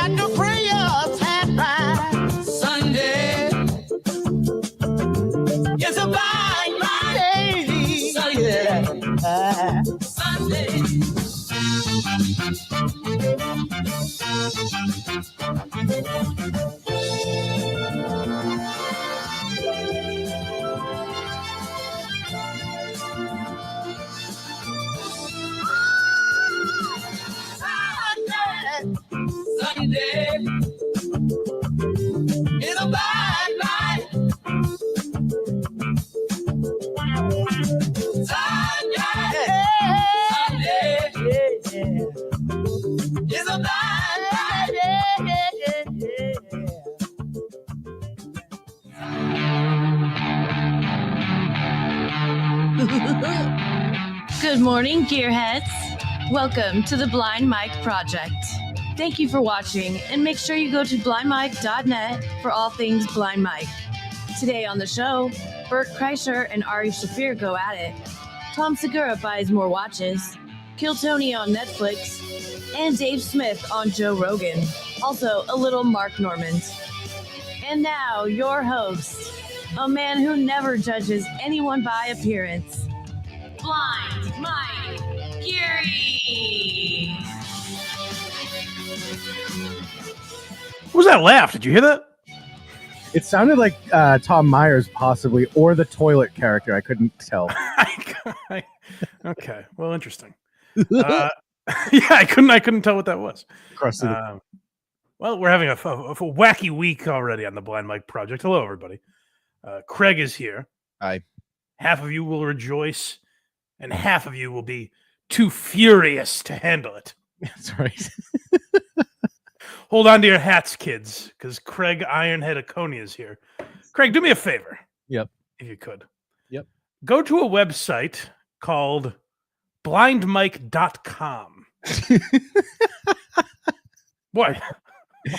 got the prayers had by Sunday. It's a blind Monday. Sunday. Sunday is a bad night. Sunday is a bad night. Good morning, gearheads. Welcome to the Blind Mike Project. Thank you for watching, and make sure you go to blindmike.net for all things Blind Mike. Today on the show, Bert Kreischer and Shaffir go at it. Tom Segura buys more watches. Kill Tony on Netflix. And Dave Smith on Joe Rogan. Also, a little Mark Normand. And now, your host, a man who never judges anyone by appearance, Blind Mike Geary. What was that laugh? Did you hear that? It sounded like Tom Myers, possibly, or the toilet character. I couldn't tell. Okay, well, interesting. Yeah, I couldn't tell what that was. Well, we're having a wacky week already on the Blind Mike Project. Hello, everybody. Craig is here. Hi. Half of you will rejoice, and half of you will be too furious to handle it. That's right. Hold on to your hats, kids, because Craig Ironhead Oconee is here. Craig, do me a favor. Yep. If you could. Yep. Go to a website called blindmike.com. What? Why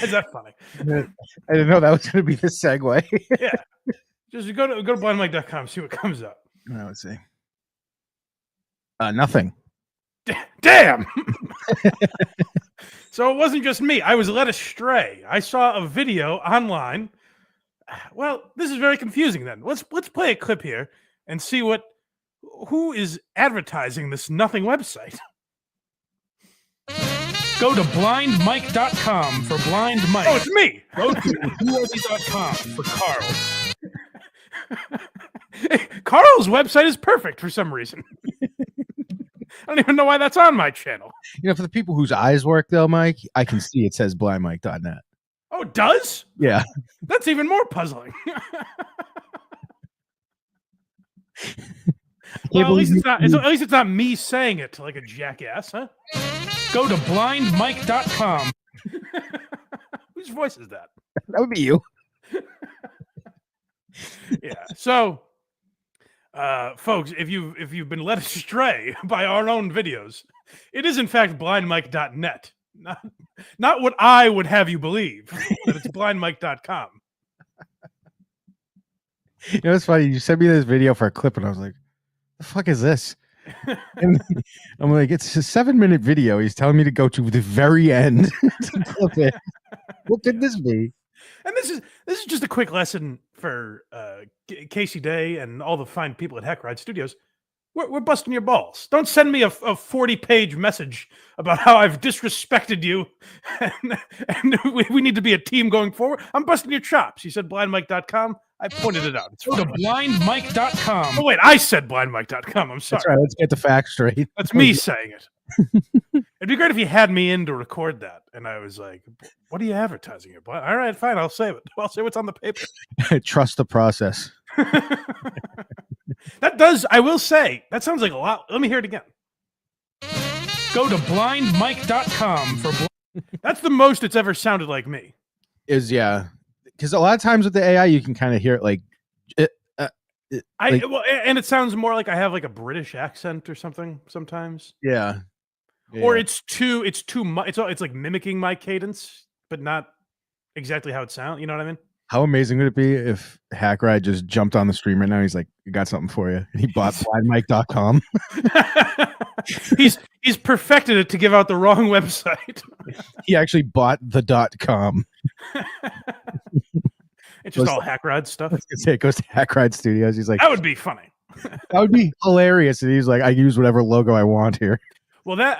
is that funny? I didn't know that was going to be the segue. Yeah. Just go to blindmike.com, see what comes up. Let's see. Nothing. Damn. So it wasn't just me. I was led astray. I saw a video online. Well, this is very confusing then. Let's play a clip here and see who is advertising this nothing website. Go to blindmike.com for Blind Mike. Oh, it's me. Go to whoarethese.com for Carl. Hey, Carl's website is perfect for some reason. I don't even know why that's on my channel. You know, for the people whose eyes work, though, Mike, I can see it says blindmike.net. Oh, it does? Yeah. That's even more puzzling. Well, at least it's not me saying it like a jackass, huh? Go to blindmike.com. Whose voice is that? That would be you. Yeah. So, folks, if you've been led astray by our own videos, it is in fact blindmike.net. Not what I would have you believe, that it's blindmike.com. You know, it's funny. You sent me this video for a clip, and I was like, the fuck is this? And I'm like, it's a 7-minute video. He's telling me to go to the very end to clip it. What could this be? And this is just a quick lesson for Casey Day and all the fine people at HACKRIDE Studios. We're busting your balls. Don't send me a 40-page message about how I've disrespected you and we need to be a team going forward. I'm busting your chops. You said blindmike.com. I pointed it out. It's go to blindmike.com. Oh, wait, I said blindmike.com. I'm sorry. That's right. Let's get the facts straight. That's me saying it. It'd be great if you had me in to record that. And I was like, what are you advertising here? All right, fine. I'll say it. I'll say what's on the paper. Trust the process. That does, I will say, that sounds like a lot. Let me hear it again. Go to blindmike.com for that's the most it's ever sounded like me. Yeah. Because a lot of times with the AI, you can kind of hear it like, and it sounds more like I have like a British accent or something sometimes. Yeah. Or it's too much. It's like mimicking my cadence, but not exactly how it sounds. You know what I mean? How amazing would it be if HACKRIDE just jumped on the stream right now? He's like, "We got something for you," and he bought blindmike.com. He's He's perfected it to give out the wrong website. He actually bought the .com. It's just all HACKRIDE stuff. It goes to HACKRIDE Studios. He's like, that would be funny. That would be hilarious. And he's like, I use whatever logo I want here. Well, that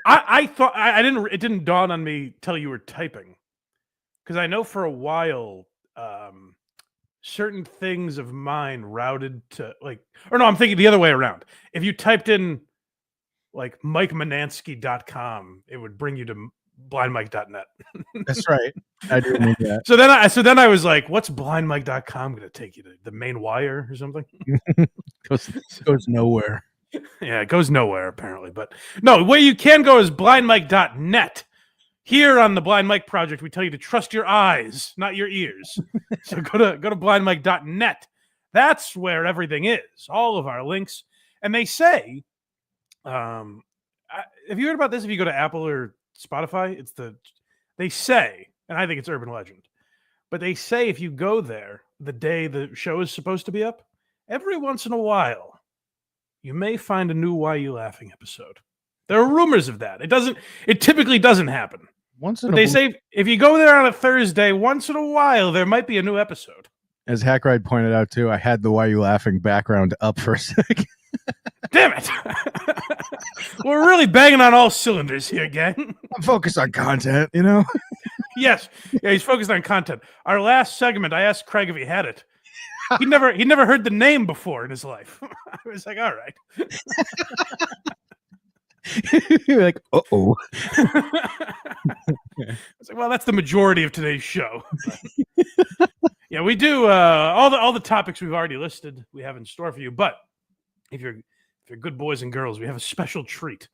I thought I didn't. It didn't dawn on me till you were typing, because I know for a while certain things of mine routed to or no, I'm thinking the other way around. If you typed in like MikeManansky.com, it would bring you to blindmike.net. That's right. I do need that. So then I was like, what's blindmike.com going to take you to? The main wire or something? goes nowhere. Yeah, it goes nowhere apparently. But no, where you can go is blindmike.net. Here on the Blind Mike Project, we tell you to trust your eyes, not your ears. So go to blindmike.net. That's where everything is. All of our links. And they say, have you heard about this? If you go to Apple or Spotify, they say, and I think it's urban legend, but they say if you go there the day the show is supposed to be up, every once in a while, you may find a new Why You Laughing episode. There are rumors of that. It typically doesn't happen. They say if you go there on a Thursday, once in a while, there might be a new episode. As HACKRIDE pointed out too, I had the Why You Laughing background up for a second. Damn it. We're really banging on all cylinders here, gang. I'm focused on content, you know? Yes. Yeah, he's focused on content. Our last segment, I asked Craig if he had it. He never heard the name before in his life. I was like, all right. You're like, uh-oh. I was like, well, that's the majority of today's show. Yeah, we do all the topics we've already listed we have in store for you. But if you're good boys and girls, we have a special treat.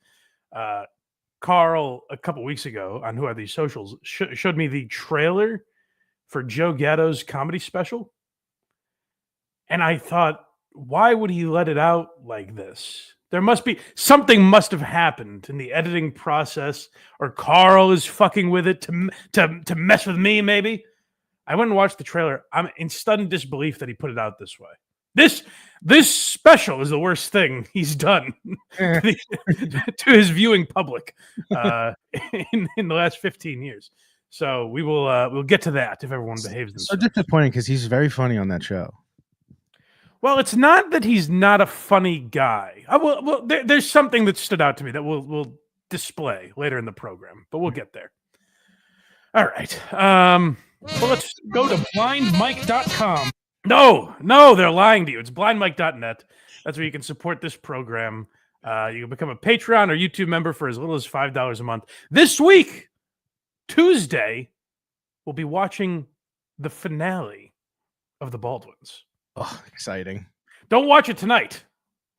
Carl, a couple weeks ago on Who Are These Socials, showed me the trailer for Joe Gatto's comedy special. And I thought, why would he let it out like this? Something must have happened in the editing process, or Carl is fucking with it to mess with me, maybe. I went and watched the trailer. I'm in stunned disbelief that he put it out this way. This special is the worst thing he's done to his viewing public in the last 15 years. So we'll get to that if everyone behaves themselves. So disappointing because he's very funny on that show. Well, it's not that he's not a funny guy. There's something that stood out to me that we'll display later in the program, but we'll get there. All right. Well, let's go to blindmike.com. No, they're lying to you. It's blindmike.net. That's where you can support this program. You can become a Patreon or YouTube member for as little as $5 a month. This week, Tuesday, we'll be watching the finale of The Baldwins. Oh, exciting. Don't watch it tonight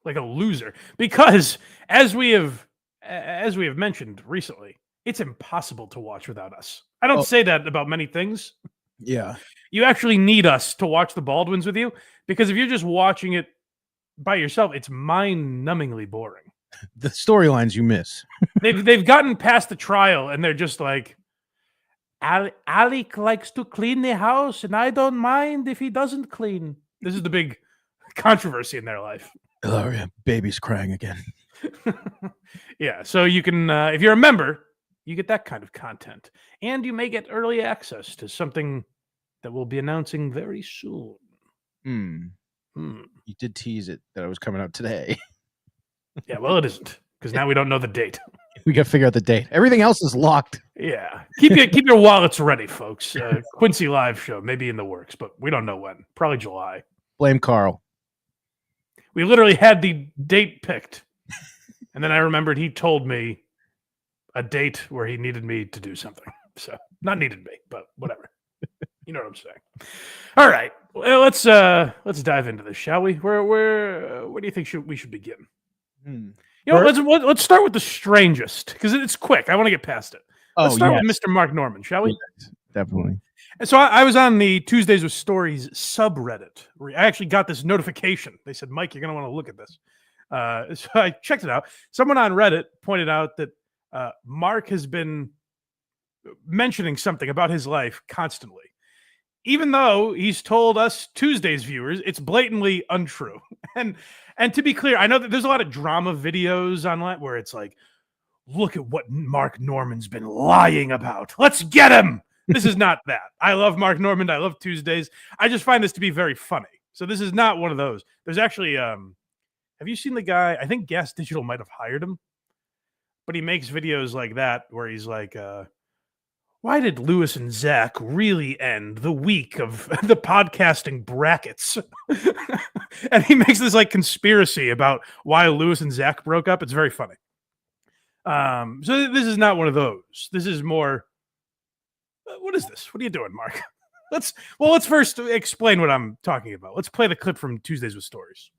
like a loser, because as we have mentioned recently, it's impossible to watch without us. I don't say that about many things. Yeah. You actually need us to watch the Baldwins with you, because if you're just watching it by yourself, it's mind-numbingly boring. The storylines you miss. They've gotten past the trial, and they're just like, Alec likes to clean the house, and I don't mind if he doesn't clean. This is the big controversy in their life. Oh, yeah. Baby's crying again. Yeah, so you can, if you're a member, you get that kind of content. And you may get early access to something that we'll be announcing very soon. You did tease it that it was coming out today. Yeah, well, it isn't, because now we don't know the date. We got to figure out the date. Everything else is locked. Yeah. Keep your wallets ready, folks. Quincy live show, maybe in the works, but we don't know when. Probably July. Blame Carl. We literally had the date picked. And then I remembered he told me a date where he needed me to do something. So, not needed me, but whatever. You know what I'm saying. All right. Well, let's dive into this, shall we? Where do you think we should begin? You know, let's start with the strangest, because it's quick. I want to get past it. Let's start with Mr. Mark Norman, shall we? Yes, definitely. And so I was on the Tuesdays with Stories subreddit. I actually got this notification. They said, Mike, you're going to want to look at this. So I checked it out. Someone on Reddit pointed out that Mark has been mentioning something about his life constantly. Even though he's told us Tuesdays viewers, it's blatantly untrue. And to be clear, I know that there's a lot of drama videos online where it's like, look at what Mark Norman's been lying about. Let's get him. This is not that. I love Mark Norman. I love Tuesdays. I just find this to be very funny. So this is not one of those. There's actually, have you seen the guy? I think Gas Digital might have hired him, but he makes videos like that where he's like, why did Lewis and Zach really end the week of the podcasting brackets? And he makes this like conspiracy about why Lewis and Zach broke up. It's very funny. So this is not one of those. This is more, what is this? What are you doing, Mark? Let's first explain what I'm talking about. Let's play the clip from Tuesdays with Stories.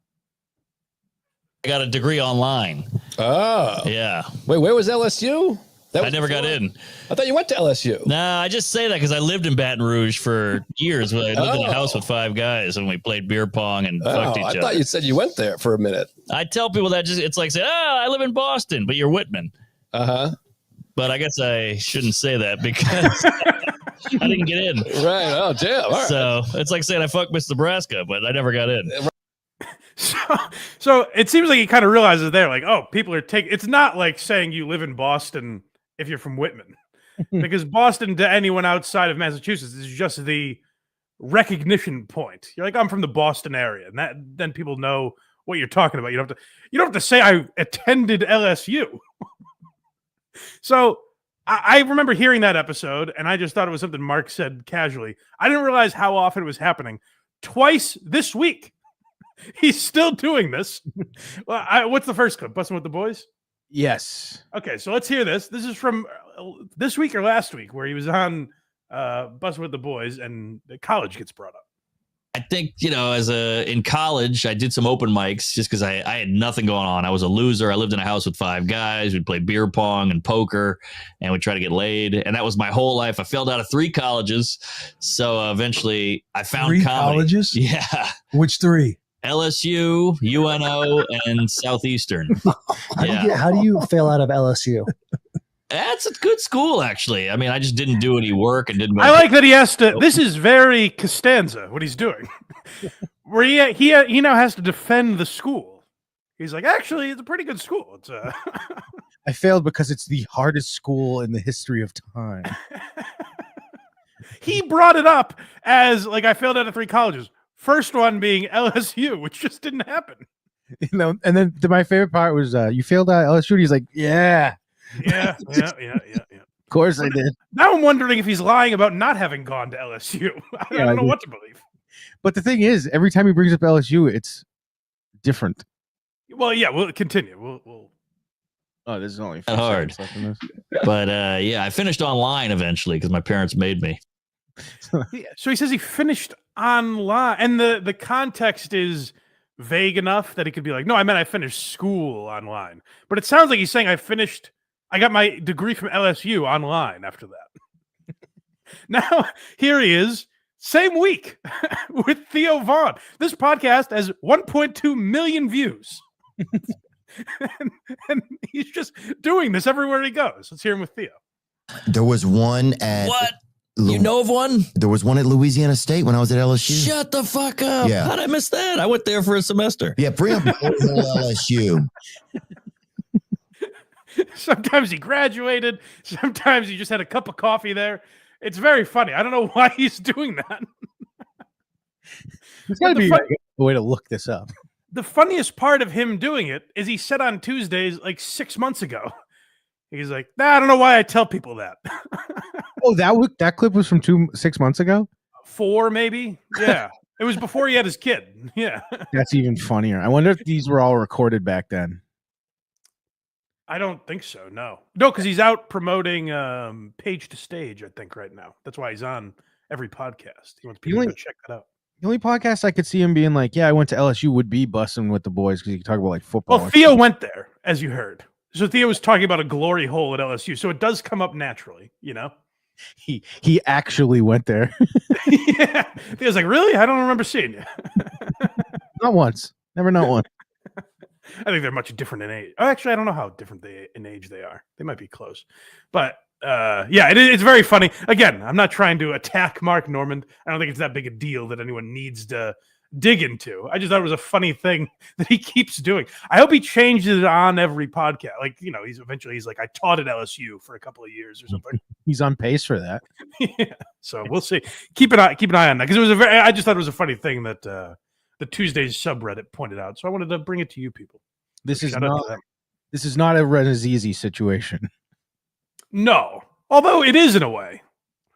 I got a degree online. Oh. Yeah. Wait, where was LSU? I never got in. I thought you went to LSU. Nah, I just say that because I lived in Baton Rouge for years. I lived in a house with 5 guys and we played beer pong and fucked each other. I thought you said you went there for a minute. I tell people that it's like saying, I live in Boston, but you're Whitman. Uh-huh. But I guess I shouldn't say that because I didn't get in. Right. Oh, damn. All right. So it's like saying I fucked Miss Nebraska, but I never got in. So it seems like he kind of realizes there, like, oh, people are taking. It's not like saying you live in Boston if you're from Whitman, because Boston to anyone outside of Massachusetts is just the recognition point. You're like, I'm from the Boston area, and then people know what you're talking about. You don't have to say I attended LSU. So I remember hearing that episode, and I just thought it was something Mark said casually. I didn't realize how often it was happening. Twice this week. He's still doing this. What's the first clip? Busting with the Boys? Yes. Okay, so let's hear this. This is from this week or last week where he was on Busting with the Boys and college gets brought up. I think, in college, I did some open mics just because I had nothing going on. I was a loser. I lived in a house with 5 guys. We'd play beer pong and poker, and we'd try to get laid. And that was my whole life. I failed out of 3 colleges. So eventually I found 3 comedy. colleges? Yeah. Which 3? LSU, UNO, and Southeastern. How do you fail out of LSU? That's a good school, actually. I mean, I just didn't do any work and didn't. I like that he has to. This is very Costanza, what he's doing. Where he now has to defend the school. He's like, actually, it's a pretty good school. It's I failed because it's the hardest school in the history of time. He brought it up as like I failed out of 3 colleges. First one being LSU, which just didn't happen. And then my favorite part was you failed out LSU. He's like, yeah. Yeah. Of course I did. Now I'm wondering if he's lying about not having gone to LSU. I don't know what to believe. But the thing is, every time he brings up LSU, it's different. Well, yeah, we'll continue. We'll. Oh, this is only hard. But I finished online eventually because my parents made me. Yeah, so he says he finished online, and the context is vague enough that he could be like, no, I meant I finished school online. But it sounds like he's saying I got my degree from LSU online after that. Now, here he is, same week with Theo Vaughn. This podcast has 1.2 million views. and he's just doing this everywhere he goes. Let's hear him with Theo. There was one at... What? You know of one? There was one at Louisiana State when I was at LSU. Shut the fuck up. Yeah. How'd I miss that? I went there for a semester. Yeah, bring up the whole LSU. Sometimes he graduated. Sometimes he just had a cup of coffee there. It's very funny. I don't know why he's doing that. There's got to be a way to look this up. The funniest part of him doing it is he said on Tuesdays like 6 months ago. He's like, I don't know why I tell people that. Oh, that clip was from 6 months ago? 4 maybe? Yeah. It was before he had his kid. Yeah. That's even funnier. I wonder if these were all recorded back then. I don't think so. No, because he's out promoting Page to Stage, I think, right now. That's why he's on every podcast. He wants people to check that out. The only podcast I could see him being like, I went to LSU would be Busting with the Boys because he could talk about like football. Well, Theo went there, as you heard. So Theo was talking about a glory hole at LSU. So it does come up naturally, He actually went there. Yeah. Theo's like, really? I don't remember seeing you. Not once. Never not once. I think they're much different in age. Actually, I don't know how different in age they are. They might be close. But it's very funny. Again, I'm not trying to attack Mark Normand. I don't think it's that big a deal that anyone needs to dig into. I just thought it was a funny thing that he keeps doing. I hope he changes it on every podcast. Like, he's like, I taught at LSU for a couple of years or something. He's on pace for that. Yeah. So we'll see. Keep an eye on that, because I just thought it was a funny thing that the Tuesdays subreddit pointed out. So I wanted to bring it to you people. This is not a Renazizi situation. No, although it is in a way.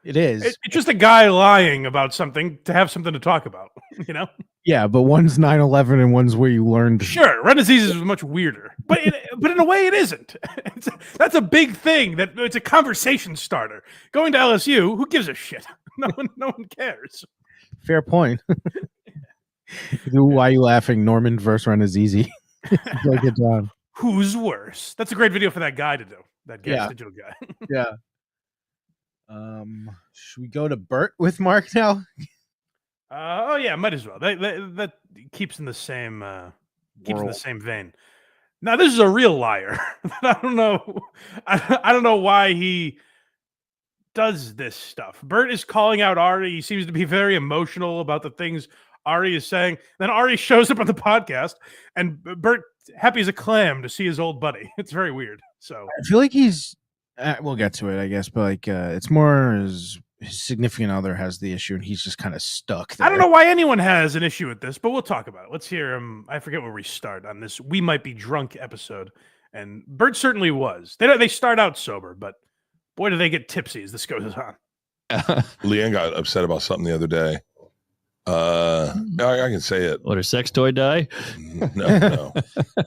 It is. It's just a guy lying about something to have something to talk about, Yeah, but one's 9/11 and one's where you learned. Sure, Renazizi is much weirder, but in a way it isn't. That's a big thing. That it's a conversation starter. Going to LSU, who gives a shit? No one cares. Fair point. Why are you laughing? Norman versus Renazizi. Good job. Who's worse? That's a great video for that guy to do. That Gas Digital guy. Yeah. Should we go to Bert with Mark now? Oh yeah, might as well. That keeps in the same vein. Now this is a real liar. I don't know. I don't know why he does this stuff. Bert is calling out Ari. He seems to be very emotional about the things Ari is saying. Then Ari shows up on the podcast, and Bert happy as a clam to see his old buddy. It's very weird. So I feel like he's. We'll get to it, I guess, but like it's more his significant other has the issue, and he's just kind of stuck there. I don't know why anyone has an issue with this, but we'll talk about it. Let's hear him. I forget where we start on this. We might be drunk episode, and Bert certainly was. They start out sober, but boy, do they get tipsy as this goes on. Leanne got upset about something the other day. I can say it. What, her sex toy die? No.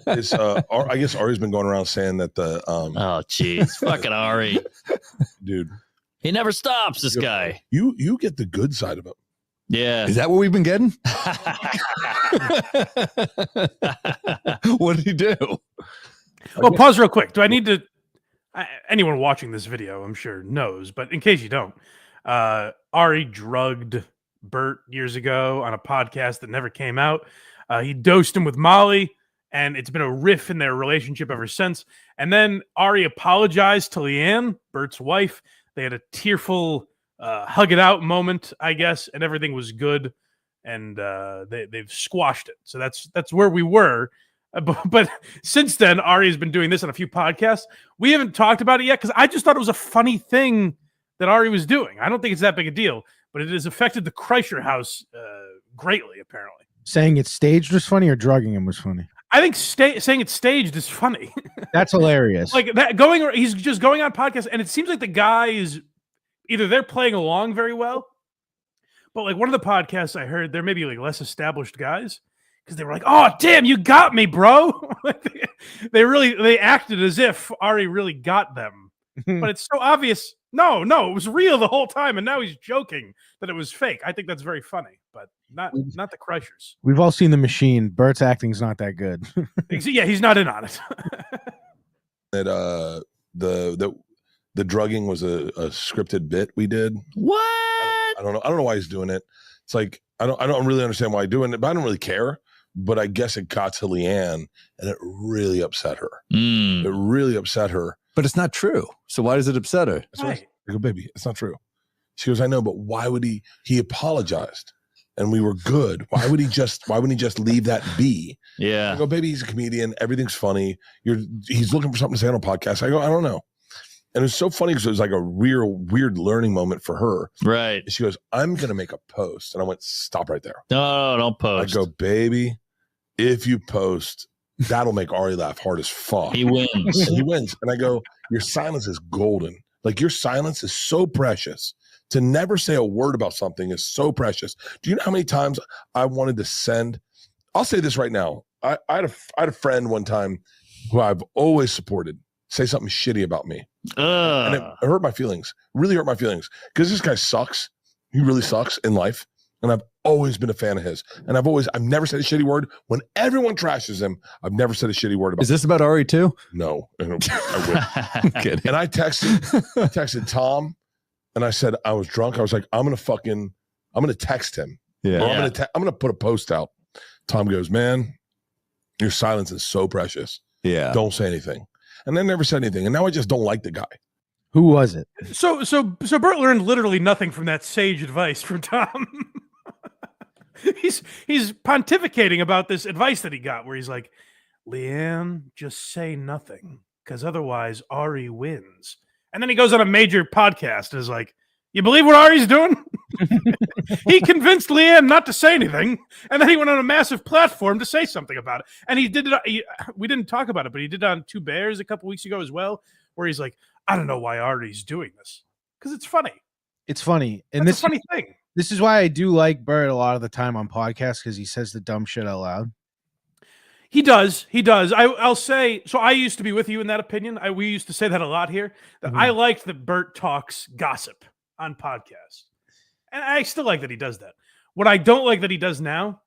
It's I guess Ari's been going around saying that the oh jeez, fucking Ari, dude, he never stops. This guy, you get the good side of him. Yeah, is that what we've been getting? What did he do? Well, pause real quick. Do I need to? Anyone watching this video, I'm sure knows, but in case you don't, Ari drugged Bert years ago on a podcast that never came out. He dosed him with Molly, and it's been a riff in their relationship ever since. And then Ari apologized to Leanne, Bert's wife. They had a tearful hug it out moment, I guess, and everything was good. And they've squashed it. So that's where we were. But since then, Ari has been doing this on a few podcasts. We haven't talked about it yet because I just thought it was a funny thing that Ari was doing. I don't think it's that big a deal, but it has affected the Kreischer house greatly, apparently. Saying it's staged was funny or drugging him was funny? I think saying it's staged is funny. That's hilarious. Like that he's just going on podcasts, and it seems like the guy is either they're playing along very well, but like one of the podcasts I heard, there may be like less established guys because they were like, "Oh, damn, you got me, bro." they acted as if Ari really got them, but it's so obvious. No, it was real the whole time, and now he's joking that it was fake. I think that's very funny, but not the Kreischers. We've all seen The Machine. Bert's acting's not that good. Yeah, he's not in on it. That the drugging was a scripted bit we did. What? I don't know. I don't know why he's doing it. It's like I don't really understand why he's doing it, but I don't really care. But I guess it got to Leanne, and it really upset her. It really upset her. But it's not true. So why does it upset her? Right. I go, baby, it's not true. She goes, I know, but why would he apologized and we were good. Why wouldn't he just leave that be? Yeah. I go, baby, he's a comedian. Everything's funny. He's looking for something to say on a podcast. I go, I don't know. And it's so funny because it was like a real weird learning moment for her. Right. She goes, I'm going to make a post. And I went, stop right there. No, don't post. I go, baby, if you post, that'll make Ari laugh hard as fuck. He wins. And he wins. And I go, your silence is golden. Like your silence is so precious. To never say a word about something is so precious. Do you know how many times I wanted to send? I'll say this right now. I had a friend one time who I've always supported say something shitty about me. And it hurt my feelings. Really hurt my feelings. Because this guy sucks. He really sucks in life. And I've always been a fan of his. And I've never said a shitty word. When everyone trashes him, I've never said a shitty word about him. Is this about Ari too? No. I would. And I texted Tom, and I said I was drunk. I was like, I'm gonna text him. Yeah. Or I'm gonna put a post out. Tom goes, man, your silence is so precious. Yeah. Don't say anything. And I never said anything. And now I just don't like the guy. Who was it? So Bert learned literally nothing from that sage advice from Tom. he's pontificating about this advice that he got, where he's like, Leanne, just say nothing, because otherwise Ari wins. And then he goes on a major podcast and is like, you believe what Ari's doing? He convinced Leanne not to say anything, and then he went on a massive platform to say something about it. And he did it. We didn't talk about it, but he did it on Two Bears a couple weeks ago as well, where he's like, I don't know why Ari's doing this, because it's funny. It's funny. And That's this a funny thing. This is why I do like Bert a lot of the time on podcasts, because he says the dumb shit out loud. He does. I'll say, so I used to be with you in that opinion. We used to say that a lot here. That I liked that Bert talks gossip on podcasts. And I still like that he does that. What I don't like that he does now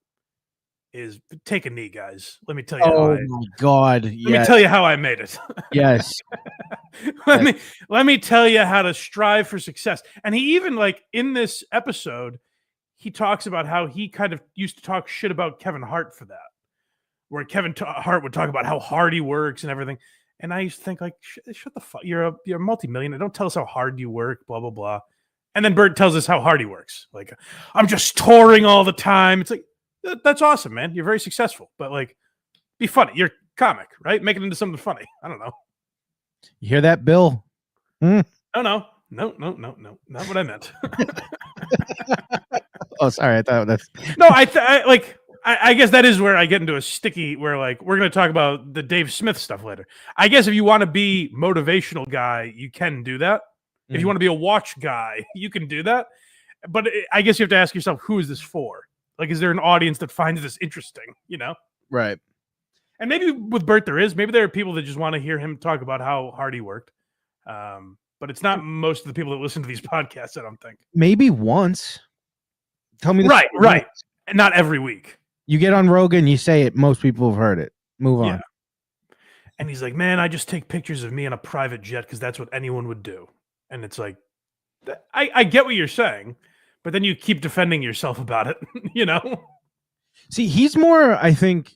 is take a knee, guys. Let me tell you. Oh my God. Let me tell you how I made it. Yes. Let me tell you how to strive for success. And he even, like, in this episode, he talks about how he kind of used to talk shit about Kevin Hart for that, where Kevin Hart would talk about how hard he works and everything. And I used to think, like, shut the fuck. You're a multimillionaire. Don't tell us how hard you work, blah, blah, blah. And then Bert tells us how hard he works. Like, I'm just touring all the time. It's like, that's awesome, man. You're very successful. But, like, be funny. You're a comic, right? Make it into something funny. I don't know. You hear that, Bill? No. Not what I meant. Oh, sorry. I thought that's... No, I guess that is where I get into a sticky, where, like, we're going to talk about the Dave Smith stuff later. I guess if you want to be motivational guy, you can do that. If you want to be a watch guy, you can do that. But I guess you have to ask yourself, who is this for? Like, is there an audience that finds this interesting, you know? Right. And maybe with Bert there is. Maybe there are people that just want to hear him talk about how hard he worked. But it's not most of the people that listen to these podcasts, I don't think. Maybe once. Tell me. Right. And not every week. You get on Rogan, you say it, most people have heard it. Move on. Yeah. And he's like, man, I just take pictures of me on a private jet because that's what anyone would do. And it's like, I get what you're saying, but then you keep defending yourself about it, you know? See, he's more, I think,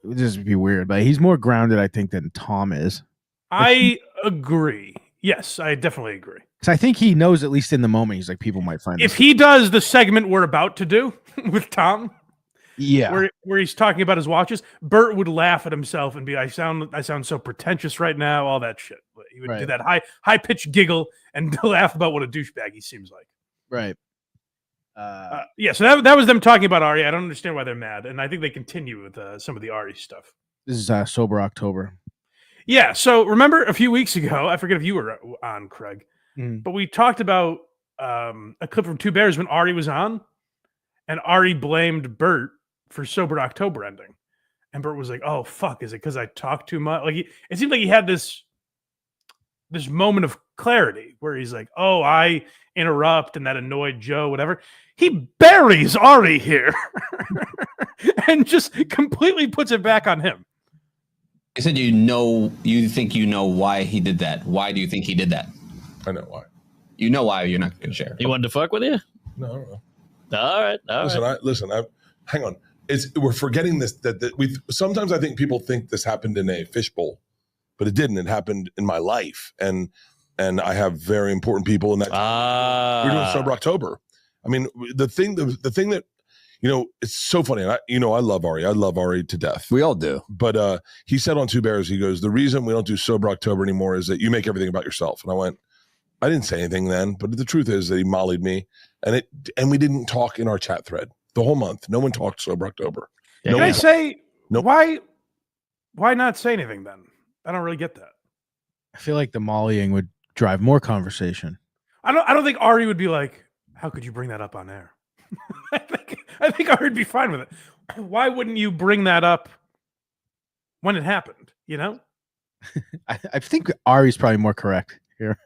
this would be weird, but he's more grounded, I think, than Tom is. I agree. Yes, I definitely agree. Because I think he knows, at least in the moment, he's like, people might find if he does the segment we're about to do with Tom, yeah, where he's talking about his watches, Bert would laugh at himself and be, I sound so pretentious right now, all that shit. He would do that high pitched giggle and laugh about what a douchebag he seems like. Right. Yeah, so that was them talking about Ari. I don't understand why they're mad, and I think they continue with some of the Ari stuff. This is Sober October. Yeah, so remember a few weeks ago, I forget if you were on, Craig, but we talked about a clip from Two Bears when Ari was on, and Ari blamed Bert for Sober October ending. And Bert was like, oh, fuck, is it because I talk too much? Like, it seemed like he had this moment of clarity where he's like, oh, I interrupt, and that annoyed Joe, whatever. He buries Ari here and just completely puts it back on him. You said you think you know why he did that. Why do you think he did that? I know why. You know why. You're not going to share. He wanted to fuck with you? No, I don't know. All right. Hang on. We're forgetting this. That we sometimes I think people think this happened in a fishbowl, but it didn't. It happened in my life, and I have very important people in that. We're doing Sober October. I mean, the thing that, you know, it's so funny. And I love Ari. I love Ari to death. We all do. But he said on Two Bears, he goes, the reason we don't do Sober October anymore is that you make everything about yourself. And I went, I didn't say anything then, but the truth is that he mollied me, and we didn't talk in our chat thread the whole month. No one talked Sober October. Can I say, why not say anything then? I don't really get that. I feel like the mollying would drive more conversation. I don't think Ari would be like, how could you bring that up on air? I think Ari would be fine with it. Why wouldn't you bring that up when it happened? You know? I think Ari's probably more correct here.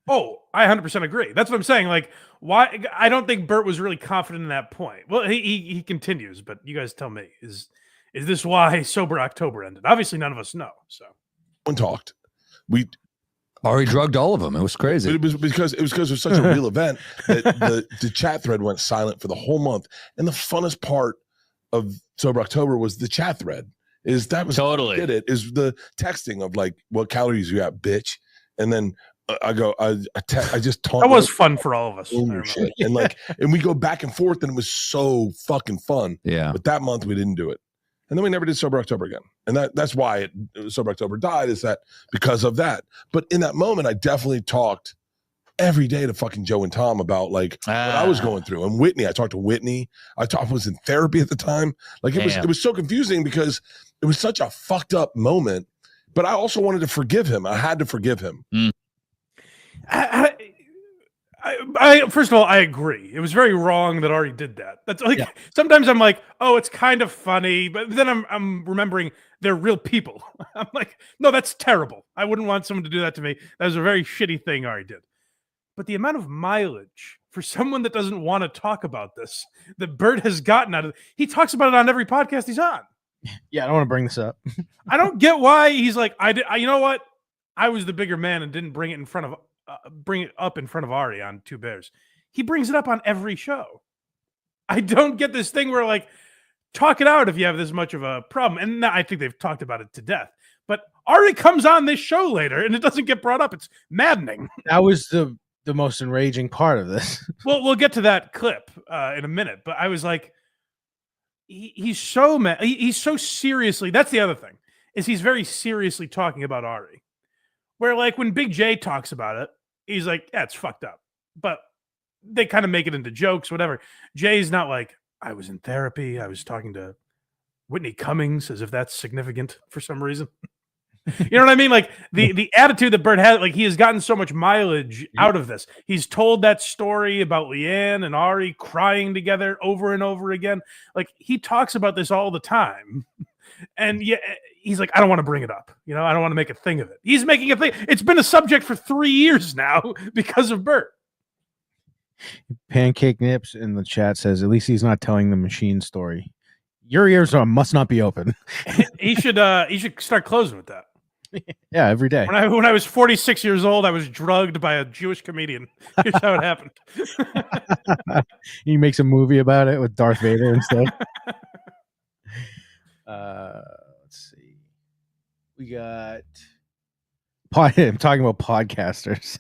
Oh, I 100% agree. That's what I'm saying. Like, why? I don't think Bert was really confident in that point. Well, he continues, but you guys tell me. Is this why Sober October ended? Obviously, none of us know. So, no one talked. Ari drugged all of them. It was crazy. It was because it was such a real event that the chat thread went silent for the whole month. And the funnest part of Sober October was the chat thread. Is the texting of like, what calories you at, bitch, and then I just taunt. That was fun for all of us. Own your shit. And and we go back and forth, and it was so fucking fun. Yeah. But that month we didn't do it, and then we never did Sober October again. And that's why Sober October died. Is that because of that? But in that moment, I definitely talked every day to fucking Joe and Tom about what I was going through. And Whitney, I talked to Whitney. I was in therapy at the time. It was so confusing because it was such a fucked up moment. But I also wanted to forgive him. I had to forgive him. I first of all, I agree. It was very wrong that Ari did that. That's sometimes I'm like, oh, it's kind of funny, but then I'm remembering they're real people. I'm like, no, that's terrible. I wouldn't want someone to do that to me. That was a very shitty thing Ari did. But the amount of mileage for someone that doesn't want to talk about this that Bert has gotten out of it, he talks about it on every podcast he's on. Yeah, I don't want to bring this up. I don't get why he's like, you know what? I was the bigger man and didn't bring it up in front of Ari on Two Bears. He brings it up on every show. I don't get this thing where talk it out if you have this much of a problem. And I think they've talked about it to death. But Ari comes on this show later and it doesn't get brought up. It's maddening. That was the most enraging part of this. Well, we'll get to that clip in a minute. But I was like, he's so mad. He's so seriously. That's the other thing, is he's very seriously talking about Ari. Where when Big J talks about it, he's like, yeah, it's fucked up. But they kind of make it into jokes, whatever. Jay's not like, I was in therapy. I was talking to Whitney Cummings, as if that's significant for some reason. You know what I mean? The attitude that Bert had, he has gotten so much mileage out of this. He's told that story about Leanne and Ari crying together over and over again. He talks about this all the time. And yeah, he's like, I don't want to bring it up. I don't want to make a thing of it. He's making a thing. It's been a subject for 3 years now because of Bert. Pancake Nips in the chat says, at least he's not telling the machine story. Your ears must not be open. He should start closing with that. Yeah, every day. When I was 46 years old, I was drugged by a Jewish comedian. Here's how it happened. He makes a movie about it with Darth Vader and stuff. Let's see. We got. I'm talking about podcasters.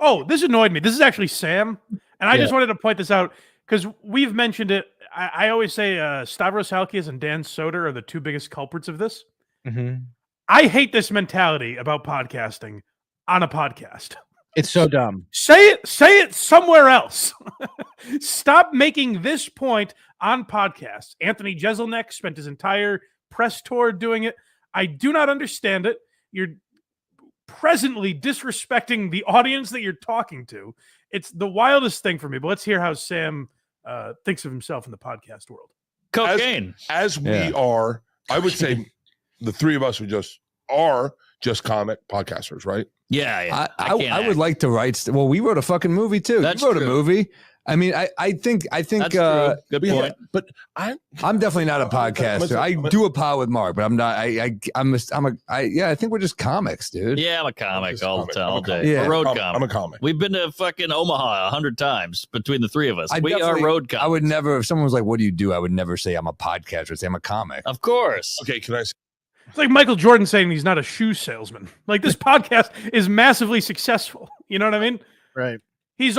Oh, this annoyed me. This is actually Sam, and I just wanted to point this out because we've mentioned it. I always say Stavros Halkias and Dan Soder are the two biggest culprits of this. Mm-hmm. I hate this mentality about podcasting on a podcast. It's so dumb. Say it somewhere else. Stop making this point on podcasts. Anthony Jeselnik spent his entire press tour doing it. I do not understand it. You're presently disrespecting the audience that you're talking to. It's the wildest thing for me. But let's hear how Sam thinks of himself in the podcast world. Cocaine. As we are, I would say the three of us are just comic podcasters, right? Yeah. I would like to write. Well, we wrote a fucking movie too. That's you wrote true. a movie. I mean, I think. That's true. Good point. But I'm definitely not a podcaster. I do a pod with Mark, but I'm not. I think we're just comics, dude. Yeah, I'm a comic all the time, all day. Yeah. A road comic. I'm a comic. We've been to fucking Omaha 100 times between the three of us. We are definitely- road comics. I would never. If someone was like, "What do you do?" I would never say I'm a podcaster. I'd say I'm a comic. Of course. Okay, can I say? It's like Michael Jordan saying he's not a shoe salesman. This podcast is massively successful. You know what I mean? Right. He's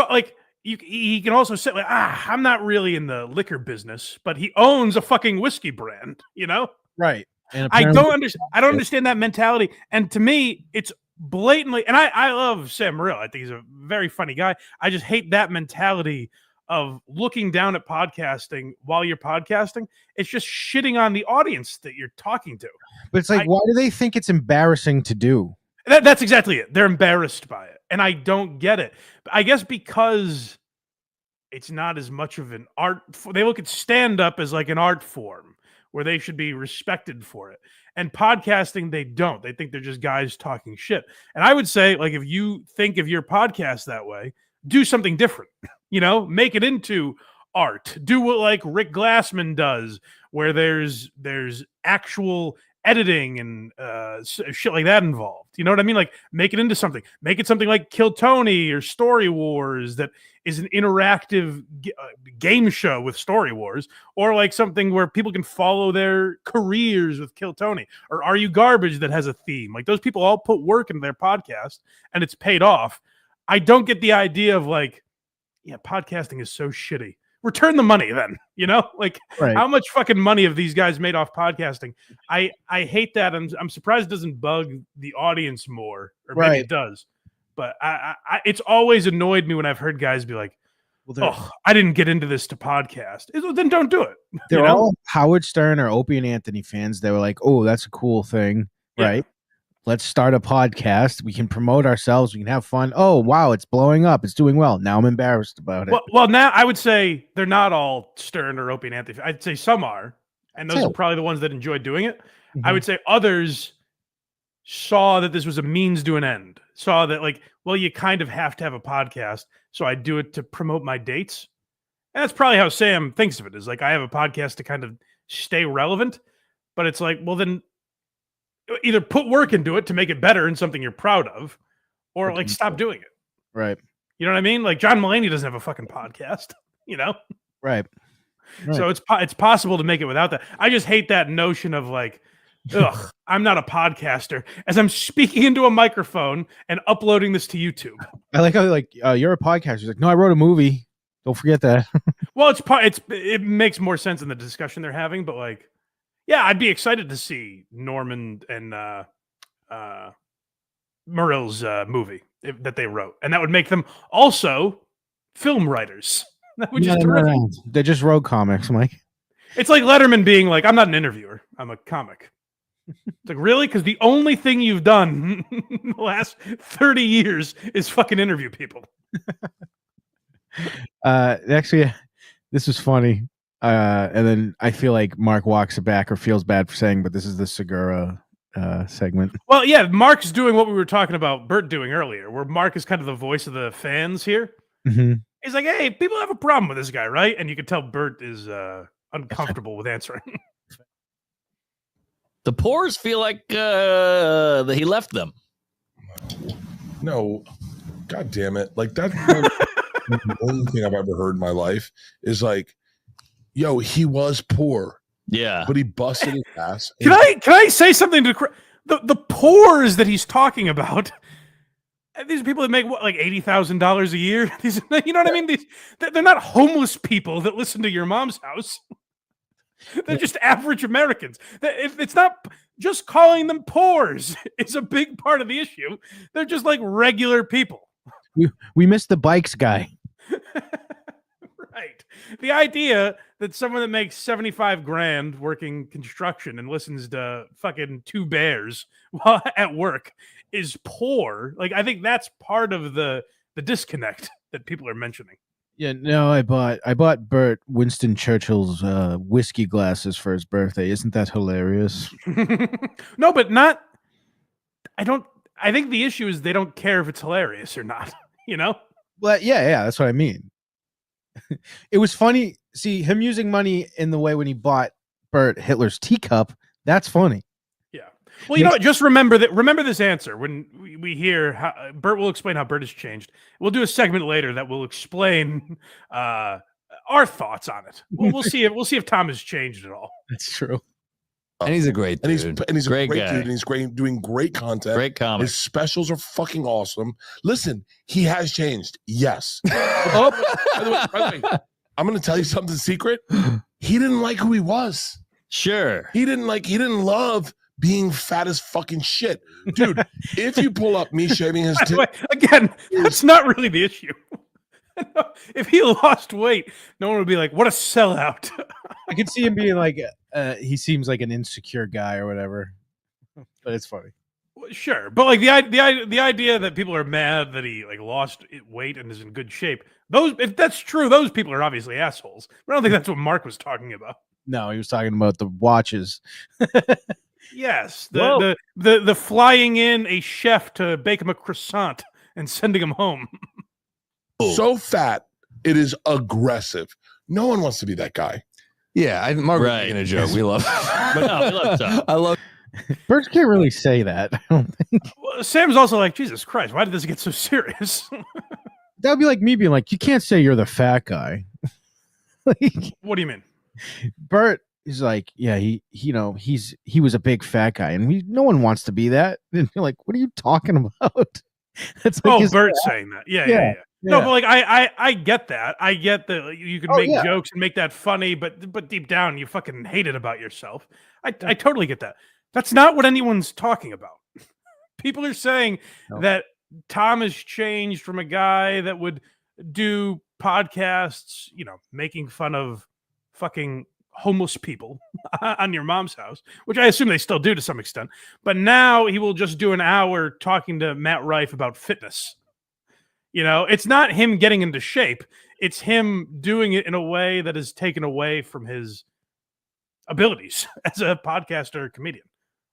he can also say I'm not really in the liquor business, but he owns a fucking whiskey brand. Right. And I don't understand that mentality. And to me, it's blatantly. And I love Sam Morril. I think he's a very funny guy. I just hate that mentality of looking down at podcasting while you're podcasting. It's just shitting on the audience that you're talking to. But it's why do they think it's embarrassing to do? That's exactly it. They're embarrassed by it. And I don't get it. I guess because it's not as much of an art. They look at stand-up as an art form where they should be respected for it. And podcasting, they don't. They think they're just guys talking shit. And I would say, if you think of your podcast that way, do something different. Make it into art. Do what Rick Glassman does, where there's actual editing and shit like that involved. You know what I mean? Make it into something. Make it something like Kill Tony or Story Wars that is an interactive game show with Story Wars, or like something where people can follow their careers with Kill Tony, or Are You Garbage that has a theme. Like those people all put work into their podcast and it's paid off. I don't get the idea of like, yeah, podcasting is so shitty. Return the money then, you know, like how much fucking money have these guys made off podcasting? I hate that. I'm surprised it doesn't bug the audience more, or maybe it does. But I it's always annoyed me when I've heard guys be like, "Oh, I didn't get into this to podcast." Then don't do it. They're all Howard Stern or Opie and Anthony fans. They were like, "Oh, that's a cool thing, right? Let's start a podcast. We can promote ourselves. We can have fun. Oh, wow, it's blowing up. It's doing well. Now I'm embarrassed about it." Well, now I would say they're not all Stern or Opie and Anthony. I'd say some are, and those are probably the ones that enjoy doing it. I would say others saw that this was a means to an end. Saw that like, well, you kind of have to have a podcast, so I do it to promote my dates. And that's probably how Sam thinks of it. Is like, I have a podcast to kind of stay relevant, but it's like, well, then either put work into it to make it better and something you're proud of, or like stop doing it. Right. You know what I mean? Like John Mulaney doesn't have a fucking podcast, you know? Right. So it's possible to make it without that. I just hate that notion of like, ugh, I'm not a podcaster as I'm speaking into a microphone and uploading this to YouTube. I like how like you're a podcaster. He's like, no, I wrote a movie. Don't forget that. Well, it makes more sense in the discussion they're having, but like, yeah, I'd be excited to see Norman and Morrill's movie that they wrote, and that would make them also film writers. Which is terrific. No. They just wrote comics, Mike. It's like Letterman being like, "I'm not an interviewer. I'm a comic." It's like, really? Because the only thing you've done in the last 30 years is fucking interview people. Actually, this was funny. And then I feel like Mark walks it back or feels bad for saying, but this is the Segura segment. Well, yeah, Mark's doing what we were talking about Bert doing earlier, where Mark is kind of the voice of the fans here. Mm-hmm. He's like, hey, people have a problem with this guy, right? And you can tell Bert is uncomfortable with answering. The pores feel like that he left them. No, God damn it. Like that's the only thing I've ever heard in my life is like, yo, he was poor. Yeah. But he busted his ass. Can I say something to the pores that he's talking about? These are people that make what, like $80,000 a year. These, you know what I mean? They're not homeless people that listen to your mom's house. They're just average Americans. If it's not just calling them pores, it's a big part of the issue. They're just like regular people. We missed the bikes guy. Right. The idea that someone that makes 75 grand working construction and listens to fucking Two Bears while at work is poor. Like, I think that's part of the disconnect that people are mentioning. Yeah, no, I bought Bert Winston Churchill's whiskey glasses for his birthday. Isn't that hilarious? No, but I think the issue is they don't care if it's hilarious or not, you know? Well, yeah, that's what I mean. It was funny. See, him using money in the way when he bought Bert Hitler's teacup, that's funny. Yeah. Well, you know what? Just remember this answer when we hear how Bert will explain how Bert has changed. We'll do a segment later that will explain our thoughts on it. We'll see if Tom has changed at all. That's true. And he's a great dude. And he's Great a great guy. dude, and he's great, doing great content. Great comic. His specials are fucking awesome. Listen, he has changed. Yes. By the way, I'm going to tell you something secret. He didn't like who he was. Sure. He didn't love being fat as fucking shit. Dude, if you pull up me shaving his again, that's not really the issue. If he lost weight, no one would be like, what a sellout. I could see him being like, he seems like an insecure guy or whatever. But it's funny. Sure, but like the idea that people are mad that he like lost weight and is in good shape. If that's true, those people are obviously assholes. But I don't think that's what Mark was talking about. No, he was talking about the watches. Yes, the flying in a chef to bake him a croissant and sending him home. So fat, it is aggressive. No one wants to be that guy. Yeah, Mark was making a joke. We love him. But no, we love Tom. I love Bert can't really say that, I don't think. Well, Sam's also like, Jesus Christ, why did this get so serious? that would be like me being like, you can't say you're the fat guy. Like, What do you mean? Bert is like, yeah, he was a big fat guy, and no one wants to be that. And you're like, what are you talking about? That's like Bert saying that. Yeah. No, but like I get that. I get that you can make jokes and make that funny, but deep down you fucking hate it about yourself. I totally get that. That's not what anyone's talking about. People are saying that Tom has changed from a guy that would do podcasts, making fun of fucking homeless people on your mom's house, which I assume they still do to some extent. But now he will just do an hour talking to Matt Rife about fitness. It's not him getting into shape. It's him doing it in a way that is taken away from his abilities as a podcaster comedian.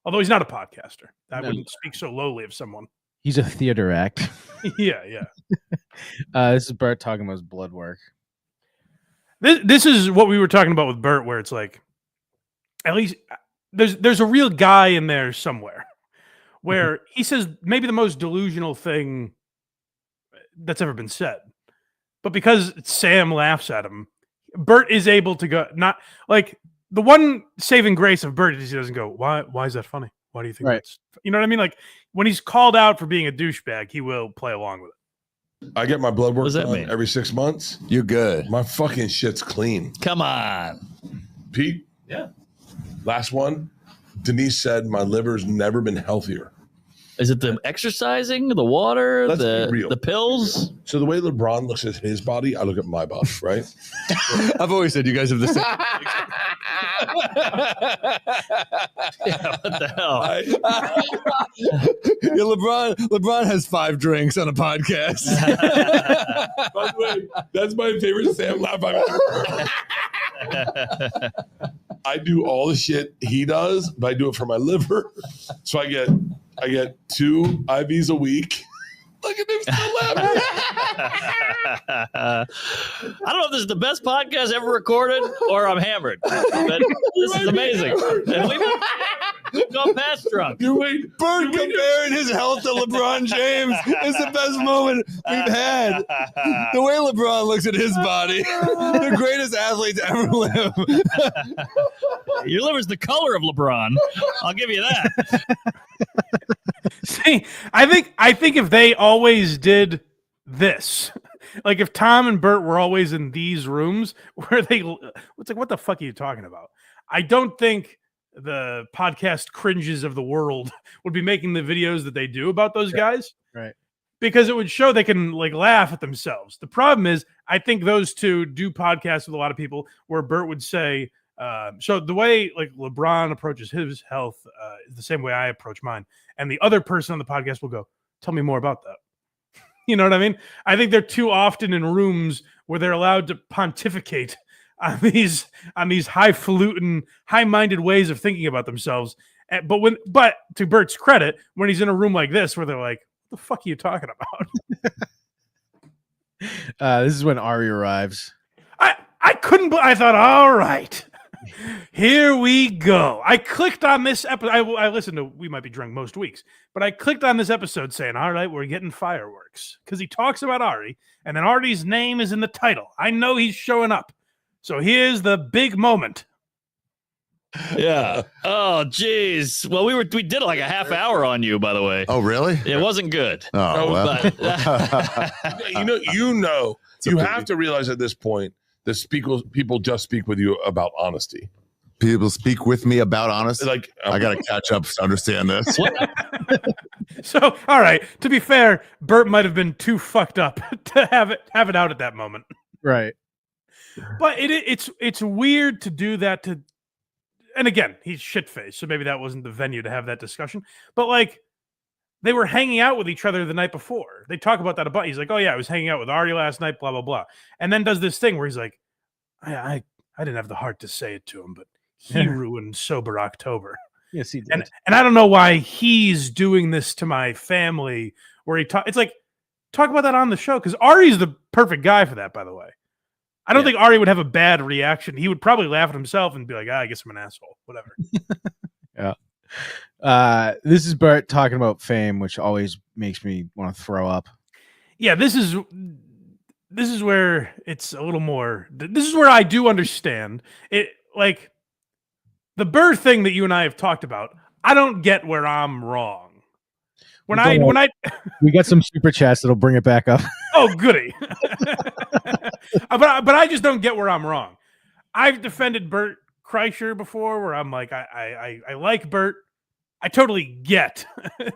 Although he's not a podcaster. I wouldn't speak so lowly of someone. He's a theater act. Yeah. This is Bert talking about his blood work. This is what we were talking about with Bert, where it's like, at least there's a real guy in there somewhere where he says maybe the most delusional thing that's ever been said. But because Sam laughs at him, Bert is able to go, not like the one saving grace of Bert is he doesn't go, why is that funny? Why do you think that's, you know what I mean? Like when he's called out for being a douchebag, he will play along with it. I get my blood work done every 6 months. You're good. My fucking shit's clean. Come on. Pete? Yeah. Last one. Denise said my liver's never been healthier. Is it the exercising, the water, the pills? So the way LeBron looks at his body, I look at my body, right? I've always said you guys have the same. Yeah, what the hell? LeBron has 5 drinks on a podcast. By the way, that's my favorite Sam laugh I've ever heard. I do all the shit he does, but I do it for my liver. So I get 2 IVs a week. Look at him still laughing. I don't know if this is the best podcast ever recorded or I'm hammered, but this is amazing. We've gone past drunk. Bert comparing his health to LeBron James is the best moment we've had. The way LeBron looks at his body, the greatest athlete to ever live. Your liver's the color of LeBron. I'll give you that. See, I think if they always did this, like if Tom and Bert were always in these rooms where it's like, what the fuck are you talking about? I don't think the podcast cringes of the world would be making the videos that they do about those guys. Right. Because it would show they can like laugh at themselves. The problem is, I think those two do podcasts with a lot of people where Bert would say, so the way like LeBron approaches his health is the same way I approach mine. And the other person on the podcast will go, tell me more about that. You know what I mean? I think they're too often in rooms where they're allowed to pontificate on these highfalutin, high-minded ways of thinking about themselves. But to Bert's credit, when he's in a room like this where they're like, what the fuck are you talking about? This is when Ari arrives. I couldn't, I thought, all right. Here we go. I clicked on this episode. I listened to We Might Be Drunk most weeks, but I clicked on this episode saying, all right, we're getting fireworks. Because he talks about Ari, and then Ari's name is in the title. I know he's showing up. So here's the big moment. Yeah. Oh, geez. Well, we did like a half hour on you, by the way. Oh, really? It wasn't good. Oh, well. You have to realize at this point that people just speak with you about honesty. People speak with me about honesty. Like I got to catch up to understand this. So, all right. To be fair, Bert might have been too fucked up to have it out at that moment. Right. But it's weird to do that to. And again, he's shit-faced, so maybe that wasn't the venue to have that discussion. But like, they were hanging out with each other the night before. They talk about that a bunch. He's like, "Oh yeah, I was hanging out with Ari last night." Blah blah blah. And then does this thing where he's like, "I didn't have the heart to say it to him, but he ruined sober October." Yes, he did. And I don't know why he's doing this to my family. Where it's like, talk about that on the show because Ari's the perfect guy for that. By the way. I don't think Ari would have a bad reaction. He would probably laugh at himself and be like, I guess I'm an asshole. Whatever. Yeah. This is Bert talking about fame, which always makes me want to throw up. Yeah, this is this is where it's a little more. This is where I do understand it. Like the Bert thing that you and I have talked about, I don't get where I'm wrong. When I we got some super chats that'll bring it back up. Oh, goody. but I just don't get where I'm wrong. I've defended Bert Kreischer before, where I'm like, I like Bert. I totally get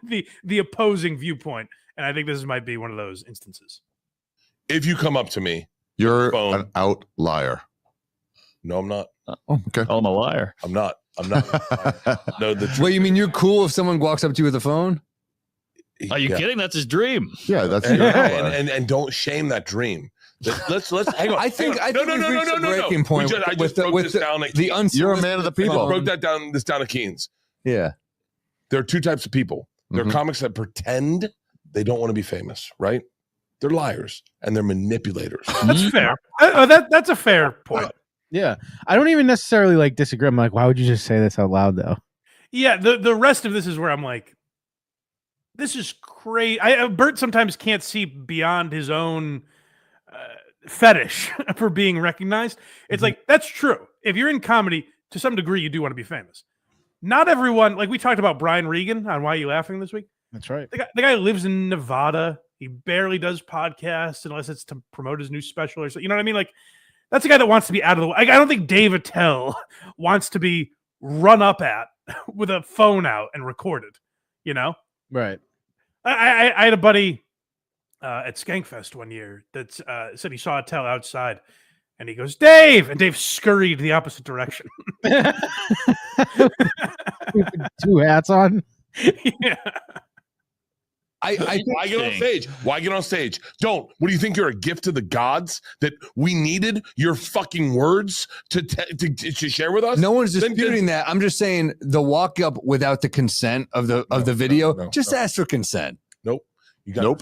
the opposing viewpoint, and I think this might be one of those instances. If you come up to me, you're an outlier. No, I'm not. Okay. Oh, I'm a liar. I'm not. No, Well, you mean you're cool if someone walks up to you with a phone? Are you kidding? That's his dream. Yeah, that's and don't shame that dream. Let's hang on. I think no. a breaking point. I just broke this down. You're a man of the people. I broke this down to Keynes. Yeah. There are two types of people. There are comics that pretend they don't want to be famous, right? They're liars and they're manipulators. That's fair. That's a fair point. Yeah, I don't even necessarily like disagree. I'm like, why would you just say this out loud though? Yeah, the rest of this is where I'm like, this is crazy. Bert sometimes can't see beyond his own fetish for being recognized. It's like, that's true. If you're in comedy, to some degree, you do want to be famous. Not everyone, like we talked about Brian Regan on Why Are You Laughing this week. That's right. The guy lives in Nevada. He barely does podcasts unless it's to promote his new special or something. You know what I mean? Like, that's a guy that wants to be out of the way. I don't think Dave Attell wants to be run up at with a phone out and recorded, you know? Right. I had a buddy at Skankfest one year that said he saw Attell outside and he goes, Dave! And Dave scurried the opposite direction. Two hats on. Yeah. Why get on stage? Why get on stage? Don't. What do you think? You're a gift to the gods that we needed your fucking words to share with us? No one's disputing that. I'm just saying the walk up without the consent of the video. Just ask for consent. Nope. You got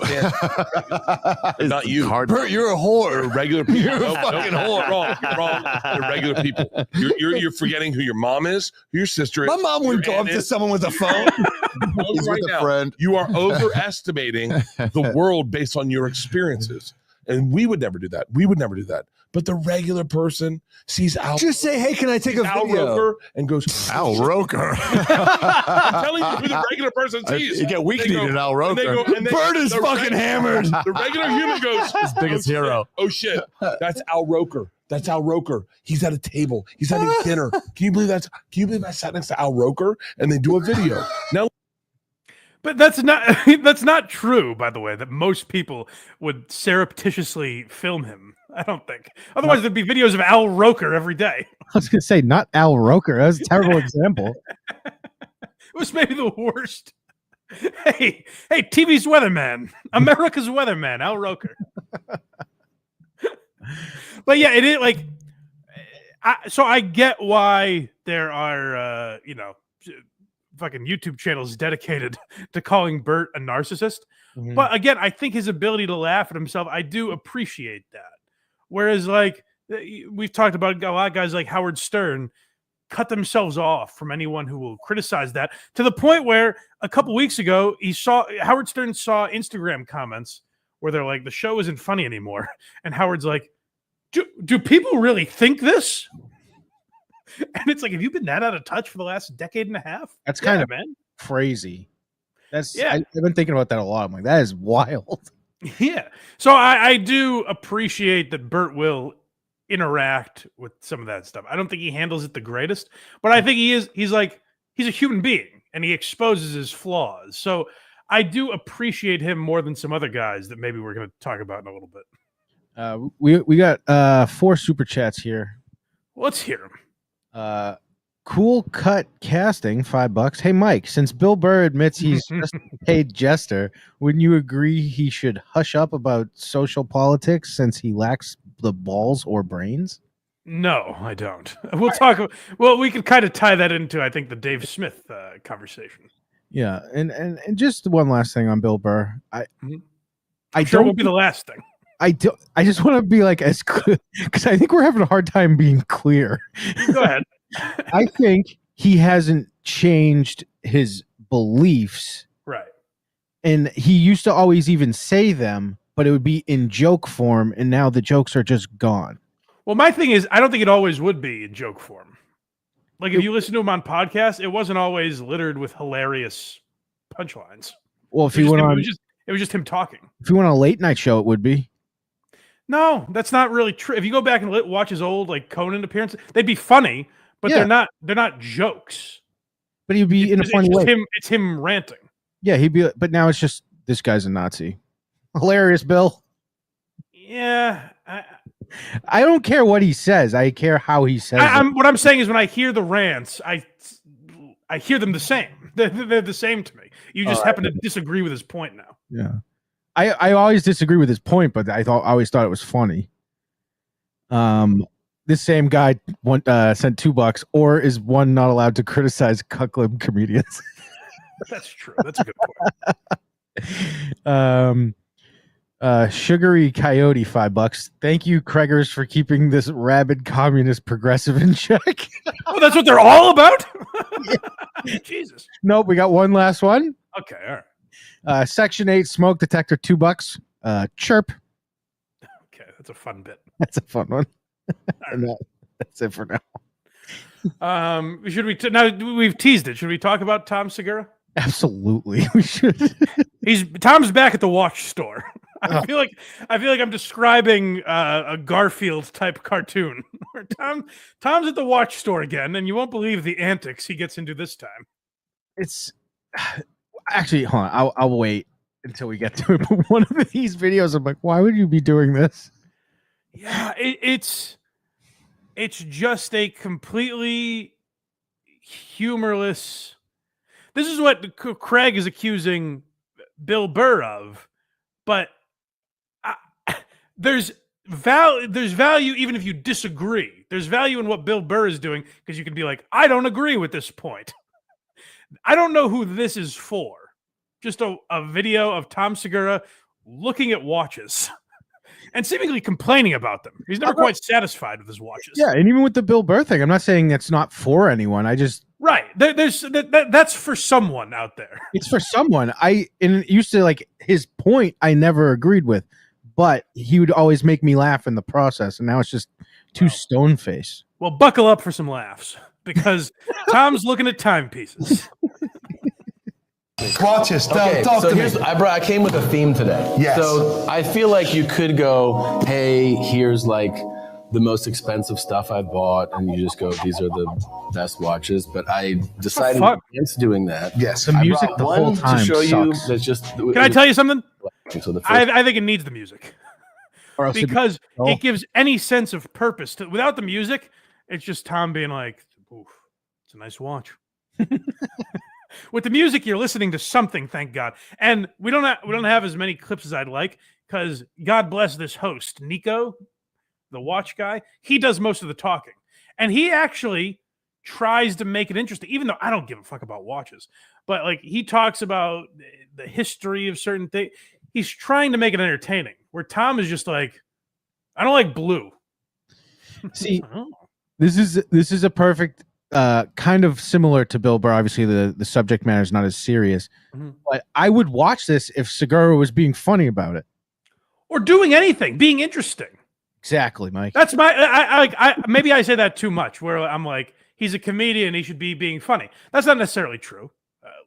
not you. Bert, you're a whore. You're regular people. You're a fucking whore. You're wrong. You're regular people. You're forgetting who your mom is, who your sister is. My mom wouldn't go up to someone with a phone. He's with a friend. You are overestimating the world based on your experiences. And we would never do that. But the regular person sees Al. Just say, hey, can I take a Al video? Roker and goes, Al Roker. I'm telling you who the regular person sees. You get weak-kneed in Al Roker. Bert is fucking hammered. The regular human goes, his biggest hero. Oh shit, that's Al Roker. That's Al Roker. He's at a table. He's having dinner. Can you believe I sat next to Al Roker and they do a video? Now, but that's not true, by the way, that most people would surreptitiously film him. I don't think. Otherwise, there'd be videos of Al Roker every day. I was going to say, not Al Roker. That was a terrible example. It was maybe the worst. Hey, TV's weatherman. America's weatherman, Al Roker. But yeah, it is like, so I get why there are, fucking YouTube channels dedicated to calling Bert a narcissist. Mm-hmm. But again, I think his ability to laugh at himself, I do appreciate that. Whereas, like, we've talked about a lot of guys like Howard Stern cut themselves off from anyone who will criticize that, to the point where a couple weeks ago, Howard Stern saw Instagram comments where they're like, the show isn't funny anymore. And Howard's like, do people really think this? And it's like, have you been that out of touch for the last decade and a half? That's kind of crazy. I've been thinking about that a lot. I'm like, that is wild. Yeah. So I do appreciate that Bert will interact with some of that stuff. I don't think he handles it the greatest, but I think he's a human being and he exposes his flaws. So I do appreciate him more than some other guys that maybe we're going to talk about in a little bit. We got 4 super chats here. Let's hear them. Cool Cut Casting, $5. Hey Mike, since Bill Burr admits he's just a paid jester, wouldn't you agree he should hush up about social politics since he lacks the balls or brains? No, I don't. We'll talk. Well, we could kind of tie that into, I think, the Dave Smith conversation. Yeah, and just one last thing on Bill Burr. I sure won't be the last thing. I just want to be like as clear because I think we're having a hard time being clear. Go ahead. I think he hasn't changed his beliefs. Right. And he used to always even say them, but it would be in joke form, and now the jokes are just gone. Well, my thing is, I don't think it always would be in joke form. Like if you listen to him on podcasts, it wasn't always littered with hilarious punchlines. Well, if he went on, it was just him talking. If he went on a late night show, it would be. No, that's not really true. If you go back and watch his old like Conan appearances, they'd be funny, but they're not jokes. But he'd be in a funny way. It's him ranting. Yeah, he'd be. But now it's just this guy's a Nazi. Hilarious, Bill. Yeah. I don't care what he says. I care how he says it. What I'm saying is when I hear the rants, I hear them the same. They're the same to me. You just happen to disagree with his point now. Yeah. I always disagree with his point, but I always thought it was funny. This same guy sent $2, or is one not allowed to criticize cuckling comedians? That's true. That's a good point. Sugary Coyote, $5. Thank you, Kreigers, for keeping this rabid communist progressive in check. Oh, that's what they're all about? Jesus. Nope, we got one last one. Okay, all right. Section 8 smoke detector, $2. Chirp. Okay, that's a fun bit. That's a fun one. That's it for now. Should we now we've teased it. Should we talk about Tom Segura? Absolutely, we should. Tom's back at the watch store. I feel like I'm describing a Garfield type cartoon where Tom's at the watch store again, and you won't believe the antics he gets into this time. It's actually, hold on, I'll wait until we get to it. But one of these videos, I'm like, why would you be doing this? Yeah, it's just a completely humorless. This is what Craig is accusing Bill Burr of, but there's value even if you disagree. There's value in what Bill Burr is doing because you can be like, I don't agree with this point. I don't know who this is for. Just a video of Tom Segura looking at watches and seemingly complaining about them. He's never quite satisfied with his watches. Yeah, and even with the Bill Burr thing, I'm not saying that's not for anyone. I just that's for someone out there. It's for someone. And it used to, like, his point I never agreed with, but he would always make me laugh in the process, and now it's just too stone face. Well, buckle up for some laughs because Tom's looking at timepieces. Watches. Talk to me. I came with a theme today. Yes. So I feel like you could go, hey, here's like the most expensive stuff I've bought, and you just go, these are the best watches. But I decided against doing that. Yes. The music the whole time to show sucks. you that's just. Can I tell you something? So I think it needs the music because it gives any sense of purpose to. Without the music, it's just Tom being like, "Oof, it's a nice watch." With the music, you're listening to something. Thank God. And we don't have as many clips as I'd like because God bless this host, Nico, the watch guy. He does most of the talking, and he actually tries to make it interesting. Even though I don't give a fuck about watches, but like he talks about the history of certain things. He's trying to make it entertaining. Where Tom is just like, I don't like blue. See, this is a perfect. Kind of similar to Bill Burr. Obviously, the subject matter is not as serious, but I would watch this if Segura was being funny about it or doing anything, being interesting. Exactly, Mike. That's my. I maybe I say that too much. Where I'm like, he's a comedian, he should be being funny. That's not necessarily true.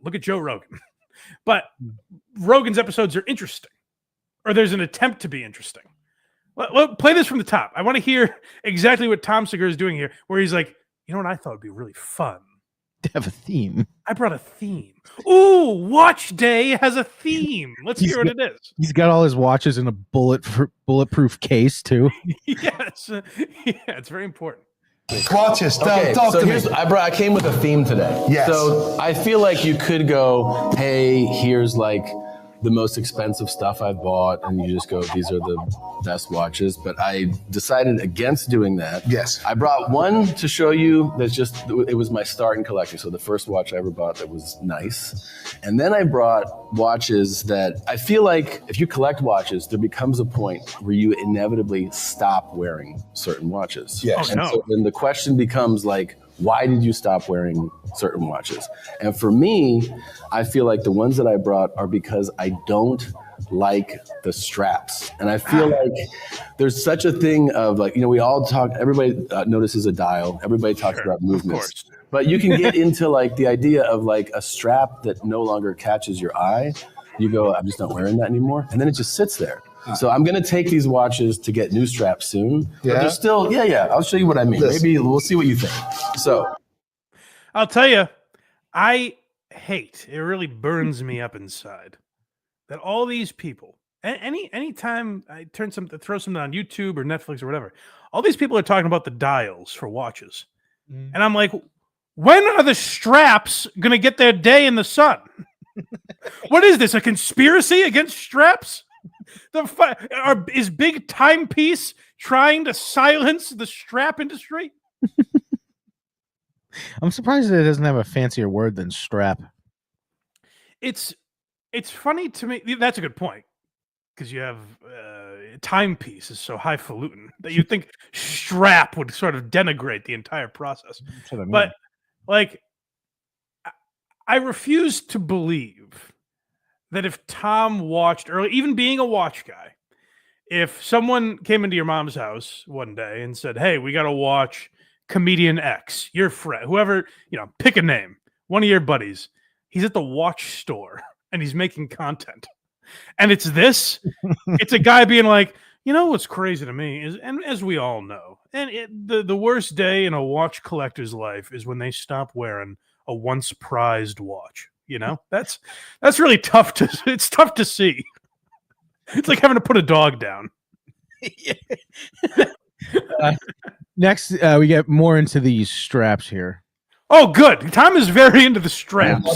Look at Joe Rogan, but Rogan's episodes are interesting, or there's an attempt to be interesting. Well, play this from the top. I want to hear exactly what Tom Segura is doing here, where he's like. You know what I thought would be really fun? To have a theme. I brought a theme. Ooh, Watch Day has a theme. Let's hear what it is. He's got all his watches in a bulletproof case, too. Yes. Yeah, it's very important. Watches. Talk to me. I came with a theme today. Yes. So I feel like you could go, hey, here's like the most expensive stuff I've bought, and you just go, these are the best watches. But I decided against doing that. Yes. I brought one to show you that's just, it was my start in collecting. So the first watch I ever bought that was nice. And then I brought watches that I feel like if you collect watches, there becomes a point where you inevitably stop wearing certain watches. Yes. And so then the question becomes like, why did you stop wearing certain watches? And for me, I feel like the ones that I brought are because I don't like the straps. And I feel like there's such a thing of like, we all talk, everybody notices a dial, everybody talks about movements, but you can get into like the idea of like a strap that no longer catches your eye. You go, I'm just not wearing that anymore. And then it just sits there. So I'm going to take these watches to get new straps soon. But they're still, I'll show you what I mean. Maybe we'll see what you think. So I'll tell you, I hate, it really burns me up inside that all these people, anytime I throw something on YouTube or Netflix or whatever, all these people are talking about the dials for watches. And I'm like, when are the straps going to get their day in the sun? What is this, a conspiracy against straps? Is Big Timepiece trying to silence the strap industry? I'm surprised that it doesn't have a fancier word than strap. It's funny to me. That's a good point, because you have timepiece is so highfalutin that you'd think strap would sort of denigrate the entire process. That's what I mean. But like, I refuse to believe that if Tom watched early, even being a watch guy, if someone came into your mom's house one day and said, "Hey, we got to watch comedian X, your friend, whoever, pick a name, one of your buddies, he's at the watch store and he's making content." And it's this, it's a guy being like, what's crazy to me is, and as we all know, and the worst day in a watch collector's life is when they stop wearing a once prized watch. That's really tough it's tough to see. It's like having to put a dog down. Next, we get more into these straps here. Oh, good. Tom is very into the straps.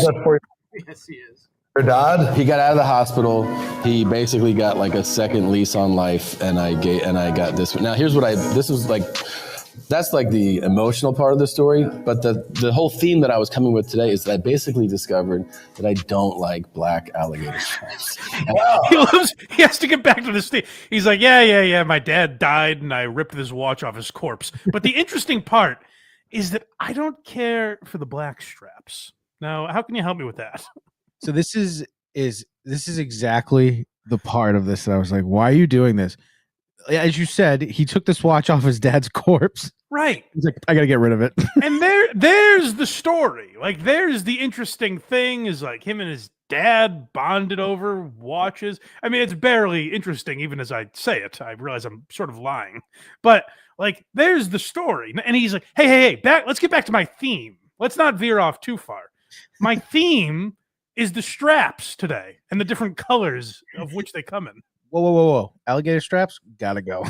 Yes, he is. Your dad, he got out of the hospital. He basically got like a second lease on life, and I got this. Now, here's what that's like the emotional part of the story. But the whole theme that I was coming with today is that I basically discovered that I don't like black alligator straps. He has to get back to this thing. He's like, yeah. My dad died, and I ripped this watch off his corpse. But the interesting part is that I don't care for the black straps. Now, how can you help me with that? So this is exactly the part of this that I was like, why are you doing this? As you said, he took this watch off his dad's corpse. Right. He's like, I got to get rid of it. And there's the story. Like, there's the interesting thing is like him and his dad bonded over watches. I mean, it's barely interesting even as I say it. I realize I'm sort of lying. But like, there's the story. And he's like, hey, let's get back to my theme. Let's not veer off too far. My theme is the straps today and the different colors of which they come in. Whoa. Alligator straps? Gotta go.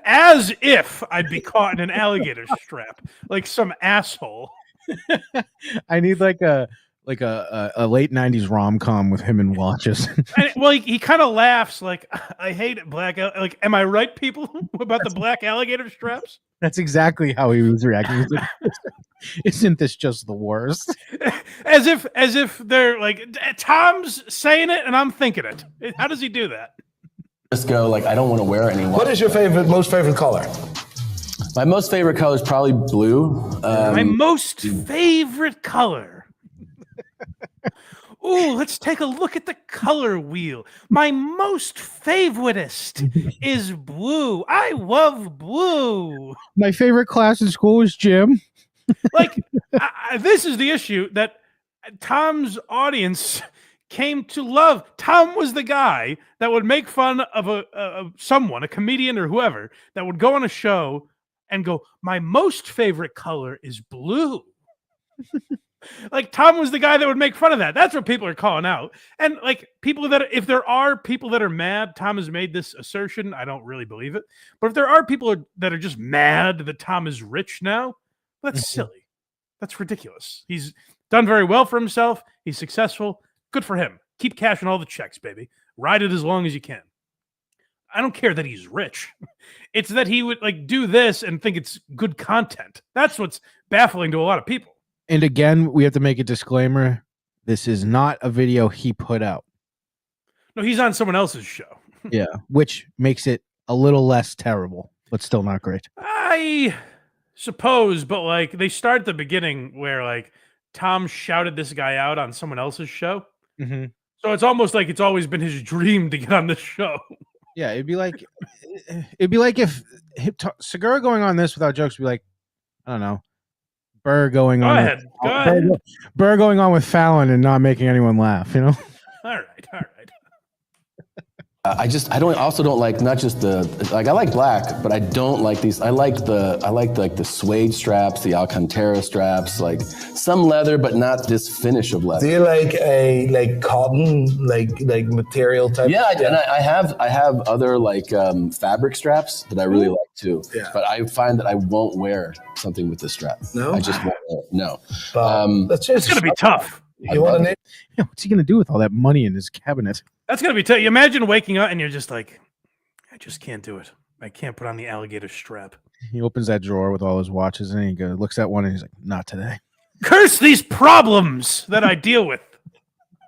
As if I'd be caught in an alligator strap, like some asshole. I need like a late 90s rom-com with him and watches. Well, he kind of laughs like, I hate it, like, am I right, people, about the black alligator straps? That's exactly how he was reacting. He's like, isn't this just the worst? As if they're like, Tom's saying it and I'm thinking it. How does he do that? Just go like, I don't want to wear any watch. What is your most favorite color? My most favorite color is probably blue. My most favorite color. Ooh, let's take a look at the color wheel. My most favoritist is blue. I love blue. My favorite class in school is gym. Like, this is the issue that Tom's audience came to love. Tom was the guy that would make fun of someone, a comedian or whoever, that would go on a show and go, my most favorite color is blue. Like, Tom was the guy that would make fun of that. That's what people are calling out. And like, if there are people that are mad, Tom has made this assertion. I don't really believe it. But if there are people that are just mad that Tom is rich now, that's silly. That's ridiculous. He's done very well for himself. He's successful. Good for him. Keep cashing all the checks, baby. Ride it as long as you can. I don't care that he's rich. It's that he would like do this and think it's good content. That's what's baffling to a lot of people. And again, we have to make a disclaimer. This is not a video he put out. No, he's on someone else's show. Yeah, which makes it a little less terrible, but still not great. I suppose, but like they start at the beginning where like Tom shouted this guy out on someone else's show. Mm-hmm. So it's almost like it's always been his dream to get on this show. Yeah, it'd be like if Segura going on this without jokes would be like, I don't know, Burr going Go on ahead. Go ahead. Burr going on with Fallon and not making anyone laugh, you know? All right. I also don't like not just I like black, but I don't like these. I like the suede straps, the Alcantara straps, like some leather, but not this finish of leather. Do you like a cotton like material type? Yeah, and I have other like fabric straps that I really like too. Yeah. But I find that I won't wear something with the strap. No? I just won't wear it. No. It's gonna be tough. You want to name? Yeah, what's he gonna do with all that money in his cabinet? That's gonna be tough. You imagine waking up and you're just like, I just can't do it. I can't put on the alligator strap. He opens that drawer with all his watches and he looks at one and he's like, not today. Curse these problems that I deal with.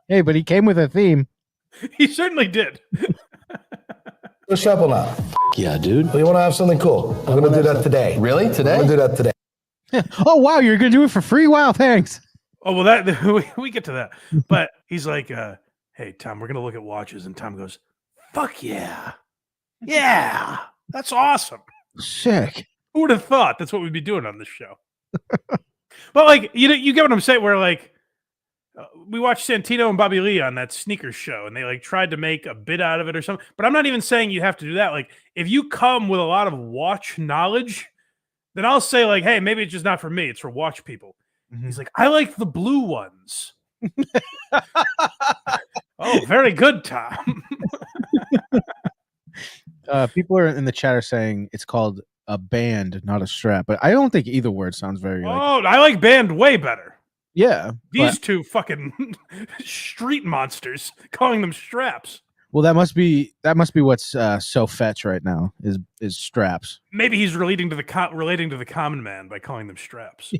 Hey, but he came with a theme. He certainly did. Let's shuffle now. Yeah, dude. Well, you want to have something cool? We're gonna do that today. Really? Today? We're gonna do that today. Oh wow, you're gonna do it for free? Wow, thanks. Oh, well, that we get to that. But he's like, hey, Tom, we're going to look at watches. And Tom goes, fuck yeah. Yeah, that's awesome. Sick. Who would have thought that's what we'd be doing on this show? But, like, you get what I'm saying? Where, like, we watched Santino and Bobby Lee on that sneakers show, and they, like, tried to make a bit out of it or something. But I'm not even saying you have to do that. Like, if you come with a lot of watch knowledge, then I'll say, like, hey, maybe it's just not for me. It's for watch people. He's like, I like the blue ones. Oh, very good, Tom. People are in the chat are saying it's called a band, not a strap. But I don't think either word sounds very. Oh, I like band way better. Yeah, these two fucking street monsters calling them straps. Well, that must be what's so fetch right now is straps. Maybe he's relating to the common man by calling them straps.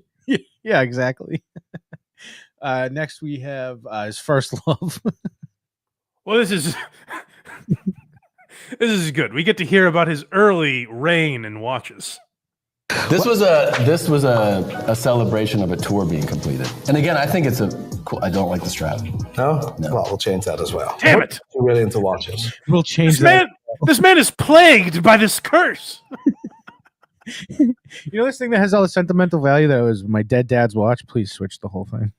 Yeah, exactly. Next we have his first love. Well, this is good. We get to hear about his early reign in watches. This was a celebration of a tour being completed. And again, I think it's cool. I don't like the strap. No? Well, we'll change that as well. Damn it! We're really into watches. We'll change This man is plagued by this curse. You know this thing that has all the sentimental value that was my dead dad's watch? Please switch the whole thing.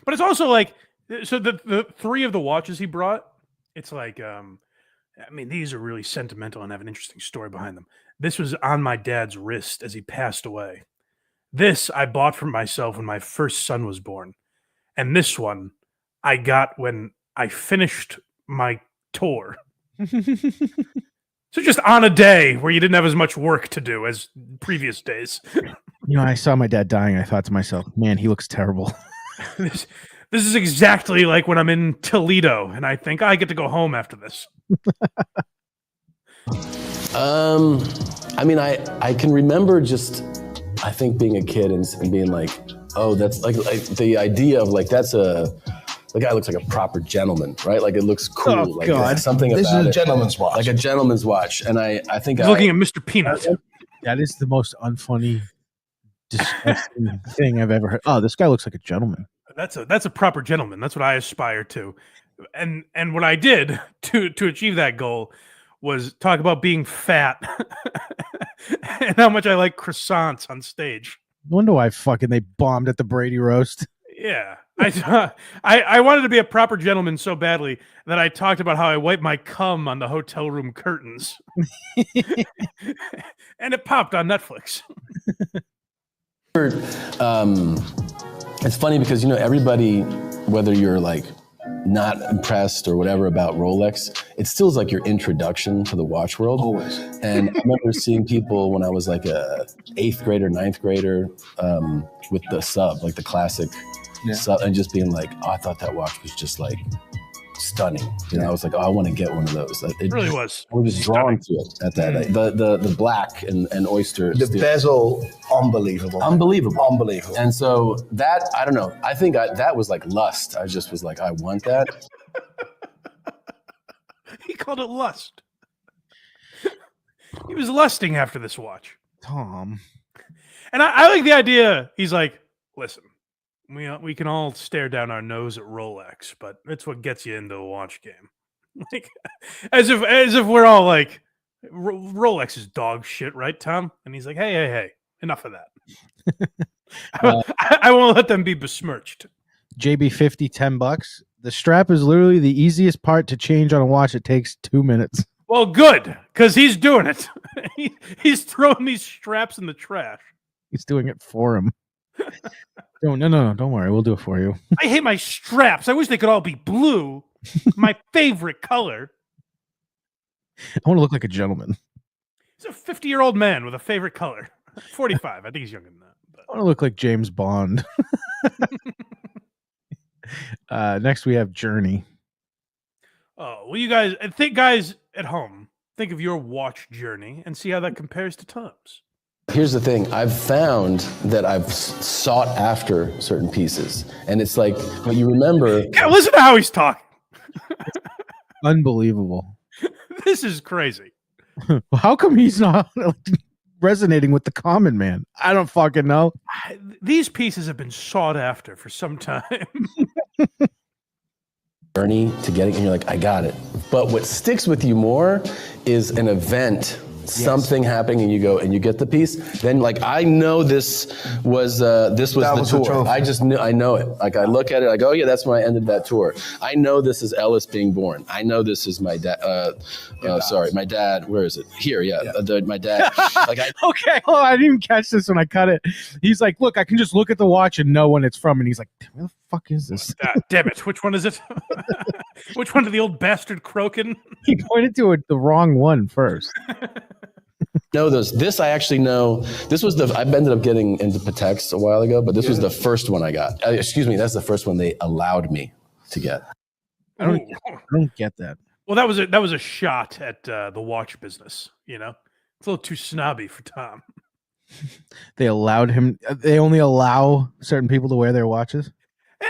But it's also like, so the three of the watches he brought, it's like, I mean, these are really sentimental and have an interesting story behind them. This was on my dad's wrist as he passed away. This I bought for myself when my first son was born. And this one I got when I finished my tour. So just on a day where you didn't have as much work to do as previous days. You know, I saw my dad dying. I thought to myself, man, he looks terrible. This is exactly like when I'm in Toledo and I think I get to go home after this. I mean, I can remember just, I think being a kid and being like, oh, that's like the idea of like, the guy looks like a proper gentleman, right? Like it looks cool. Oh, like God. something This about is a it. gentleman's watch. Like a gentleman's watch. And I think He's looking at Mr. Peanut. That is the most unfunny, disgusting thing I've ever heard. Oh, this guy looks like a gentleman. That's a proper gentleman. That's what I aspire to. And what I did to achieve that goal was talk about being fat and how much I like croissants on stage. No wonder why they bombed at the Brady roast. Yeah. I wanted to be a proper gentleman so badly that I talked about how I wipe my cum on the hotel room curtains. And it popped on Netflix. It's funny because, you know, everybody, whether you're like not impressed or whatever about Rolex, it still is like your introduction to the watch world. Always. And I remember seeing people when I was like a 8th grader, 9th grader with the sub, like the classic sub, and just being like, oh, I thought that watch was just like stunning. You know, I was like, oh, I want to get one of those. It really was. I was drawn to it at that. The black and oyster. The bezel, unbelievable. Unbelievable. And so that, I don't know. I think that was like lust. I just was like, I want that. He called it lust. He was lusting after this watch. Tom. And I like the idea. He's like, listen, We can all stare down our nose at Rolex, but it's what gets you into a watch game. Like, as if we're all like, Rolex is dog shit, right, Tom? And he's like, hey, enough of that. I won't let them be besmirched. JB50, $10. The strap is literally the easiest part to change on a watch. It takes 2 minutes. Well, good, because he's doing it. He's throwing these straps in the trash. He's doing it for him. No, don't worry. We'll do it for you. I hate my straps. I wish they could all be blue. My favorite color. I want to look like a gentleman. He's a 50-year-old man with a favorite color. 45. I think he's younger than that. But. I want to look like James Bond. Next, we have Journey. Oh, well, you guys, guys at home, think of your watch journey and see how that compares to Tom's. Here's the thing. I've found that I've sought after certain pieces. And it's like, what you remember. Yeah, listen to how he's talking. Unbelievable. This is crazy. How come he's not resonating with the common man? I don't fucking know. These pieces have been sought after for some time. Journey to getting, and you're like, I got it. But what sticks with you more is an event. Something happening, and you go and you get the piece. Then, like, I know this was the tour. I just knew, I know it. Like, I look at it, I go, oh yeah, that's when I ended that tour. I know this is Ellis being born. I know this is my dad. My dad. Where is it? Here, my dad. Like, okay. Oh, I didn't even catch this when I cut it. He's like, look, I can just look at the watch and know when it's from. And he's like, where the fuck is this? Damn it! Which one is it? Which one did the old bastard croaking? He pointed to the wrong one first. Know those. This I actually know. This was I ended up getting into Pateks a while ago, but this was the first one I got. Excuse me, that's the first one they allowed me to get. I don't get that. Well, that was a shot at the watch business. You know, it's a little too snobby for Tom. They allowed him. They only allow certain people to wear their watches.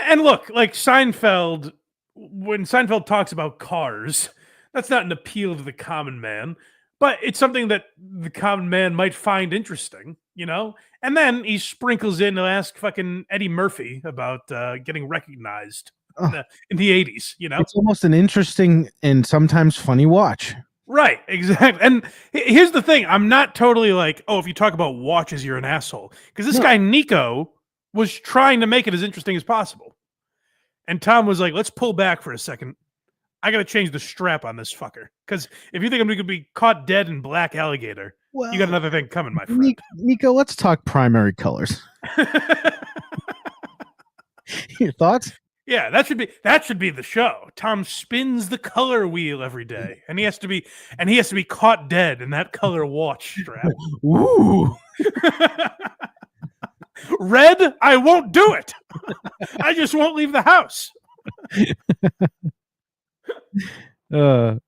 And look, like Seinfeld, when Seinfeld talks about cars, that's not an appeal to the common man. But it's something that the common man might find interesting, you know? And then he sprinkles in to ask fucking Eddie Murphy about getting recognized in the 80s, you know? It's almost an interesting and sometimes funny watch. Right, exactly. And here's the thing. I'm not totally like, oh, if you talk about watches, you're an asshole. Because this guy, Nico, was trying to make it as interesting as possible. And Tom was like, let's pull back for a second. I got to change the strap on this fucker. Because if you think I'm going to be caught dead in black alligator, you got another thing coming, my friend. Nico, let's talk primary colors. Your thoughts? Yeah, that should be the show. Tom spins the color wheel every day, and he has to be caught dead in that color watch strap. Ooh. Red, I won't do it. I just won't leave the house. Yeah,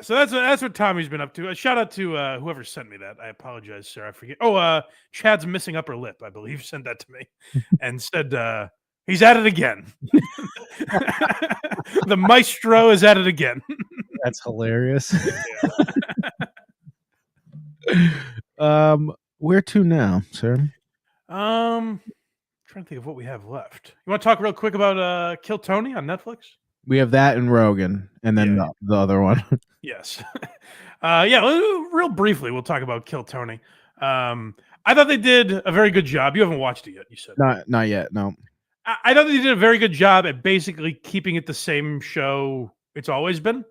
so that's what Tommy's been up to. A shout out to whoever sent me that. I apologize, sir. I forget. Oh, Chad's missing upper lip, I believe, sent that to me and said he's at it again. The maestro is at it again. That's hilarious. Yeah. Where to now, sir? Trying to think of what we have left. You want to talk real quick about Kill Tony on Netflix? We have that and Rogan, and then the other one. Yes. Real briefly, we'll talk about Kill Tony. I thought they did a very good job. You haven't watched it yet, you said. Not yet, no. I thought they did a very good job at basically keeping it the same show it's always been.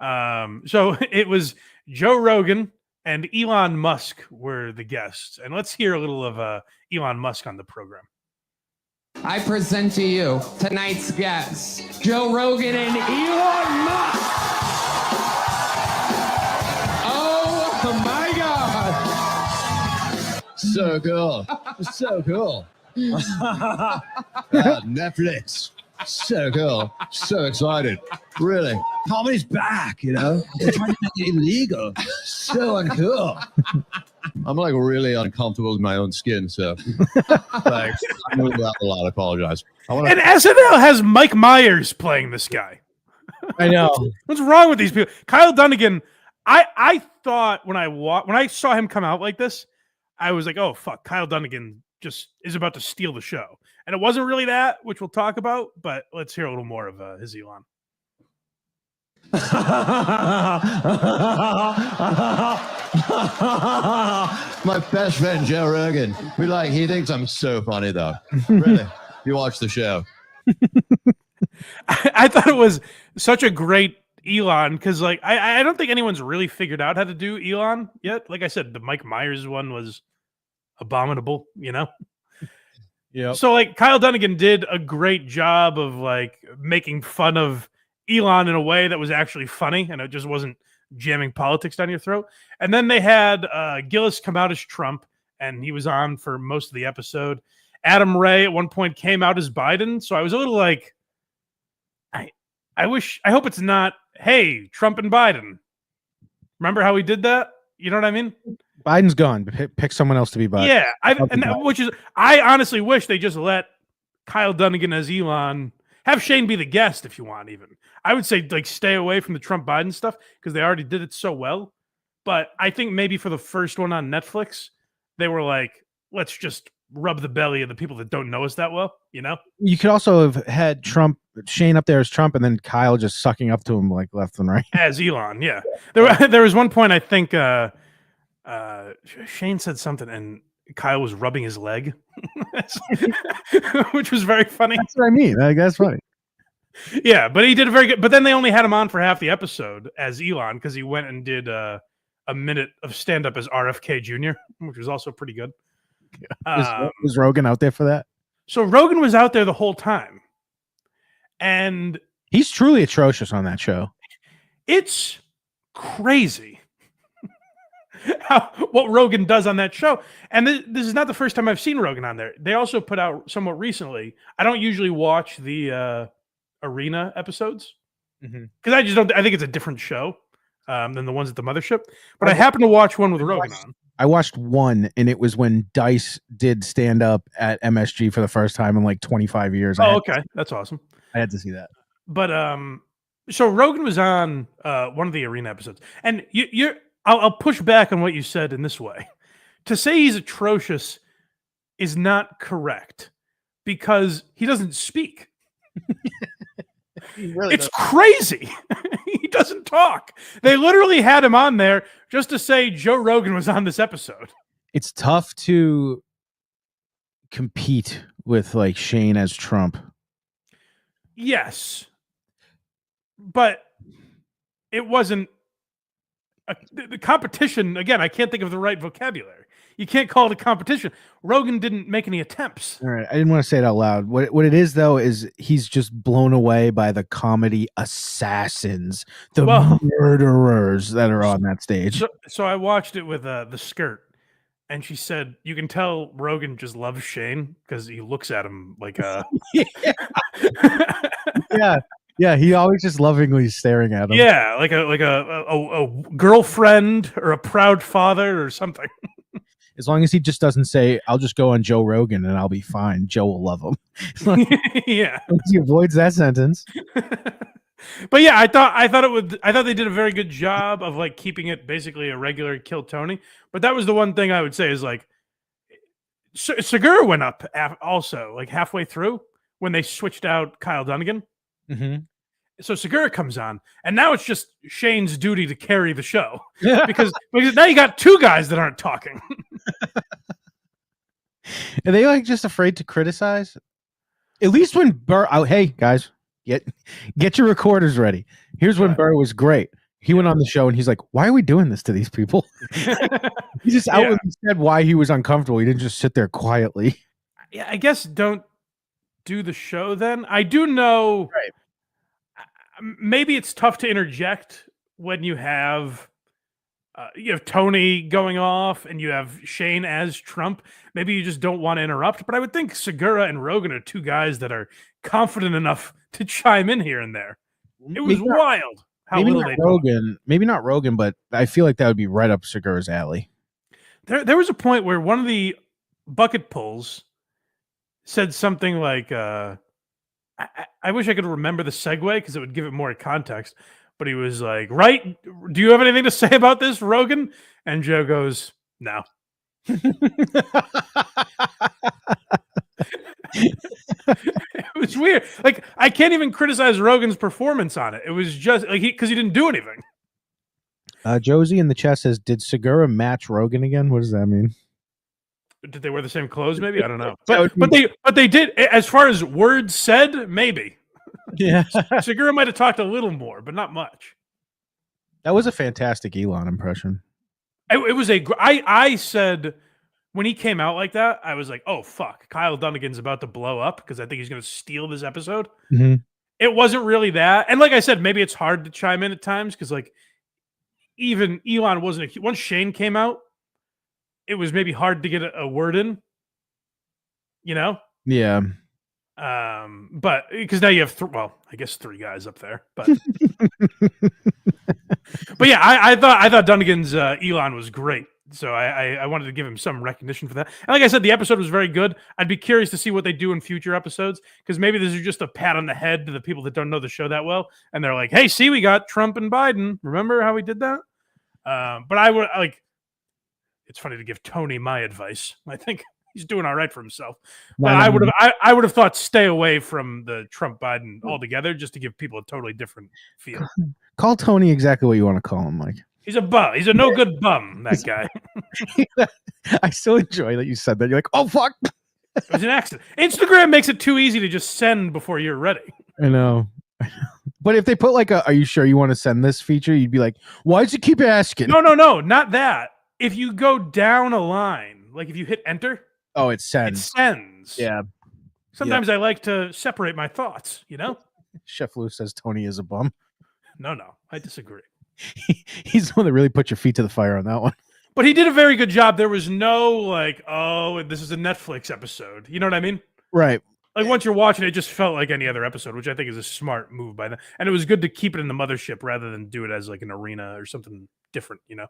So it was Joe Rogan and Elon Musk were the guests. And let's hear a little of Elon Musk on the program. I present to you tonight's guests, Joe Rogan and Elon Musk. Oh my God. So cool. So cool. Netflix. So cool. So excited. Really. Comedy's back, you know? They're trying to make it illegal. So uncool. I'm like really uncomfortable with my own skin, so like, I'm going to a lot. I apologize. And SNL has Mike Myers playing this guy. I know. What's wrong with these people? Kyle Dunnigan, I thought when I saw him come out like this, I was like, oh fuck, Kyle Dunnigan just is about to steal the show. And it wasn't really that, which we'll talk about, but let's hear a little more of his Elon. My best friend Joe Rogan. He thinks I'm so funny though. Really, you watch the show. I thought it was such a great Elon because, like, I don't think anyone's really figured out how to do Elon yet. Like I said, the Mike Myers one was abominable, you know. Yeah. So, like, Kyle Dunnigan did a great job of like making fun of Elon in a way that was actually funny, and it just wasn't jamming politics down your throat. And then they had Gillis come out as Trump, and he was on for most of the episode. Adam Ray at one point came out as Biden, so I was a little like, I hope it's not, hey, Trump and Biden. Remember how he did that? You know what I mean? Biden's gone. Pick someone else to be Biden. Yeah, I honestly wish they just let Kyle Dunnigan as Elon. Have Shane be the guest if you want. Even I would say like stay away from the Trump Biden stuff because they already did it so well. But I think maybe for the first one on Netflix, they were like, let's just rub the belly of the people that don't know us that well. You know, you could also have had Shane up there as Trump, and then Kyle just sucking up to him like left and right as Elon. Yeah, there was one point I think Shane said something and Kyle was rubbing his leg, which was very funny. That's what I mean. That's funny. Yeah, but he did a very good. But then they only had him on for half the episode as Elon because he went and did a minute of stand up as RFK Jr., which was also pretty good. Was Rogan out there for that? So Rogan was out there the whole time, and he's truly atrocious on that show. It's crazy what Rogan does on that show. And this is not the first time I've seen Rogan on there. They also put out somewhat recently. I don't usually watch the Arena episodes because I just don't. I think it's a different show than the ones at the mothership. But I happened to watch one with Rogan on. I watched one, and it was when Dice did stand up at MSG for the first time in like 25 years. Oh, okay, that's awesome. I had to see that. But so Rogan was on one of the Arena episodes, and I'll push back on what you said in this way. To say he's atrocious is not correct because he doesn't speak. It's crazy. He doesn't talk. They literally had him on there just to say Joe Rogan was on this episode. It's tough to compete with like Shane as Trump. Yes. But it wasn't the competition. Again, I can't think of the right vocabulary. You can't call it a competition. Rogan didn't make any attempts. All right. I didn't want to say it out loud. What it is, though, is he's just blown away by the comedy assassins, the murderers that are on that stage. So I watched it with the skirt, and she said, you can tell Rogan just loves Shane because he looks at him like a... Yeah, he always just lovingly staring at him. Yeah, like a girlfriend or a proud father or something. As long as he just doesn't say, I'll just go on Joe Rogan and I'll be fine. Joe will love him. Yeah. He avoids that sentence. But yeah, I thought they did a very good job of like keeping it basically a regular Kill Tony. But that was the one thing I would say is like Segura went up also like halfway through when they switched out Kyle Dunnigan. Mm-hmm. So Segura comes on, and now it's just Shane's duty to carry the show because now you got two guys that aren't talking. Are they like just afraid to criticize? At least when Bert, hey guys, get your recorders ready. Here's when Bert was great. He went on the show and he's like, "Why are we doing this to these people?" He just outwardly said why he was uncomfortable. He didn't just sit there quietly. Yeah, I guess don't do the show then. I do know. Right. Maybe it's tough to interject when you have Tony going off and you have Shane as Trump. Maybe you just don't want to interrupt. But I would think Segura and Rogan are two guys that are confident enough to chime in here and there. It was wild how little they Rogan. Maybe not Rogan, but I feel like that would be right up Segura's alley. There was a point where one of the bucket pulls said something like, I wish I could remember the segue because it would give it more context. But he was like, right? Do you have anything to say about this, Rogan? And Joe goes, no. It was weird. Like, I can't even criticize Rogan's performance on it. It was just like because he didn't do anything. Josie in the chat says, "Did Segura match Rogan again?" What does that mean? Did they wear the same clothes? Maybe I don't know. But they did. As far as words said, maybe. Yeah, Segura might have talked a little more, but not much. That was a fantastic Elon impression. It was a. I said when he came out like that, I was like, "Oh fuck, Kyle Dunnigan's about to blow up because I think he's going to steal this episode." Mm-hmm. It wasn't really that, and like I said, maybe it's hard to chime in at times because like even Elon wasn't. Once Shane came out, it was maybe hard to get a word in. You know? Yeah. But because now you have I guess 3 guys up there, but but yeah, I thought Dunnigan's Elon was great, so I wanted to give him some recognition for that. And like I said, the episode was very good. I'd be curious to see what they do in future episodes because maybe this is just a pat on the head to the people that don't know the show that well, and they're like, "Hey, see, we got Trump and Biden. Remember how we did that?" But I would like. It's funny to give Tony my advice. I think he's doing all right for himself. But I would have thought stay away from the Trump Biden altogether, just to give people a totally different feel. Call Tony exactly what you want to call him, Mike. He's a bum. He's a no good bum. That guy. I still enjoy that you said that. You're like, oh fuck. It was an accident. Instagram makes it too easy to just send before you're ready. I know. But if they put like "Are you sure you want to send this?" feature, you'd be like, why does it keep asking? No, not that. If you go down a line, like if you hit enter, it sends. It sends. Yeah. Sometimes I like to separate my thoughts, you know? Chef Lou says Tony is a bum. No, I disagree. He's the one that really put your feet to the fire on that one. But he did a very good job. There was no like, oh, this is a Netflix episode. You know what I mean? Right. Like once you're watching it, it just felt like any other episode, which I think is a smart move by them. And it was good to keep it in the mothership rather than do it as like an arena or something different, you know?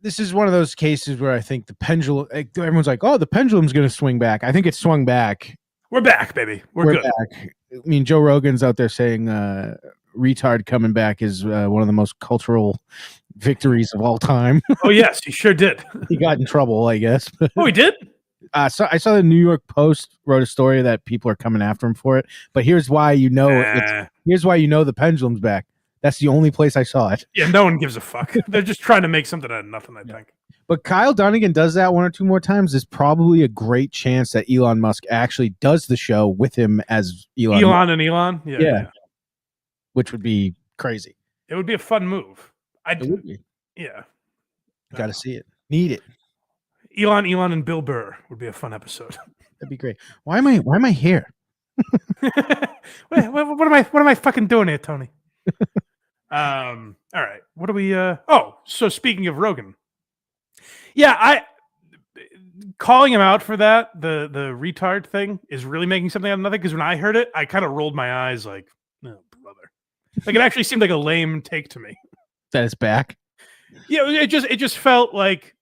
This is one of those cases where I think the pendulum, everyone's like, oh, the pendulum's going to swing back. I think it swung back. We're back, baby. We're good. Back. I mean, Joe Rogan's out there saying retard coming back is one of the most cultural victories of all time. Oh, yes, he sure did. He got in trouble, I guess. Oh, he did? So I saw the New York Post wrote a story that people are coming after him for it. But here's why you know here's why you know the pendulum's back. That's the only place I saw it. Yeah, no one gives a fuck. They're just trying to make something out of nothing, I think. But Kyle Dunnigan does that 1 or 2 more times. There's probably a great chance that Elon Musk actually does the show with him as Elon and Elon? Yeah. Which would be crazy. It would be a fun move. It would be. Yeah. Got to see it. Need it. Elon, and Bill Burr would be a fun episode. That'd be great. Why am I here? Wait, what am I fucking doing here, Tony? All right. What do we so speaking of Rogan. Yeah, calling him out for that, the retard thing is really making something out of nothing, because when I heard it, I kind of rolled my eyes like, oh brother. Like it actually seemed like a lame take to me. That it's back? Yeah, it just felt like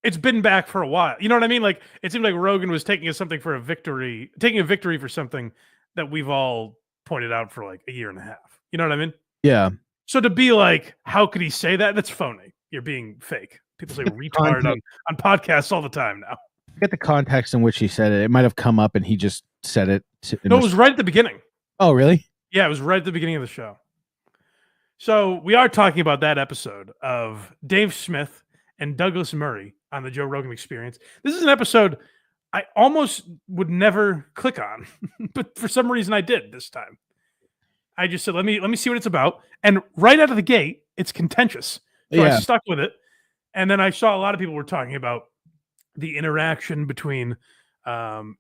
it's been back for a while. You know what I mean? Like it seemed like Rogan was taking a victory for something that we've all pointed out for like a year and a half. You know what I mean? Yeah. So to be like, how could he say that? That's phony. You're being fake. People say retard on podcasts all the time now. Get the context in which he said it. It might have come up and he just said it. No, it was right at the beginning. Oh, really? Yeah, it was right at the beginning of the show. So we are talking about that episode of Dave Smith and Douglas Murray on the Joe Rogan Experience. This is an episode I almost would never click on, but for some reason I did this time. I just said, let me see what it's about. And right out of the gate, it's contentious. So I stuck with it. And then I saw a lot of people were talking about the interaction between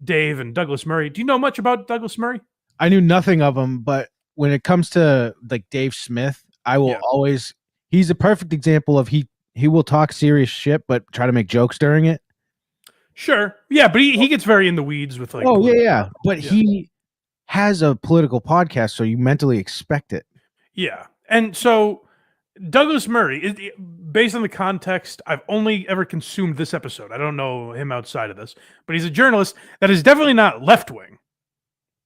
Dave and Douglas Murray. Do you know much about Douglas Murray? I knew nothing of him, but when it comes to like Dave Smith, I will always, he's a perfect example of he will talk serious shit, but try to make jokes during it. Sure. Yeah, but he gets very in the weeds with like. Oh, yeah. But he has a political podcast, so you mentally expect it. Yeah. And so Douglas Murray, based on the context, I've only ever consumed this episode. I don't know him outside of this, but he's a journalist that is definitely not left-wing.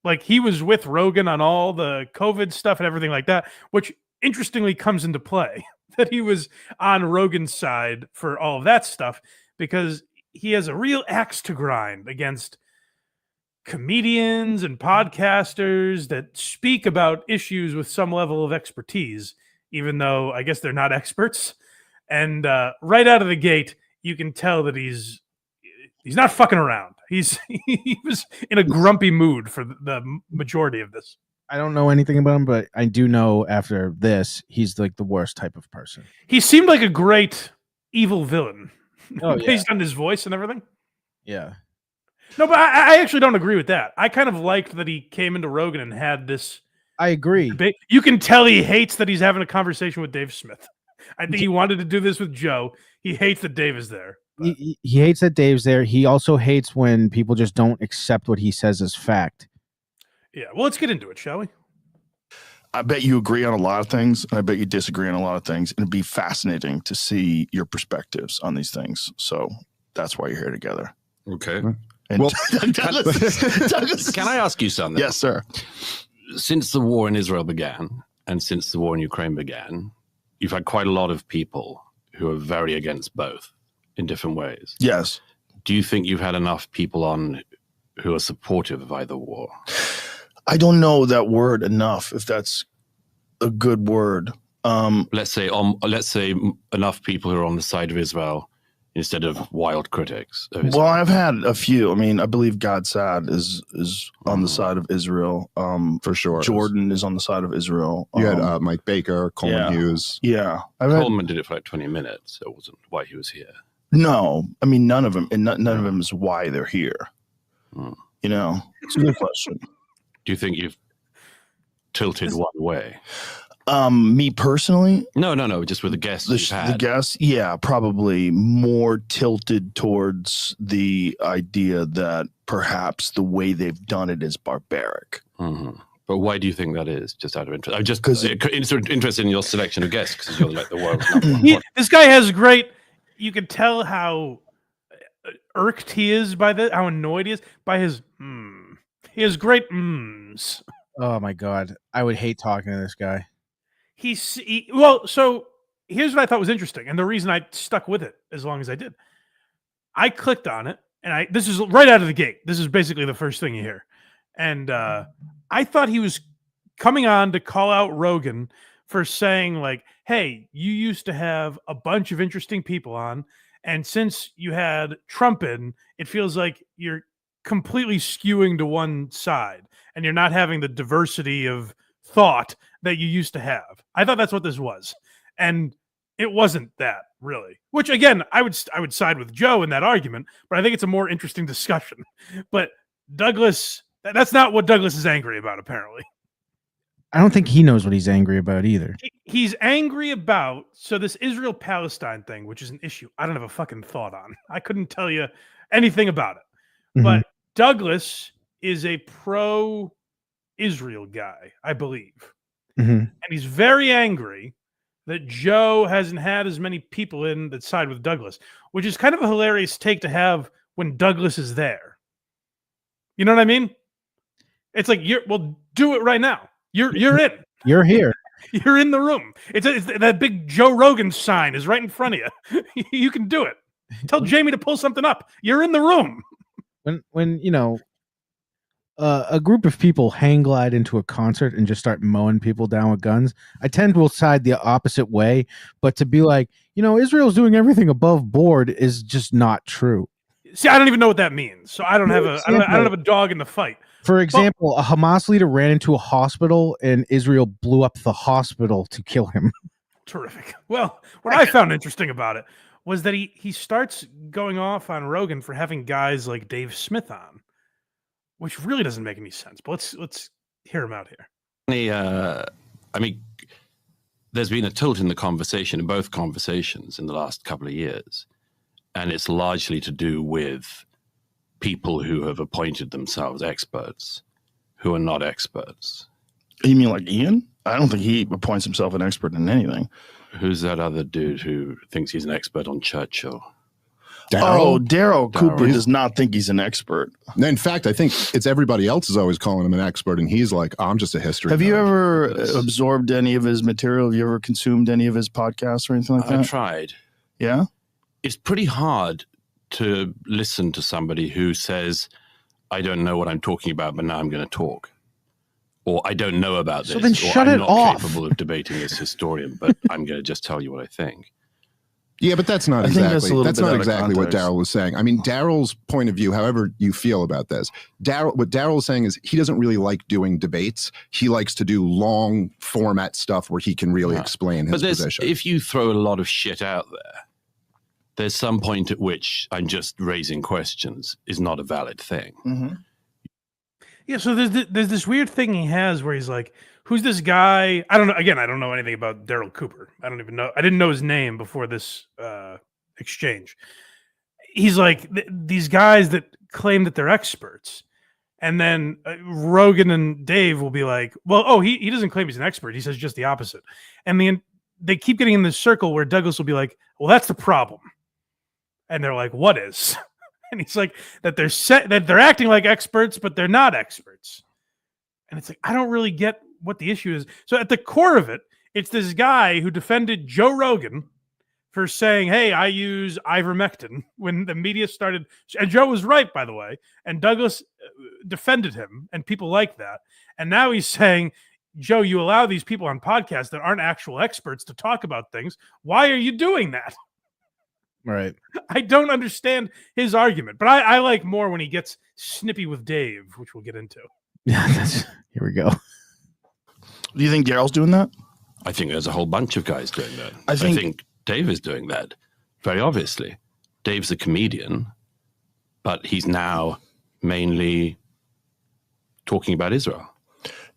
Like he was with Rogan on all the COVID stuff and everything like that, which interestingly comes into play that he was on Rogan's side for all of that stuff, because he has a real axe to grind against comedians and podcasters that speak about issues with some level of expertise, even though I guess they're not experts. And right out of the gate, you can tell that he's not fucking around. He was in a grumpy mood for the majority of this. I don't know anything about him, but I do know after this, he's like the worst type of person. He seemed like a great evil villain, Oh, based on his voice and everything. Yeah. No, but I actually don't agree with that. I kind of liked that he came into Rogan and had this. I agree. Debate. You can tell he hates that he's having a conversation with Dave Smith. I think he wanted to do this with Joe. He hates that Dave is there. He hates that Dave's there. He also hates when people just don't accept what he says as fact. Yeah, well, let's get into it, shall we? I bet you agree on a lot of things, and I bet you disagree on a lot of things. And it'd be fascinating to see your perspectives on these things. So that's why you're here together. Okay. And Well, Douglas- can I ask you something? Yes, sir. Since the war in Israel began, and since the war in Ukraine began, you've had quite a lot of people who are very against both in different ways. Yes. Do you think you've had enough people on who are supportive of either war? I don't know that word enough, if that's a good word. Let's say enough people who are on the side of Israel instead of wild critics of Israel. Well, I've had a few. I mean, I believe God Sad is on the side of Israel. For sure. Jordan is on the side of Israel. You had Mike Baker, Coleman yeah. Hughes. Yeah. Coleman did it for like 20 minutes. So it wasn't why he was here. No, I mean, none of them. And none of them is why they're here. You know, it's a good question. Do you think you've tilted one way? Me personally? No. Just with the guests you've had. The guests, yeah, probably more tilted towards the idea that perhaps the way they've done it is barbaric. Mm-hmm. But why do you think that is? Just out of interest. I'm just interested in your selection of guests because you're like the world's number one. This guy has great. You can tell how irked he is by this, how annoyed he is by his. He has great mms. Oh my god, I would hate talking to this guy. So here's what I thought was interesting, and the reason I stuck with it as long as I did. I clicked on it, and this is right out of the gate. This is basically the first thing you hear, and I thought he was coming on to call out Rogan for saying like, "Hey, you used to have a bunch of interesting people on, and since you had Trump in, it feels like you're completely skewing to one side, and you're not having the diversity of thought that you used to have." I thought that's what this was, and it wasn't that really. Which again, I would side with Joe in that argument, but I think it's a more interesting discussion. But Douglas, that's not what Douglas is angry about. Apparently, I don't think he knows what he's angry about either. he's angry about this Israel-Palestine thing, which is an issue I don't have a fucking thought on. I couldn't tell you anything about it, but Douglas is a pro-Israel guy, I believe. And he's very angry that Joe hasn't had as many people in that side with Douglas, which is kind of a hilarious take to have when Douglas is there. You know what I mean? It's like, do it right now. You're in. You're here. You're in the room. It's that big Joe Rogan sign is right in front of you. You can do it. Tell Jamie to pull something up. You're in the room. When you know a group of people hang glide into a concert and just start mowing people down with guns, I tend to side the opposite way. But to be like, Israel's doing everything above board is just not true. See, I don't even know what that means, so I don't have a dog in the fight. For example, a Hamas leader ran into a hospital and Israel blew up the hospital to kill him. Terrific. Well, what I found interesting about it was that he starts going off on Rogan for having guys like Dave Smith on, which really doesn't make any sense. But let's hear him out here. I mean, there's been a tilt in the conversation, in both conversations in the last couple of years, and it's largely to do with people who have appointed themselves experts who are not experts. You mean like Ian? I don't think he appoints himself an expert in anything. Who's that other dude who thinks he's an expert on Churchill? Daryl Cooper does not think he's an expert. In fact, I think it's everybody else is always calling him an expert, and he's like, I'm just a history. Have you ever absorbed any of his material? Have you ever consumed any of his podcasts or anything like that? I tried. Yeah? It's pretty hard to listen to somebody who says, I don't know what I'm talking about, but now I'm going to talk. Or I don't know about this. So then shut or it I'm not off. capable of debating as historian, but I'm going to just tell you what I think. Yeah, but that's not I think that's a exactly little that's bit not out of exactly what context. Daryl was saying. I mean, Daryl's point of view, however you feel about this, what Daryl is saying is he doesn't really like doing debates. He likes to do long format stuff where he can really explain his position. If you throw a lot of shit out there, there's some point at which I'm just raising questions is not a valid thing. Mm-hmm. Yeah, so there's this weird thing he has where he's like, who's this guy? I don't know. Again, I don't know anything about Daryl Cooper. I don't even know. I didn't know his name before this exchange. He's like, these guys that claim that they're experts. And then Rogan and Dave will be like, well, he doesn't claim he's an expert. He says just the opposite. And they keep getting in this circle where Douglas will be like, well, that's the problem. And they're like, what is? And he's like, that they're acting like experts, but they're not experts. And it's like, I don't really get what the issue is. So at the core of it, it's this guy who defended Joe Rogan for saying, hey, I use ivermectin when the media started. And Joe was right, by the way. And Douglas defended him and people like that. And now he's saying, Joe, you allow these people on podcasts that aren't actual experts to talk about things. Why are you doing that? Right. I don't understand his argument, but I like more when he gets snippy with Dave, which we'll get into. Yeah, here we go. Do you think Daryl's doing that? I think there's a whole bunch of guys doing that. I think Dave is doing that, very obviously. Dave's a comedian, but he's now mainly talking about Israel.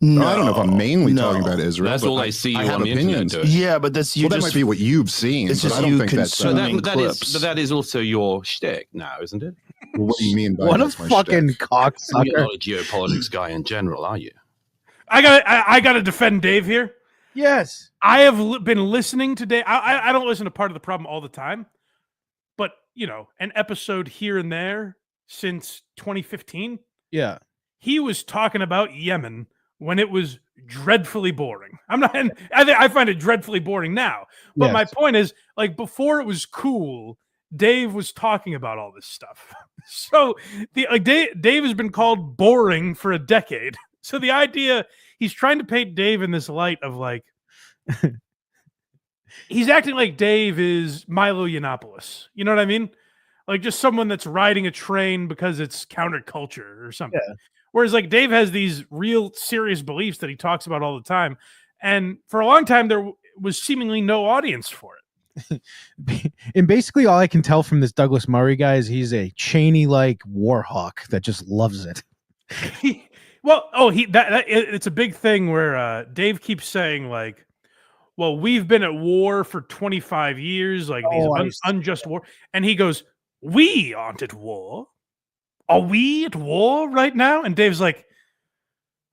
No, I don't know if I'm mainly talking about Israel. That's but all I see you have on the internet opinions. doing. Yeah, but that's you. Well, that might be what you've seen. It's but just I don't you think that's. consuming But clips. that is also your shtick now, isn't it? Well, what do you mean by What a that's my fucking shtick? You're cocksucker. not a geopolitics guy in general, are you? I gotta defend Dave here. Yes. I have been listening to Dave. I don't listen to Part of the Problem all the time, but an episode here and there since 2015. Yeah. He was talking about Yemen when it was dreadfully boring. I find it dreadfully boring now. But Yes. my point is, like, before it was cool, Dave was talking about all this stuff. So Dave has been called boring for a decade. So the idea, he's trying to paint Dave in this light of like, he's acting like Dave is Milo Yiannopoulos. You know what I mean? Like just someone that's riding a train because it's counterculture or something. Yeah. Whereas like Dave has these real serious beliefs that he talks about all the time. And for a long time, there was seemingly no audience for it. And basically all I can tell from this Douglas Murray guy is he's a Cheney-like war hawk that just loves it. It's a big thing where Dave keeps saying like, well, we've been at war for 25 years, like these unjust war. And he goes, we aren't at war. Are we at war right now? And Dave's like,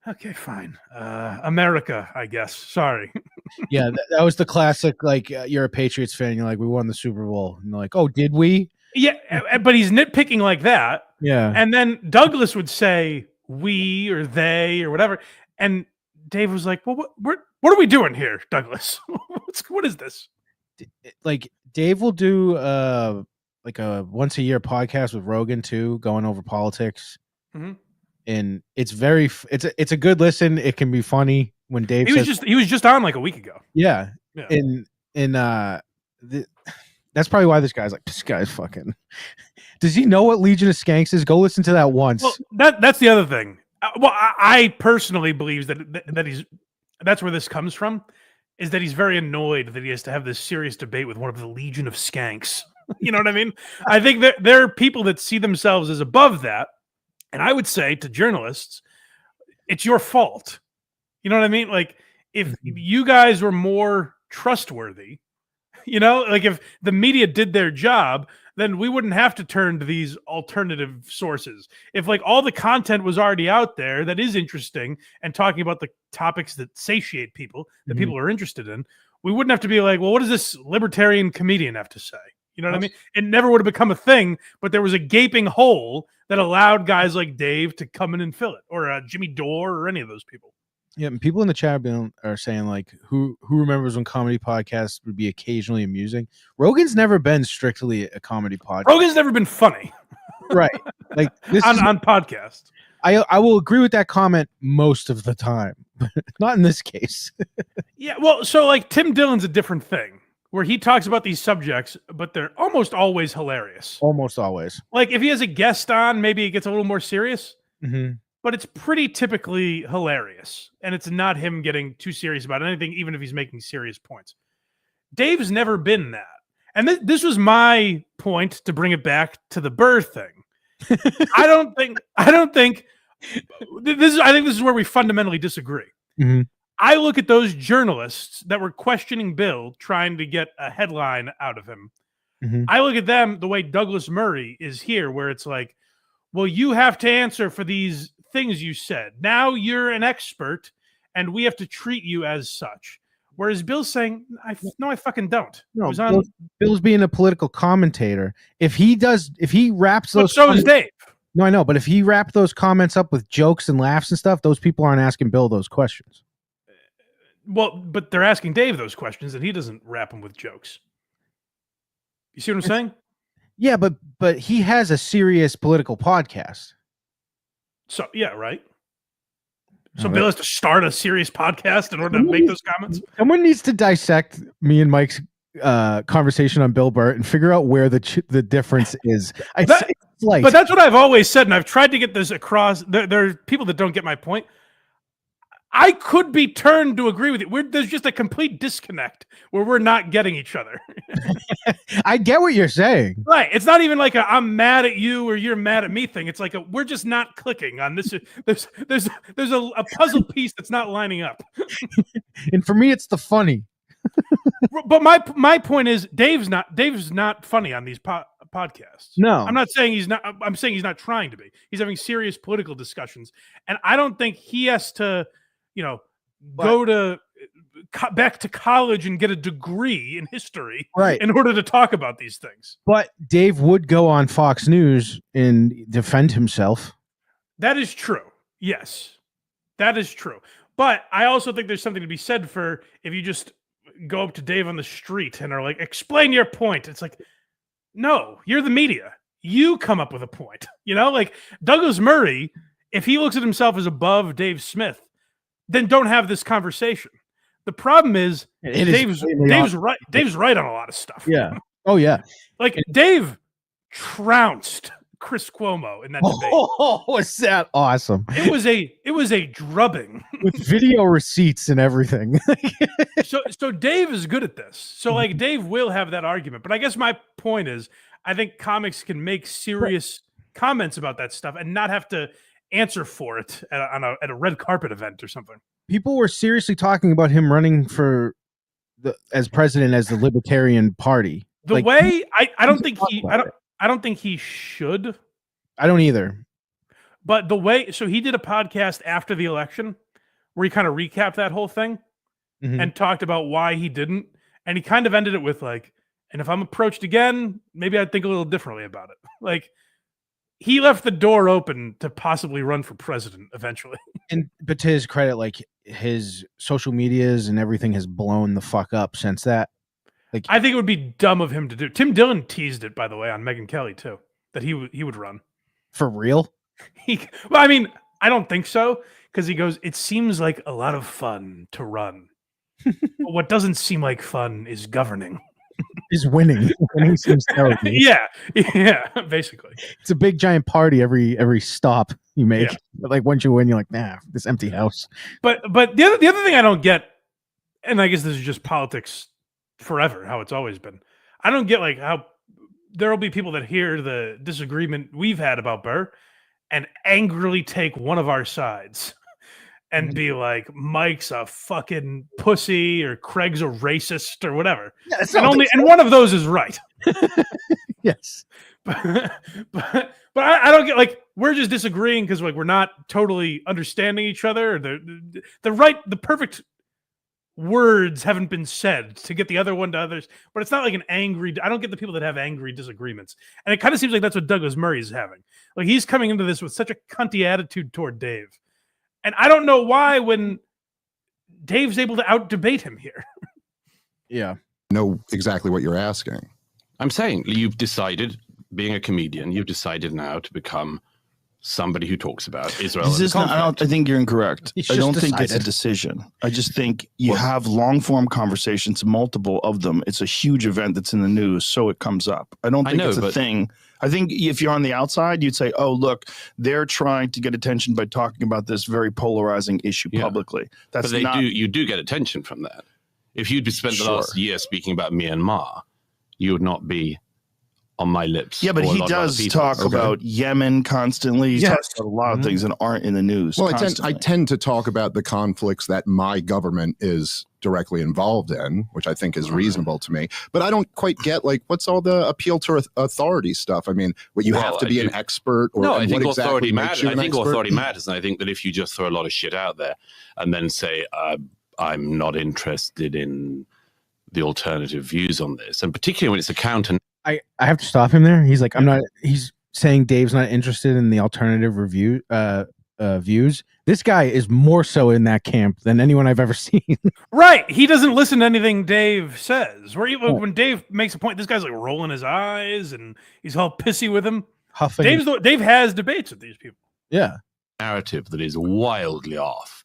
okay, fine. America, I guess. Sorry. Yeah, that was the classic, like, you're a Patriots fan. You're like, we won the Super Bowl. And they're like, oh, did we? Yeah, but he's nitpicking like that. Yeah. And then Douglas would say we or they or whatever. And Dave was like, well, what are we doing here, Douglas? What is this? Like, Dave will do like a once a year podcast with Rogan too, going over politics. Mm-hmm. And it's it's a good listen. It can be funny when Dave he was just on like a week ago. Yeah. And that's probably why this guy's fucking. Does he know what Legion of Skanks is? Go listen to that once. Well, that's the other thing. I personally believe that that's where this comes from, is that he's very annoyed that he has to have this serious debate with one of the Legion of Skanks. You know what I mean? I think that there are people that see themselves as above that. And I would say to journalists, it's your fault. You know what I mean? Like, if you guys were more trustworthy, like if the media did their job, then we wouldn't have to turn to these alternative sources. If like all the content was already out there that is interesting and talking about the topics that satiate people, that people are interested in, we wouldn't have to be like, well, what does this libertarian comedian have to say? You know what I mean? It never would have become a thing, but there was a gaping hole that allowed guys like Dave to come in and fill it, or Jimmy Dore, or any of those people. Yeah, and people in the chat are saying like, who remembers when comedy podcasts would be occasionally amusing? Rogan's never been strictly a comedy podcast. Rogan's never been funny, right? Like this on podcast. I will agree with that comment most of the time, but not in this case. Yeah, well, so like Tim Dillon's a different thing, where he talks about these subjects, but they're almost always hilarious. Almost always. Like if he has a guest on, maybe it gets a little more serious. Mm-hmm. But it's pretty typically hilarious, and it's not him getting too serious about anything, even if he's making serious points. Dave's never been that, and this was my point to bring it back to the Burr thing. I don't think this is where we fundamentally disagree. Mm-hmm. I look at those journalists that were questioning Bill, trying to get a headline out of him. Mm-hmm. I look at them the way Douglas Murray is here, where it's like, well, you have to answer for these things you said. Now you're an expert, and we have to treat you as such. Whereas Bill's saying, "No, I fucking don't." No, Bill's being a political commentator. If he wraps those, so is Dave. No, I know, but if he wrapped those comments up with jokes and laughs and stuff, those people aren't asking Bill those questions. Well, but they're asking Dave those questions, and he doesn't wrap them with jokes. You see what I'm saying? Yeah, but he has a serious political podcast. So yeah, right. So Bill has to start a serious podcast in order to make those comments. Someone needs to dissect me and Mike's conversation on Bill Bert and figure out where the difference is. But that's what I've always said, and I've tried to get this across. There are people that don't get my point. I could be turned to agree with you. There's just a complete disconnect where we're not getting each other. I get what you're saying. Right. It's not even like a I'm mad at you or you're mad at me thing. It's like we're just not clicking on this. There's a puzzle piece that's not lining up. And for me, it's the funny. But my point is Dave's not funny on these podcasts. No. I'm not saying he's not. I'm saying he's not trying to be. He's having serious political discussions. And I don't think he has to, go back to college and get a degree in history in order to talk about these things. But Dave would go on Fox News and defend himself. That is true. Yes, that is true. But I also think there's something to be said for if you just go up to Dave on the street and are like, explain your point. It's like, no, you're the media. You come up with a point. Like Douglas Murray, if he looks at himself as above Dave Smith, then don't have this conversation. The problem is Dave's right. Dave's right on a lot of stuff. Yeah. Oh yeah. Like Dave trounced Chris Cuomo in that debate. Oh, was that awesome? It was a drubbing with video receipts and everything. So Dave is good at this. So like Dave will have that argument. But I guess my point is I think comics can make serious comments about that stuff and not have to answer for it at a red carpet event or something. People were seriously talking about him running for as president as the Libertarian Party. I don't think he should. I don't either. But so he did a podcast after the election where he kind of recapped that whole thing and talked about why he didn't. And he kind of ended it with like, and if I'm approached again, maybe I'd think a little differently about it. Like he left the door open to possibly run for president eventually. But to his credit, like his social medias and everything has blown the fuck up since that. Like I think it would be dumb of him to do. Tim Dillon teased it, by the way, on Megyn Kelly too, that he would run. For real? Well, I mean, I don't think so, because he goes, it seems like a lot of fun to run. But what doesn't seem like fun is governing. Is winning. Winning seems terrible. Yeah, basically. It's a big giant party every stop you make. Yeah. But like once you win, you're like, nah, this empty house. But the other thing I don't get, and I guess this is just politics forever, how it's always been. I don't get like how there will be people that hear the disagreement we've had about Burr and angrily take one of our sides and be like, Mike's a fucking pussy or Craig's a racist or whatever. Yeah, and one of those is right. Yes. But I don't get like we're just disagreeing because like we're not totally understanding each other. Or the perfect words haven't been said to get the other one to others, but it's not like an angry. I don't get the people that have angry disagreements, and it kind of seems like that's what Douglas Murray is having. Like he's coming into this with such a cunty attitude toward Dave, and I don't know why when Dave's able to out debate him here. Yeah, know exactly what you're asking. I'm saying you've decided, being a comedian, you've decided now to become somebody who talks about Israel. I think you're incorrect. He's I don't just think it's a decided. decision. I just think you have long form conversations, multiple of them. It's a huge event that's in the news, so it comes up. I don't think it's a thing. I think if you're on the outside, you'd say, oh, look, they're trying to get attention by talking about this very polarizing issue publicly. That's but not. you do get attention from that. If you'd spent the last year speaking about Myanmar, you would not be on my lips. Yeah, but or a he lot of other does people. talk about Yemen constantly. He talks about a lot of things that aren't in the news. Well, I constantly. tend to talk about the conflicts that my government is directly involved in, which I think is reasonable to me. But I don't quite get, like, what's all the appeal to authority stuff? I mean, you have to be an expert? Or, No, I and think what exactly authority makes matters. you I an think expert? authority matters, and I think that if you just throw a lot of shit out there and then say, I'm not interested in the alternative views on this, and particularly when it's a counter. I have to stop him there. He's like, I'm not. He's saying Dave's not interested in the alternative review views. This guy is more so in that camp than anyone I've ever seen. Right. He doesn't listen to anything Dave says. When Dave makes a point, this guy's like rolling his eyes and he's all pissy with him. Huffing. Dave has debates with these people. Yeah. Narrative that is wildly off.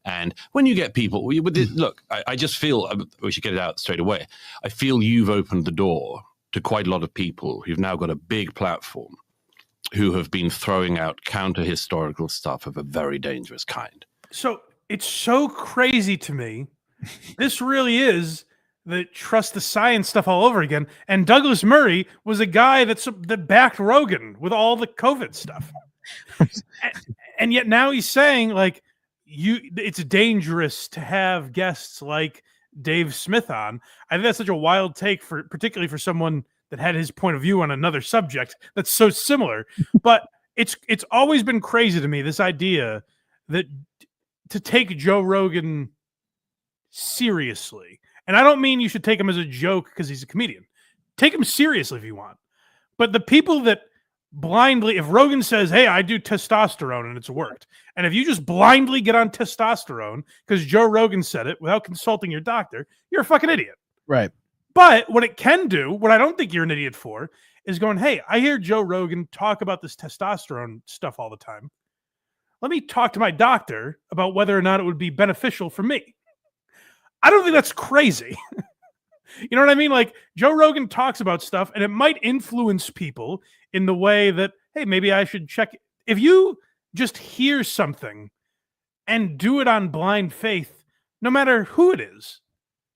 And when you get people, look, I just feel we should get it out straight away. I feel you've opened the door to quite a lot of people who've now got a big platform who have been throwing out counter-historical stuff of a very dangerous kind. So it's so crazy to me. This really is the trust the science stuff all over again. And Douglas Murray was a guy that backed Rogan with all the COVID stuff. and yet now he's saying, like, it's dangerous to have guests like Dave Smith on. I think that's such a wild take, particularly for someone that had his point of view on another subject that's so similar. But it's always been crazy to me, this idea that to take Joe Rogan seriously, and I don't mean you should take him as a joke because he's a comedian. Take him seriously if you want. But the people that blindly, if Rogan says, hey, I do testosterone and it's worked, and if you just blindly get on testosterone because Joe Rogan said it without consulting your doctor, you're a fucking idiot. Right. But what it can do, what I don't think you're an idiot for, is going, hey, I hear Joe Rogan talk about this testosterone stuff all the time. Let me talk to my doctor about whether or not it would be beneficial for me. I don't think that's crazy. You know what I mean? Like, Joe Rogan talks about stuff, and it might influence people in the way that, hey, maybe I should check. If you just hear something and do it on blind faith, no matter who it is,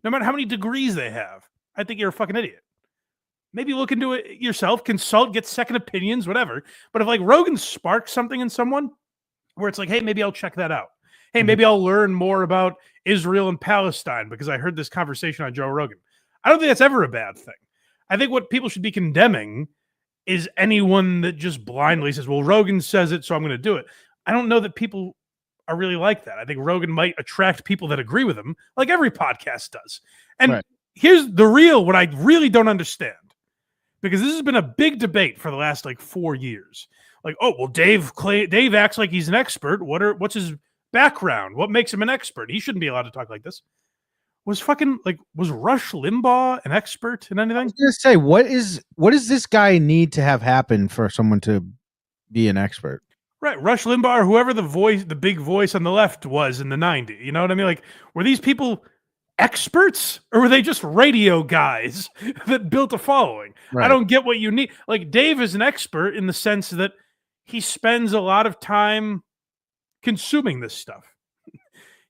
no matter how many degrees they have, I think you're a fucking idiot. Maybe look into it yourself, consult, get second opinions, whatever. But if, like, Rogan sparks something in someone where it's like, hey, maybe I'll check that out. Hey, maybe I'll learn more about Israel and Palestine because I heard this conversation on Joe Rogan. I don't think that's ever a bad thing. I think what people should be condemning is anyone that just blindly says, well, Rogan says it, so I'm going to do it. I don't know that people are really like that. I think Rogan might attract people that agree with him, like every podcast does. And here's the what I really don't understand, because this has been a big debate for the last, like, 4 years. Like, oh, well, Dave acts like he's an expert. What's his background? What makes him an expert? He shouldn't be allowed to talk like this. Was Rush Limbaugh an expert in anything? I was gonna say, what does this guy need to have happen for someone to be an expert? Right, Rush Limbaugh or whoever the big voice on the left was in the 90s. You know what I mean? Like, were these people experts or were they just radio guys that built a following? Right. I don't get what you need. Like, Dave is an expert in the sense that he spends a lot of time consuming this stuff.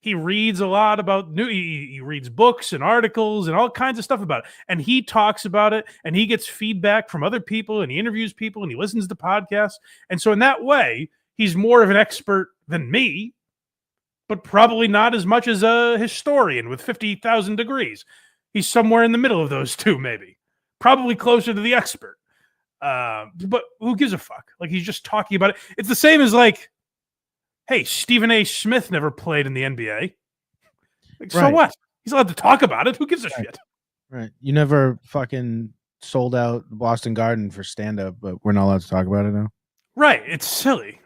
He reads a lot about he reads books and articles and all kinds of stuff about it. And he talks about it and he gets feedback from other people and he interviews people and he listens to podcasts. And so in that way, he's more of an expert than me, but probably not as much as a historian with 50,000 degrees. He's somewhere in the middle of those two, maybe. Probably closer to the expert. But who gives a fuck? Like, he's just talking about it. It's the same as, like, hey, Stephen A. Smith never played in the NBA. Like, so what? He's allowed to talk about it. Who gives a shit? Right. You never fucking sold out the Boston Garden for stand-up, but we're not allowed to talk about it now. Right. It's silly.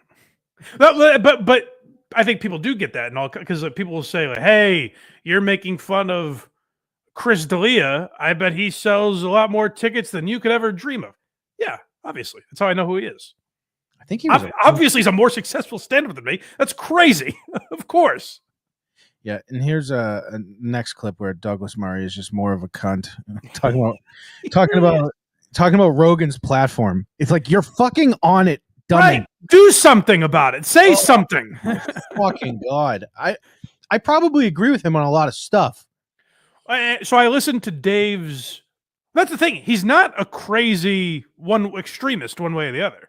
But I think people do get that, and all because people will say, like, "Hey, you're making fun of Chris D'Elia. I bet he sells a lot more tickets than you could ever dream of." Yeah, obviously. That's how I know who he is. I think he was obviously he's a more successful stand-up than me. That's crazy. Of course. Yeah, and here's a next clip where Douglas Murray is just more of a cunt talking about Rogan's platform. It's like, you're fucking on it, dummy. Right. Do something about it. Say something. Fucking God. I probably agree with him on a lot of stuff. So I listened to Dave's. That's the thing. He's not a crazy extremist one way or the other,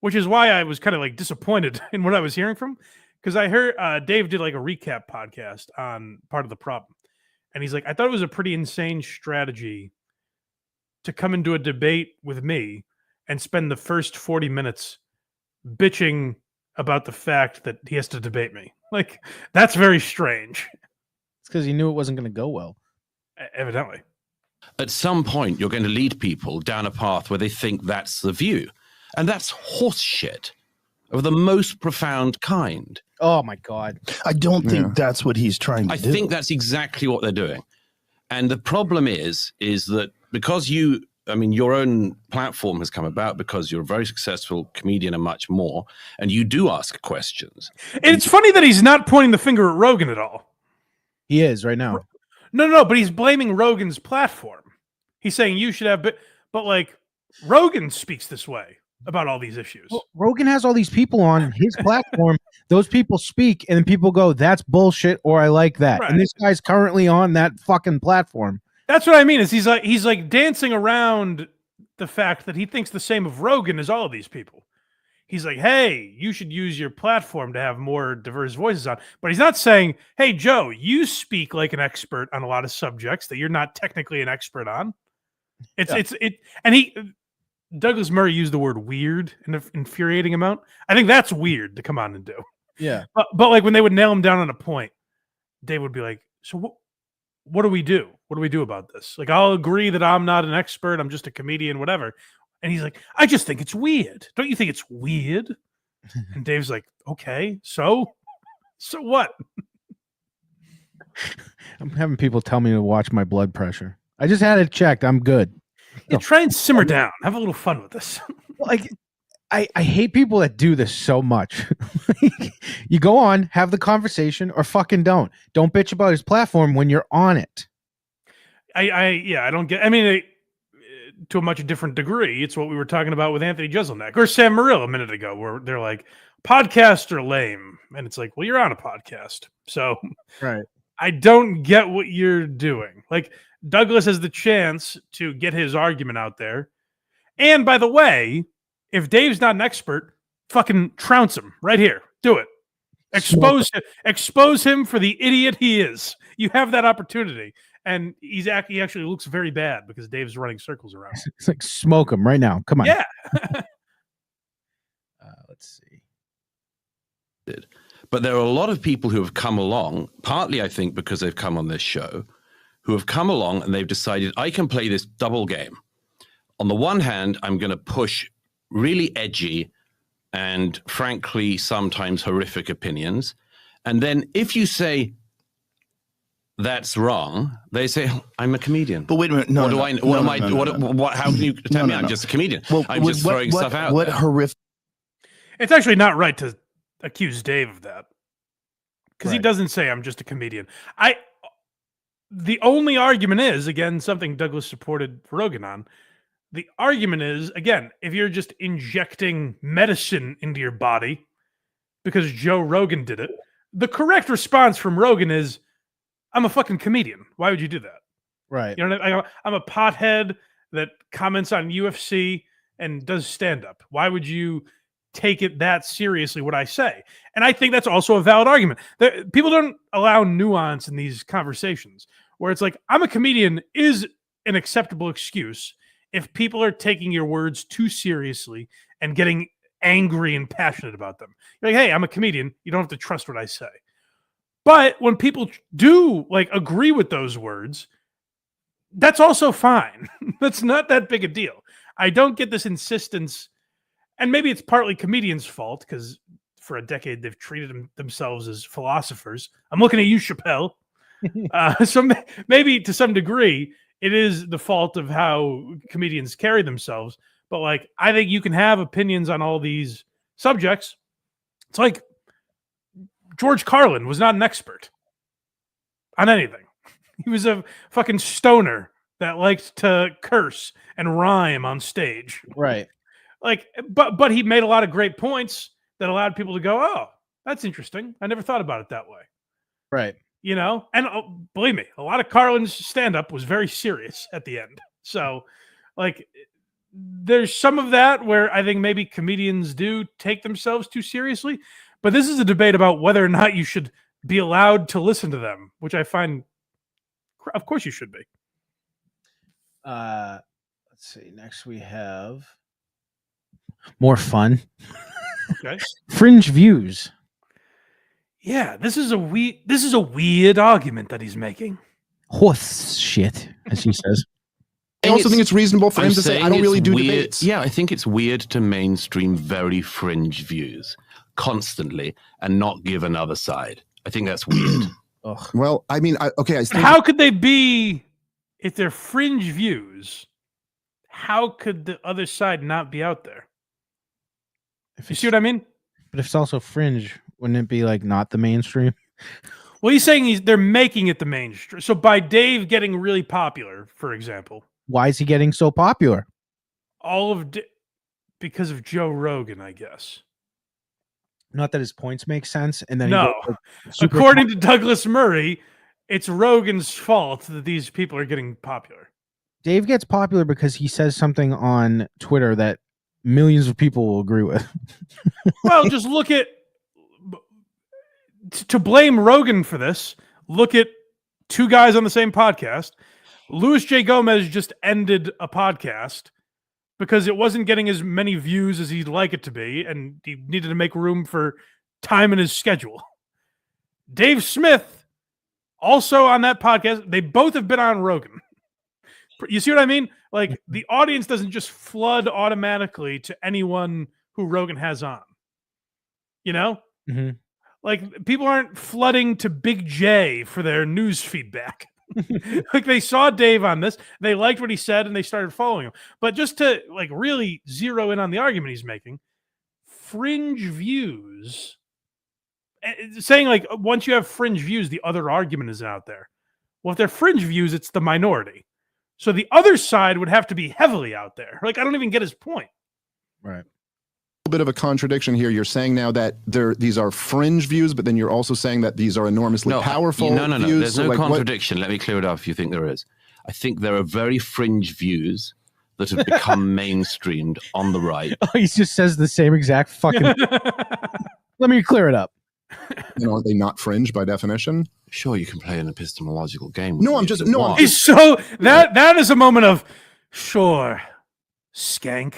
which is why I was kind of like disappointed in what I was hearing from. Because I heard Dave did like a recap podcast on Part of the Problem. And he's like, I thought it was a pretty insane strategy to come into a debate with me and spend the first 40 minutes bitching about the fact that he has to debate me. Like, that's very strange. It's because he knew it wasn't going to go well. Evidently. At some point, you're going to lead people down a path where they think that's the view. And that's horse shit of the most profound kind. Oh, my God. I don't think that's what he's trying to do. I think that's exactly what they're doing. And the problem is that because your own platform has come about because you're a very successful comedian and much more, and you do ask questions. And it's funny that he's not pointing the finger at Rogan at all. He is right now. No, but he's blaming Rogan's platform. He's saying you should have, but like Rogan speaks this way about all these issues. Well, Rogan has all these people on his platform. Those people speak, and then people go, "That's bullshit," or "I like that." Right. And this guy's currently on that fucking platform. That's what I mean. Is he's like dancing around the fact that he thinks the same of Rogan as all of these people. He's like, hey, you should use your platform to have more diverse voices on. But he's not saying, hey, Joe, you speak like an expert on a lot of subjects that you're not technically an expert on. Douglas Murray used the word weird in an infuriating amount. I think that's weird to come on and do. Yeah. But like when they would nail him down on a point, Dave would be like, so what do we do? What do we do about this? Like, I'll agree that I'm not an expert. I'm just a comedian, whatever. And he's like, I just think it's weird. Don't you think it's weird? And Dave's like, okay, so what? I'm having people tell me to watch my blood pressure. I just had it checked. I'm good. Yeah, try and simmer down. Have a little fun with this. Like, I hate people that do this so much. You go on, have the conversation, or fucking don't. Don't bitch about his platform when you're on it. I don't get. I mean, to a much different degree, it's what we were talking about with Anthony Jeselnik or Sam Morril a minute ago, where they're like, podcasts are lame, and it's like, well, you're on a podcast, so right. I don't get what you're doing. Like, Douglas has the chance to get his argument out there, and by the way, if Dave's not an expert, fucking trounce him right here. Do it. Expose him for the idiot he is. You have that opportunity. And he actually looks very bad because Dave's running circles around. It's like, smoke him right now. Come on. Yeah. Let's see. But there are a lot of people who have come along, partly I think because they've come on this show, who have come along and they've decided, I can play this double game. On the one hand, I'm going to push really edgy and frankly sometimes horrific opinions. And then if you say that's wrong, they say I'm a comedian. But wait a minute, how can you tell me I'm just a comedian? Well, I'm just throwing stuff out. What horrific? It's actually not right to accuse Dave of that, because he doesn't say I'm just a comedian. The only argument is, again, something Douglas supported Rogan on. The argument is, again, if you're just injecting medicine into your body because Joe Rogan did it, the correct response from Rogan is, I'm a fucking comedian. Why would you do that? Right. You know, I'm a pothead that comments on UFC and does stand-up. Why would you take it that seriously, what I say? And I think that's also a valid argument. People don't allow nuance in these conversations, where it's like, I'm a comedian is an acceptable excuse if people are taking your words too seriously and getting angry and passionate about them. You're like, hey, I'm a comedian. You don't have to trust what I say. But when people do like agree with those words, that's also fine. That's not that big a deal. I don't get this insistence, and maybe it's partly comedians' fault because for a decade they've treated themselves as philosophers. I'm looking at you, Chappelle. So maybe to some degree it is the fault of how comedians carry themselves. But like, I think you can have opinions on all these subjects. It's like George Carlin was not an expert on anything. He was a fucking stoner that liked to curse and rhyme on stage. Right. Like, but he made a lot of great points that allowed people to go, oh, that's interesting. I never thought about it that way. Right. You know, and believe me, a lot of Carlin's stand-up was very serious at the end. So, like, there's some of that where I think maybe comedians do take themselves too seriously. But this is a debate about whether or not you should be allowed to listen to them, which I find, of course you should be. Let's see. Next we have more fun. Okay. Fringe views. Yeah, this is a weird argument that he's making. Horse shit, as he says. I also think it's reasonable for him to say, I don't really do weird, debates. Yeah, I think it's weird to mainstream very fringe views constantly and not give another side. I think that's weird. Well, I mean, how could they be, if they're fringe views, how could the other side not be out there? You see what I mean? But if it's also fringe, wouldn't it be like not the mainstream? Well, he's saying they're making it the mainstream. So by Dave getting really popular, for example. Why is he getting so popular? Because of Joe Rogan, I guess. Not that his points make sense. And then no, according to Douglas Murray, it's Rogan's fault that these people are getting popular. Dave gets popular because he says something on Twitter that millions of people will agree with. Well, just look at, to blame Rogan for this, look at two guys on the same podcast. Louis J. Gomez just ended a podcast because it wasn't getting as many views as he'd like it to be, and he needed to make room for time in his schedule. Dave Smith, also on that podcast, they both have been on Rogan. You see what I mean? Like, the audience doesn't just flood automatically to anyone who Rogan has on. You know? Mm-hmm. Like, people aren't flooding to Big J for their news feedback. Like, they saw Dave on this, they liked what he said, and they started following him. But just to like really zero in on the argument he's making, fringe views, saying like once you have fringe views, the other argument is out there. Well, if they're fringe views, it's the minority. So the other side would have to be heavily out there. Like, I don't even get his point. Right. A bit of a contradiction here. You're saying now that these are fringe views, but then you're also saying that these are enormously powerful No. views. There's no contradiction. Let me clear it up if you think there is. I think there are very fringe views that have become mainstreamed on the right. Oh, he just says the same exact fucking... Let me clear it up. Are they not fringe by definition? Sure, you can play an epistemological game. No, I'm just... He's so... That is a moment of, sure, skank.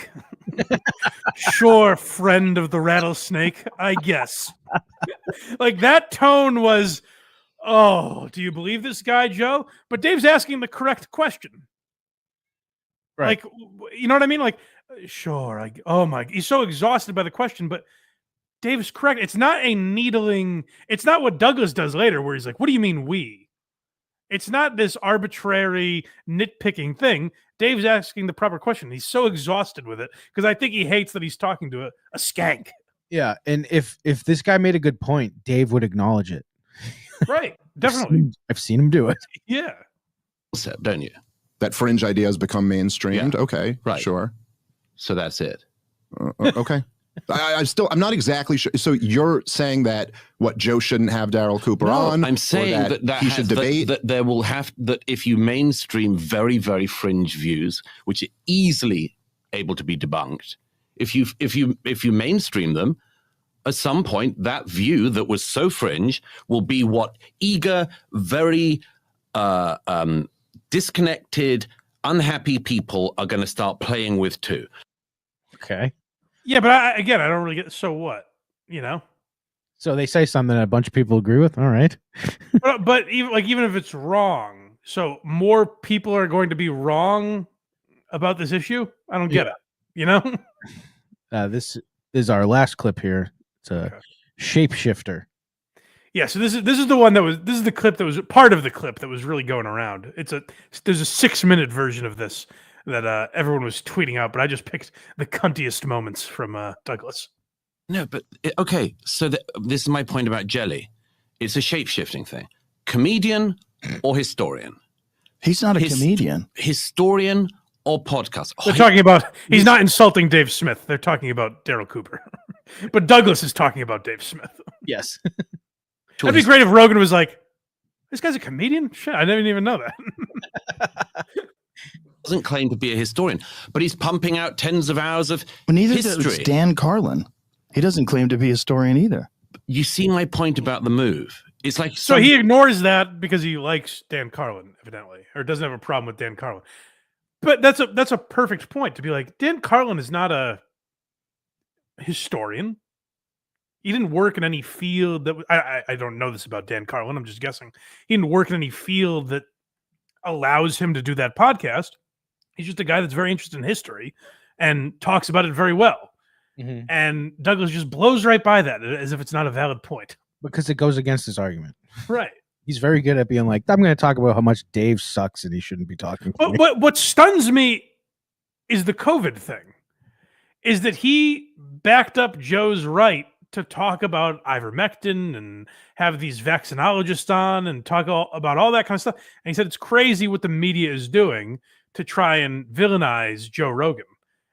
Sure, friend of the rattlesnake, I guess. Like, that tone was, oh, do you believe this guy, Joe? But Dave's asking the correct question. Right. Like, you know what I mean? Like, sure, he's so exhausted by the question, but Dave's correct. It's not a needling, it's not what Douglas does later, where he's like, what do you mean we? It's not this arbitrary nitpicking thing. Dave's asking the proper question. He's so exhausted with it because I think he hates that he's talking to a skank. Yeah, and if this guy made a good point, Dave would acknowledge it. Right, definitely. I've seen him do it. Yeah. Don't you? That fringe idea has become mainstreamed. Yeah. Okay, right. Sure. So that's it. Okay. I'm not exactly sure. So you're saying that Joe shouldn't have Daryl Cooper on? I'm saying that he should debate. That there will have that if you mainstream very, very fringe views, which are easily able to be debunked, if you mainstream them, at some point that view that was so fringe will be what eager, very disconnected, unhappy people are going to start playing with too. Okay. Yeah, but I don't really get, so what, you know? So they say something that a bunch of people agree with. All right. But even if it's wrong, so more people are going to be wrong about this issue. I don't get it. You know. This is our last clip here. It's a shapeshifter. Yeah, so this is the one this is the clip that was part of the clip that was really going around. There's a 6-minute version of this that everyone was tweeting out, but I just picked the cuntiest moments from Douglas. No, but okay. So this is my point about jelly. It's a shape-shifting thing. Comedian or historian? He's not a comedian. Historian or podcast? They're talking about. He's not insulting Dave Smith. They're talking about Daryl Cooper, but Douglas is talking about Dave Smith. Yes. That'd be great if Rogan was like, "This guy's a comedian." Shit, I didn't even know that. Doesn't claim to be a historian, but he's pumping out tens of hours of neither history. does Dan Carlin. He doesn't claim to be a historian either. You see my point about the move. It's like So he ignores that because he likes Dan Carlin, evidently, or doesn't have a problem with Dan Carlin. But that's a perfect point to be like, Dan Carlin is not a historian. He didn't work in any field that I don't know this about Dan Carlin. I'm just guessing. He didn't work in any field that allows him to do that podcast. He's just a guy that's very interested in history and talks about it very well. Mm-hmm. And Douglas just blows right by that as if it's not a valid point. Because it goes against his argument. Right. He's very good at being like, I'm going to talk about how much Dave sucks and he shouldn't be talking to me. What stuns me is the COVID thing. Is that he backed up Joe's right to talk about ivermectin and have these vaccinologists on and talk about all that kind of stuff. And he said it's crazy what the media is doing to try and villainize Joe Rogan.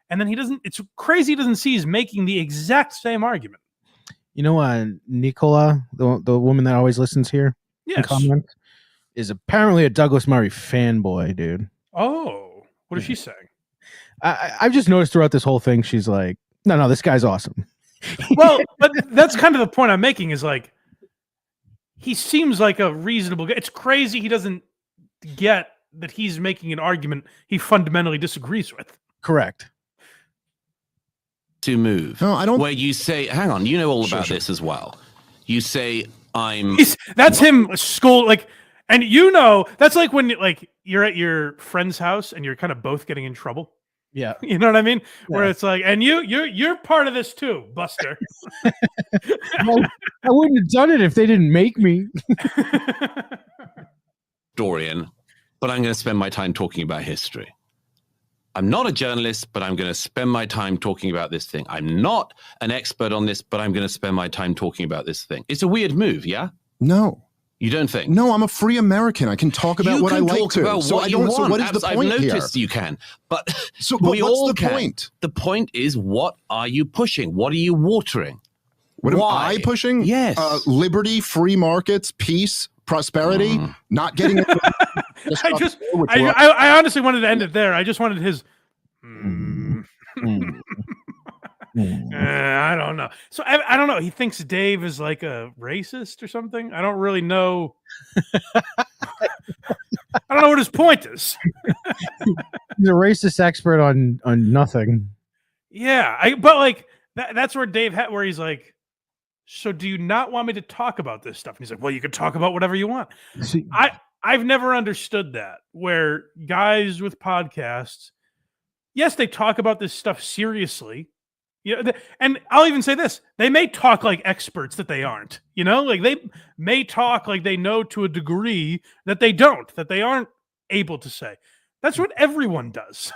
And then it's crazy he doesn't see he's making the exact same argument. You know, Nicola, the woman that always listens here, yes, is apparently a Douglas Murray fanboy, dude. Oh, what is she saying? I've just noticed throughout this whole thing, she's like, no, this guy's awesome. Well, but that's kind of the point I'm making is like, he seems like a reasonable guy. It's crazy he doesn't get that he's making an argument he fundamentally disagrees with. Correct. To move. No, I don't. Where you say, hang on, you know all about this as well. You say, That's him school, like, and you know, that's like when you're at your friend's house and you're kind of both getting in trouble. Yeah. You know what I mean? Yeah. Where it's like, and you're part of this too, Buster. Well, I wouldn't have done it if they didn't make me. Historian, but I'm going to spend my time talking about history. I'm not a journalist, but I'm going to spend my time talking about this thing. I'm not an expert on this, but I'm going to spend my time talking about this thing. It's a weird move, yeah? No. You don't think? No, I'm a free American. I can talk about what I like to. So what is the point here? I've noticed you can, but we all can. Point? The point is, what are you pushing? What are you watering? What am I pushing? Yes. Liberty, free markets, peace, prosperity, not getting I honestly wanted to end it there. I just wanted his I don't know. So I don't know. He thinks Dave is like a racist or something. I don't really know. I don't know what his point is. He's a racist expert on nothing. Yeah, but like that's where Dave where he's like, so do you not want me to talk about this stuff? And he's like, well, you can talk about whatever you want. See, I've never understood that, where guys with podcasts, yes, they talk about this stuff seriously. You know, and I'll even say this, they may talk like experts that they aren't, you know, like they may talk like they know to a degree that they don't, that they aren't able to say. That's what everyone does.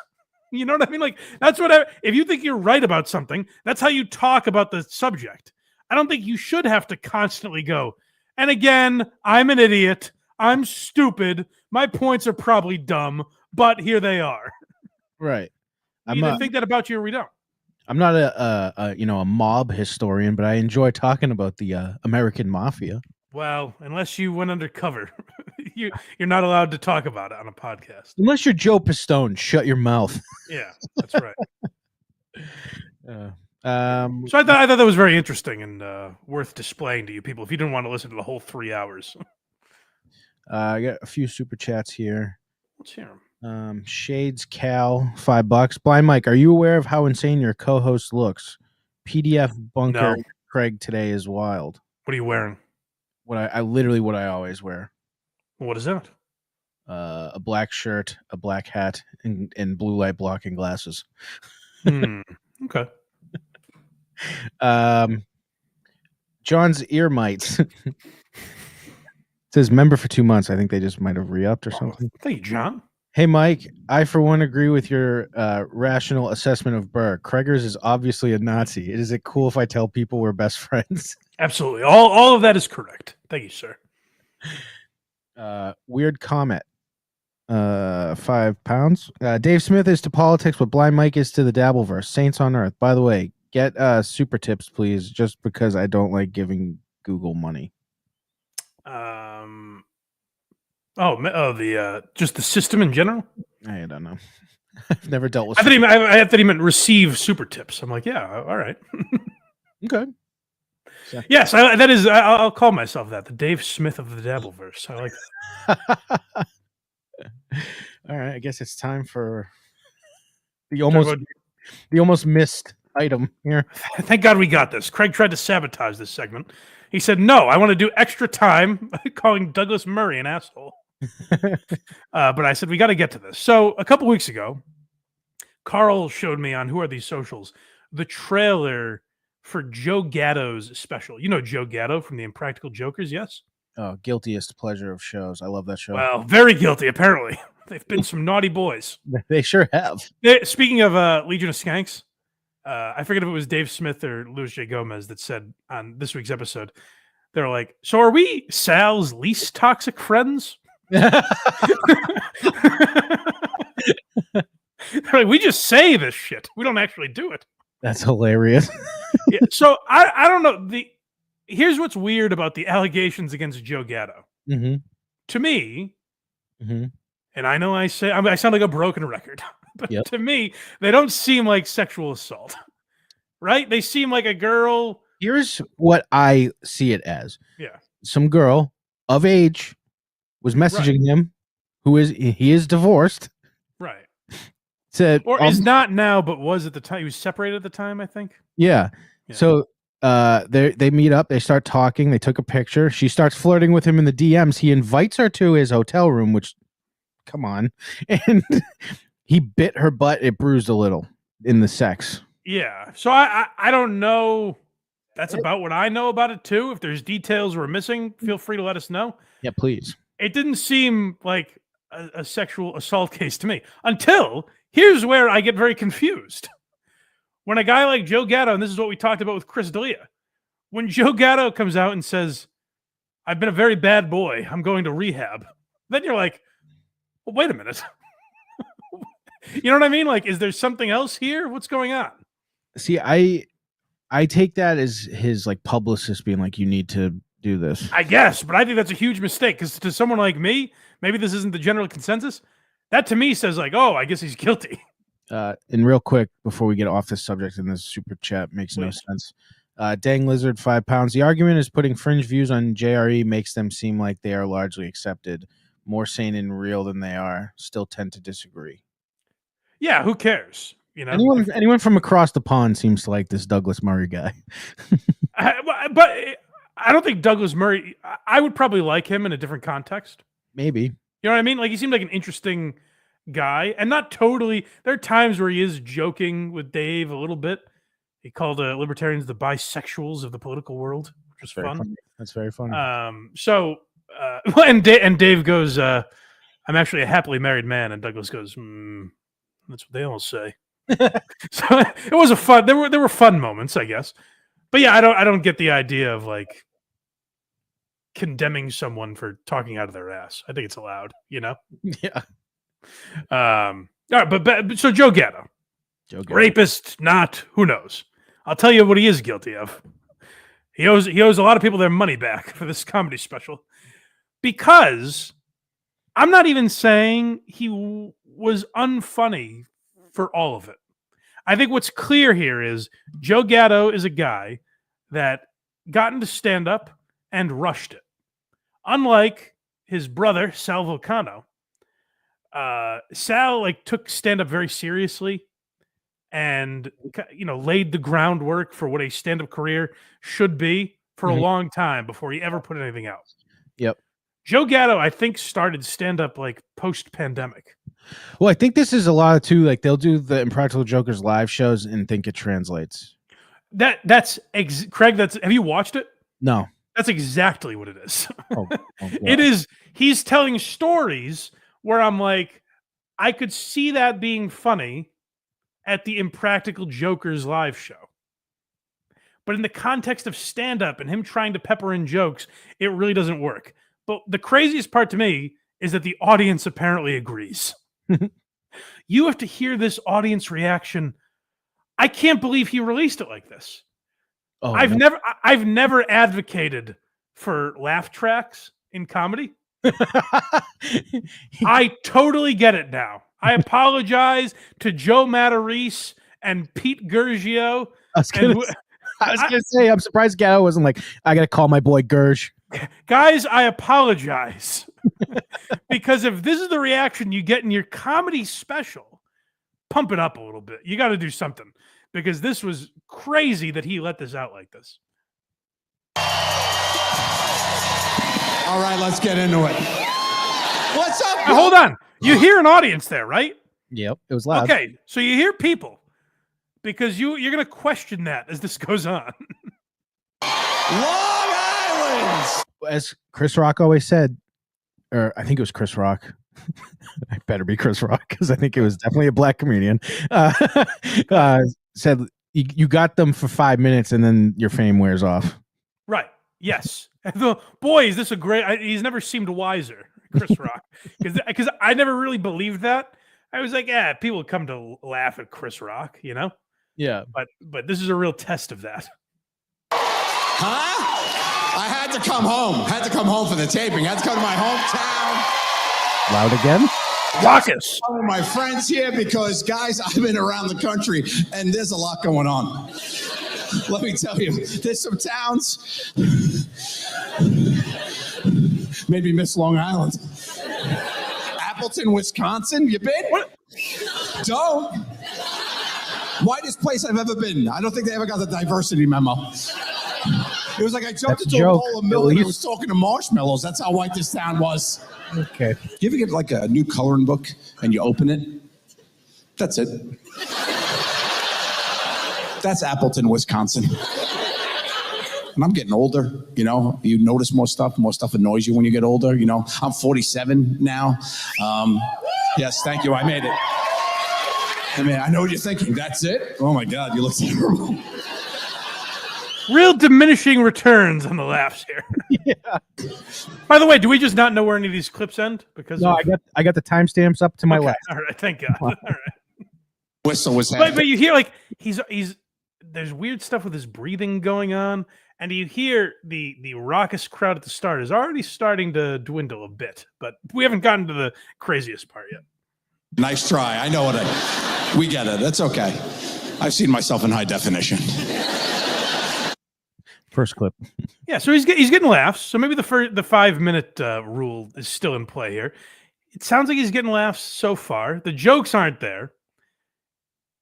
You know what I mean? Like, that's what, if you think you're right about something, that's how you talk about the subject. I don't think you should have to constantly go, and again, I'm an idiot. I'm stupid. My points are probably dumb, but here they are. Right. You either think that about you or we don't. I'm not a mob historian, but I enjoy talking about the American mafia. Well, unless you went undercover, you're not allowed to talk about it on a podcast. Unless you're Joe Pistone, shut your mouth. Yeah, that's right. So I thought that was very interesting and worth displaying to you people if you didn't want to listen to the whole 3 hours. I got a few super chats here. Let's hear them. Shades Cal, $5. Blind Mike, are you aware of how insane your co-host looks? PDF bunker No. Craig today is wild. What are you wearing? What I literally what I always wear. What is that? A black shirt, a black hat, and blue light blocking glasses. Okay. John's ear mites. It says member for 2 months. I think they just might have re-upped or something. Thank you, John. Hey, Mike, I, for one, agree with your rational assessment of Bert. Kreigers is obviously a Nazi. Is it cool if I tell people we're best friends? Absolutely. All of that is correct. Thank you, sir. Weird comment. £5. Dave Smith is to politics what Blind Mike is to the Dabbleverse. Saints on Earth. By the way, get super tips, please, just because I don't like giving Google money. Just the system in general? I don't know. I've never dealt with. I thought he meant receive super tips. I'm like, yeah, all right. Okay. Yes, that is. I'll call myself that, the Dave Smith of the Dabbleverse. I like that. All right, I guess it's time for the almost missed item here. Thank God we got this. Craig tried to sabotage this segment. He said, "No, I want to do extra time calling Douglas Murray an asshole." But I said we got to get to this. So a couple weeks ago, Carl showed me on Who Are These Socials the trailer for Joe Gatto's special. You know Joe Gatto from the Impractical Jokers, yes? Oh, guiltiest pleasure of shows. I love that show. Well, very guilty, apparently. They've been some naughty boys. They sure have. Speaking of Legion of Skanks, I forget if it was Dave Smith or Louis J. Gomez that said on this week's episode, they're like, so are we Sal's least toxic friends? Like, we just say this shit. We don't actually do it. That's hilarious. Yeah, so I don't know. Here's what's weird about the allegations against Joe Gatto. Mm-hmm. To me, mm-hmm. and I know I sound like a broken record, but to me, they don't seem like sexual assault, right? They seem like a girl. Here's what I see it as. Yeah. Some girl of age was messaging him, he is divorced. Right. Said, or is not now, but was at the time. He was separated at the time, I think. Yeah. So they meet up, they start talking, they took a picture. She starts flirting with him in the DMs. He invites her to his hotel room, which, come on. And he bit her butt. It bruised a little in the sex. Yeah. So I don't know. That's about what I know about it too. If there's details we're missing, feel free to let us know. Yeah, please. It didn't seem like a sexual assault case to me until here's where I get very confused. When a guy like Joe Gatto, and this is what we talked about with Chris D'Elia, when Joe Gatto comes out and says, I've been a very bad boy, I'm going to rehab, then you're like, well, wait a minute. You know what I mean? Like, is there something else here? What's going on? See, I take that as his like publicist being like, you need to do this. I guess, but I think that's a huge mistake because to someone like me, maybe this isn't the general consensus. That to me says like, oh, I guess he's guilty. And real quick, before we get off this subject, and this super chat makes no sense. Dang Lizard, £5. The argument is putting fringe views on JRE makes them seem like they are largely accepted, more sane and real than they are. Still tend to disagree. Yeah, who cares? You know, anyone from across the pond seems to like this Douglas Murray guy. But I don't think Douglas Murray. I would probably like him in a different context. Maybe. You know what I mean? Like he seemed like an interesting guy, and not totally. There are times where he is joking with Dave a little bit. He called libertarians the bisexuals of the political world, which was fun. Funny. That's very funny. And Dave goes, "I'm actually a happily married man," and Douglas goes, "That's what they all say." So it was a fun. There were fun moments, I guess. But yeah, I don't get the idea of like condemning someone for talking out of their ass. I think it's allowed, you know? Yeah. All right, but so Joe Gatto. Rapist, not, who knows? I'll tell you what he is guilty of. He owes a lot of people their money back for this comedy special. Because I'm not even saying he was unfunny for all of it. I think what's clear here is Joe Gatto is a guy that got into stand-up and rushed it. Unlike his brother, Sal Vulcano, Sal like took stand-up very seriously and laid the groundwork for what a stand-up career should be for a long time before he ever put anything out. Yep. Joe Gatto, I think, started stand-up like post-pandemic. Well, I think this is a lot of too. Like they'll do the Impractical Jokers live shows and think it translates. That's Craig. Have you watched it? No. That's exactly what it is. Oh, it is. He's telling stories where I'm like, I could see that being funny at the Impractical Jokers live show. But in the context of stand-up and him trying to pepper in jokes, it really doesn't work. But the craziest part to me is that the audience apparently agrees. You have to hear this audience reaction. I can't believe he released it like this. Oh, I've never advocated for laugh tracks in comedy. I totally get it now. I apologize to Joe Matarese and Pete Gurgio. I was gonna say, I'm surprised Gatto wasn't like, I gotta call my boy Gurge. Guys, I apologize. Because if this is the reaction you get in your comedy special, pump it up a little bit. You got to do something. Because this was crazy that he let this out like this. All right, let's get into it. What's up? Now, hold on. You hear an audience there, right? Yep, it was loud. Okay, so you hear people. Because you're going to question that as this goes on. Long Island! As Chris Rock always said, or I think it was Chris Rock. I better be Chris Rock because I think it was definitely a black comedian. Said you got them for 5 minutes and then your fame wears off. Right. Yes. Boy, is this a great... he's never seemed wiser, Chris Rock. Because I never really believed that. I was like, yeah, people come to laugh at Chris Rock, you know? Yeah. But this is a real test of that. Huh? I had to come home. Had to come home for the taping. Had to come to my hometown. Loud again? Raucous. Some of my friends here because, guys, I've been around the country and there's a lot going on. Let me tell you, there's some towns made me miss Long Island. Appleton, Wisconsin, you been? What? Don't. Whitest place I've ever been. I don't think they ever got the diversity memo. It was like I jumped into a bowl of milk and I was talking to marshmallows. That's how white this town was. Okay. You ever get like a new coloring book and you open it? That's it. That's Appleton, Wisconsin. And I'm getting older, you know. You notice more stuff annoys you when you get older, you know. I'm 47 now. Yes, thank you, I made it. I mean, I know what you're thinking. That's it? Oh my God, you look terrible. Real diminishing returns on the laughs here. Yeah. By the way, do we just not know where any of these clips end? Because I got the timestamps up to my left. All right, thank God. All right. Whistle was but you hear like he's there's weird stuff with his breathing going on, and you hear the raucous crowd at the start is already starting to dwindle a bit, but we haven't gotten to the craziest part yet. Nice try. I know what we get it. That's okay. I've seen myself in high definition. First clip. Yeah, so he's getting laughs. So maybe the 5-minute rule is still in play here. It sounds like he's getting laughs so far. The jokes aren't there.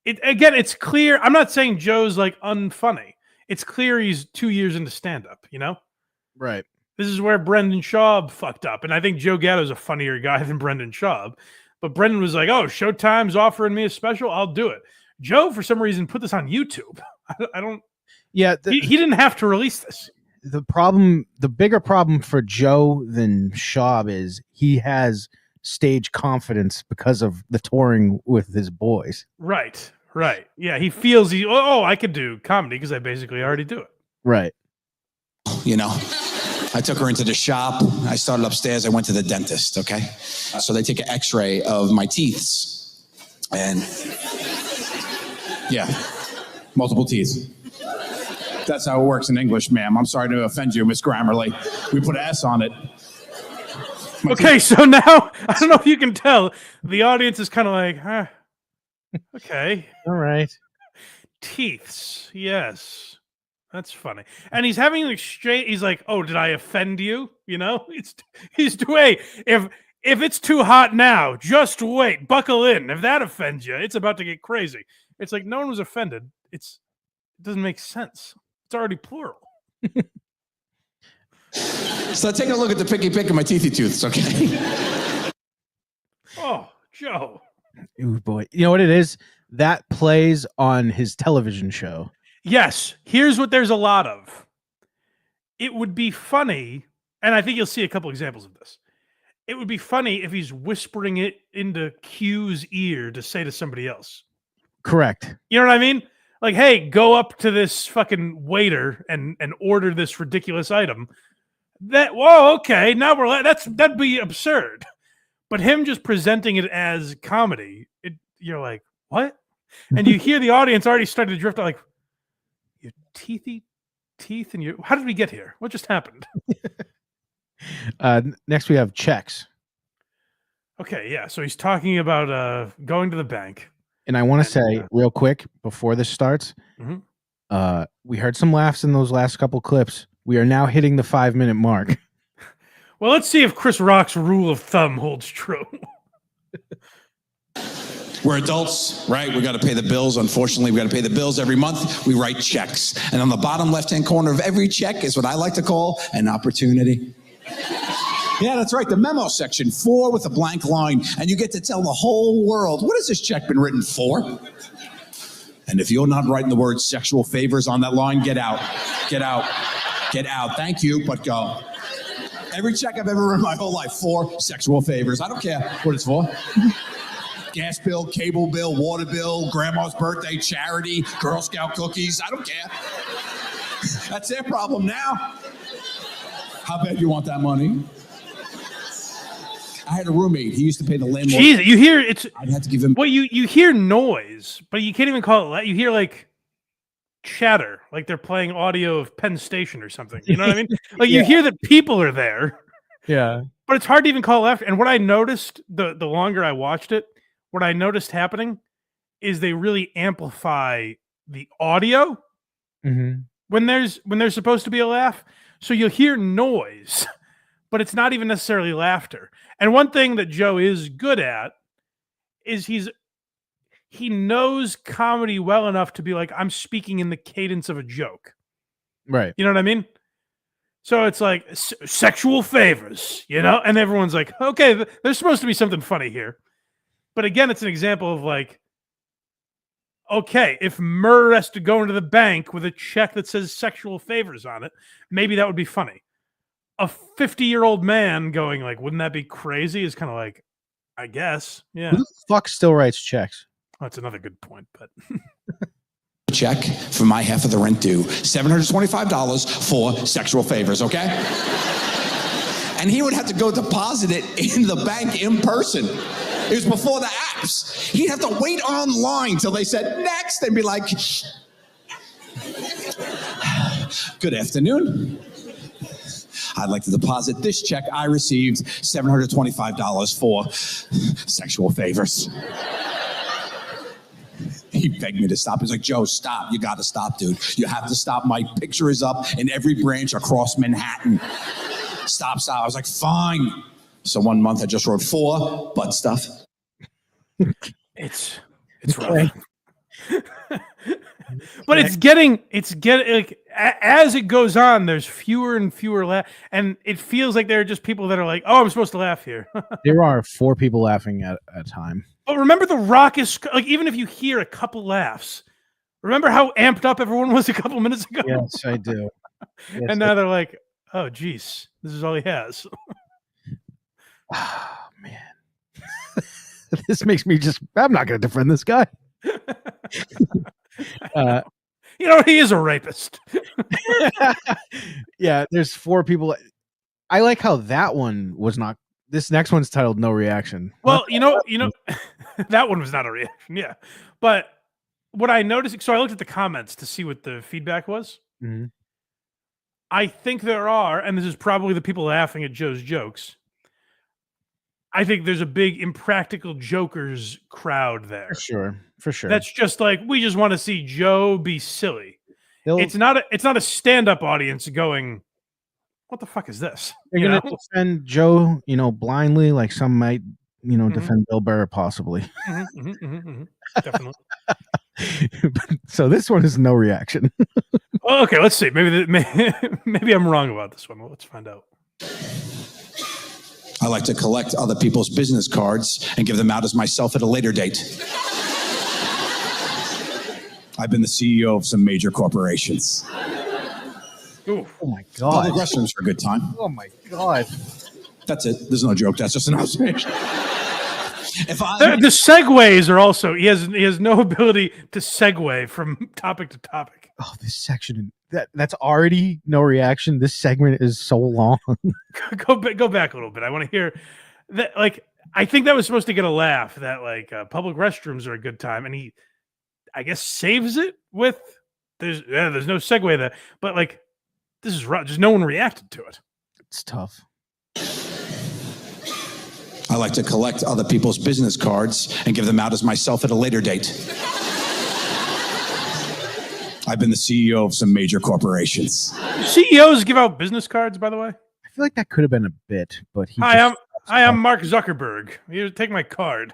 It's clear. I'm not saying Joe's like unfunny. It's clear he's 2 years into stand-up, you know? Right. This is where Brendan Schaub fucked up. And I think Joe Gatto's a funnier guy than Brendan Schaub. But Brendan was like, oh, Showtime's offering me a special. I'll do it. Joe, for some reason, put this on YouTube. I don't... Yeah. He didn't have to release this. The bigger problem for Joe than Schaub is he has stage confidence because of the touring with his boys. Right. Yeah, he feels I could do comedy because I basically already do it. Right. You know, I took her into the shop. I started upstairs. I went to the dentist, okay? So they take an x-ray of my teeth. And yeah, multiple teeth. That's how it works in English, ma'am. I'm sorry to offend you, Miss Grammarly. We put an S on it. Okay, so now, I don't know if you can tell, the audience is kind of like, huh, okay. All right. Teeths, yes. That's funny. And he's having an exchange. He's like, oh, did I offend you? You know, he's wait, if it's too hot now, just wait, buckle in. If that offends you, it's about to get crazy. It's like no one was offended. It doesn't make sense. It's already plural. So taking a look at the picky pick of my teethy tooths, okay? Oh, Joe. Ooh, boy. You know what it is? That plays on his television show. Yes. Here's what there's a lot of. It would be funny, and I think you'll see a couple examples of this. It would be funny if he's whispering it into Q's ear to say to somebody else. Correct. You know what I mean? Like, hey, go up to this fucking waiter and order this ridiculous item. Whoa, okay, now that'd be absurd. But him just presenting it as comedy, you're like, what? And you hear the audience already starting to drift out, like, your teeth and you. How did we get here? What just happened? Next we have checks. Okay, yeah. So he's talking about going to the bank. And I want to say real quick before this starts, we heard some laughs in those last couple clips. We are now hitting the 5-minute mark. Well, let's see if Chris Rock's rule of thumb holds true. We're adults, right? We got to pay the bills. Unfortunately, we got to pay the bills every month. We write checks. And on the bottom left-hand corner of every check is what I like to call an opportunity. Yeah, that's right. The memo section, 4 with a blank line. And you get to tell the whole world, what has this check been written for? And if you're not writing the word sexual favors on that line, get out. Get out. Get out. Thank you, but go. Every check I've ever written my whole life, 4 sexual favors. I don't care what it's for. Gas bill, cable bill, water bill, grandma's birthday, charity, Girl Scout cookies. I don't care. That's their problem now. How bad you want that money? I had a roommate. He used to pay the landlord. Jeez, you hear it's. I'd have to give him. Well, you hear noise, but you can't even call it. You hear like chatter, like they're playing audio of Penn Station or something. You know what I mean? Like you hear that people are there. Yeah, but it's hard to even call laughter. And what I noticed the longer I watched it, what I noticed happening is they really amplify the audio when there's supposed to be a laugh. So you'll hear noise, but it's not even necessarily laughter. And one thing that Joe is good at is he knows comedy well enough to be like, I'm speaking in the cadence of a joke. Right. You know what I mean? So it's like sexual favors, you know? And everyone's like, okay, there's supposed to be something funny here. But again, it's an example of like, okay, if Murr has to go into the bank with a check that says sexual favors on it, maybe that would be funny. A 50-year-old man going like, wouldn't that be crazy? Is kind of like, I guess. Yeah. Who the fuck still writes checks? Oh, that's another good point, but check for my half of the rent due. $725 for sexual favors, okay? And he would have to go deposit it in the bank in person. It was before the apps. He'd have to wait online till they said next and be like, good afternoon. I'd like to deposit this check I received, $725 for sexual favors. He begged me to stop. He's like, Joe, stop. You got to stop, dude. You have to stop. My picture is up in every branch across Manhattan. Stop. I was like, fine. So one month I just wrote 4 butt stuff. It's rough. But it's getting like as it goes on, there's fewer and fewer laughs, and it feels like there are just people that are like, oh, I'm supposed to laugh here. There are 4 people laughing at a time. But remember, The Rock is like, even if you hear a couple laughs, remember how amped up everyone was a couple minutes ago? Yes, I do. Yes, and now they're like, oh, geez, this is all he has. Oh, man. This makes me I'm not going to defend this guy. You know, he is a rapist. Yeah, there's 4 people. I like how that one was not. This next one's titled "No Reaction." Well, you know, that one was not a reaction. Yeah, but what I noticed, so I looked at the comments to see what the feedback was. Mm-hmm. I think there are, and this is probably the people laughing at Joe's jokes. I think there's a big Impractical Jokers crowd there. For sure. That's just like, we just want to see Joe be silly. It's not a stand-up audience going, what the fuck is this? They're going to defend Joe, blindly, like some might, defend Bill Burr possibly. Definitely. So this one is no reaction. Oh, okay, let's see. Maybe I'm wrong about this one. Well, let's find out. I like to collect other people's business cards and give them out as myself at a later date. I've been the CEO of some major corporations. Ooh. Oh my God. Public restrooms are a good time. Oh my God. That's it. There's no joke. That's just an observation. The segues are also he has no ability to segue from topic to topic. Oh, this section that's already no reaction. This segment is so long. Go back a little bit. I want to hear that. Like, I think that was supposed to get a laugh. That like public restrooms are a good time, and he, I guess, saves it with there's no segue there. But like, this is rough. Just no one reacted to it. It's tough. I like to collect other people's business cards and give them out as myself at a later date. I've been the CEO of some major corporations. CEOs give out business cards, by the way. I feel like that could have been a bit, but he. Hi, I'm Mark Zuckerberg. Here, take my card.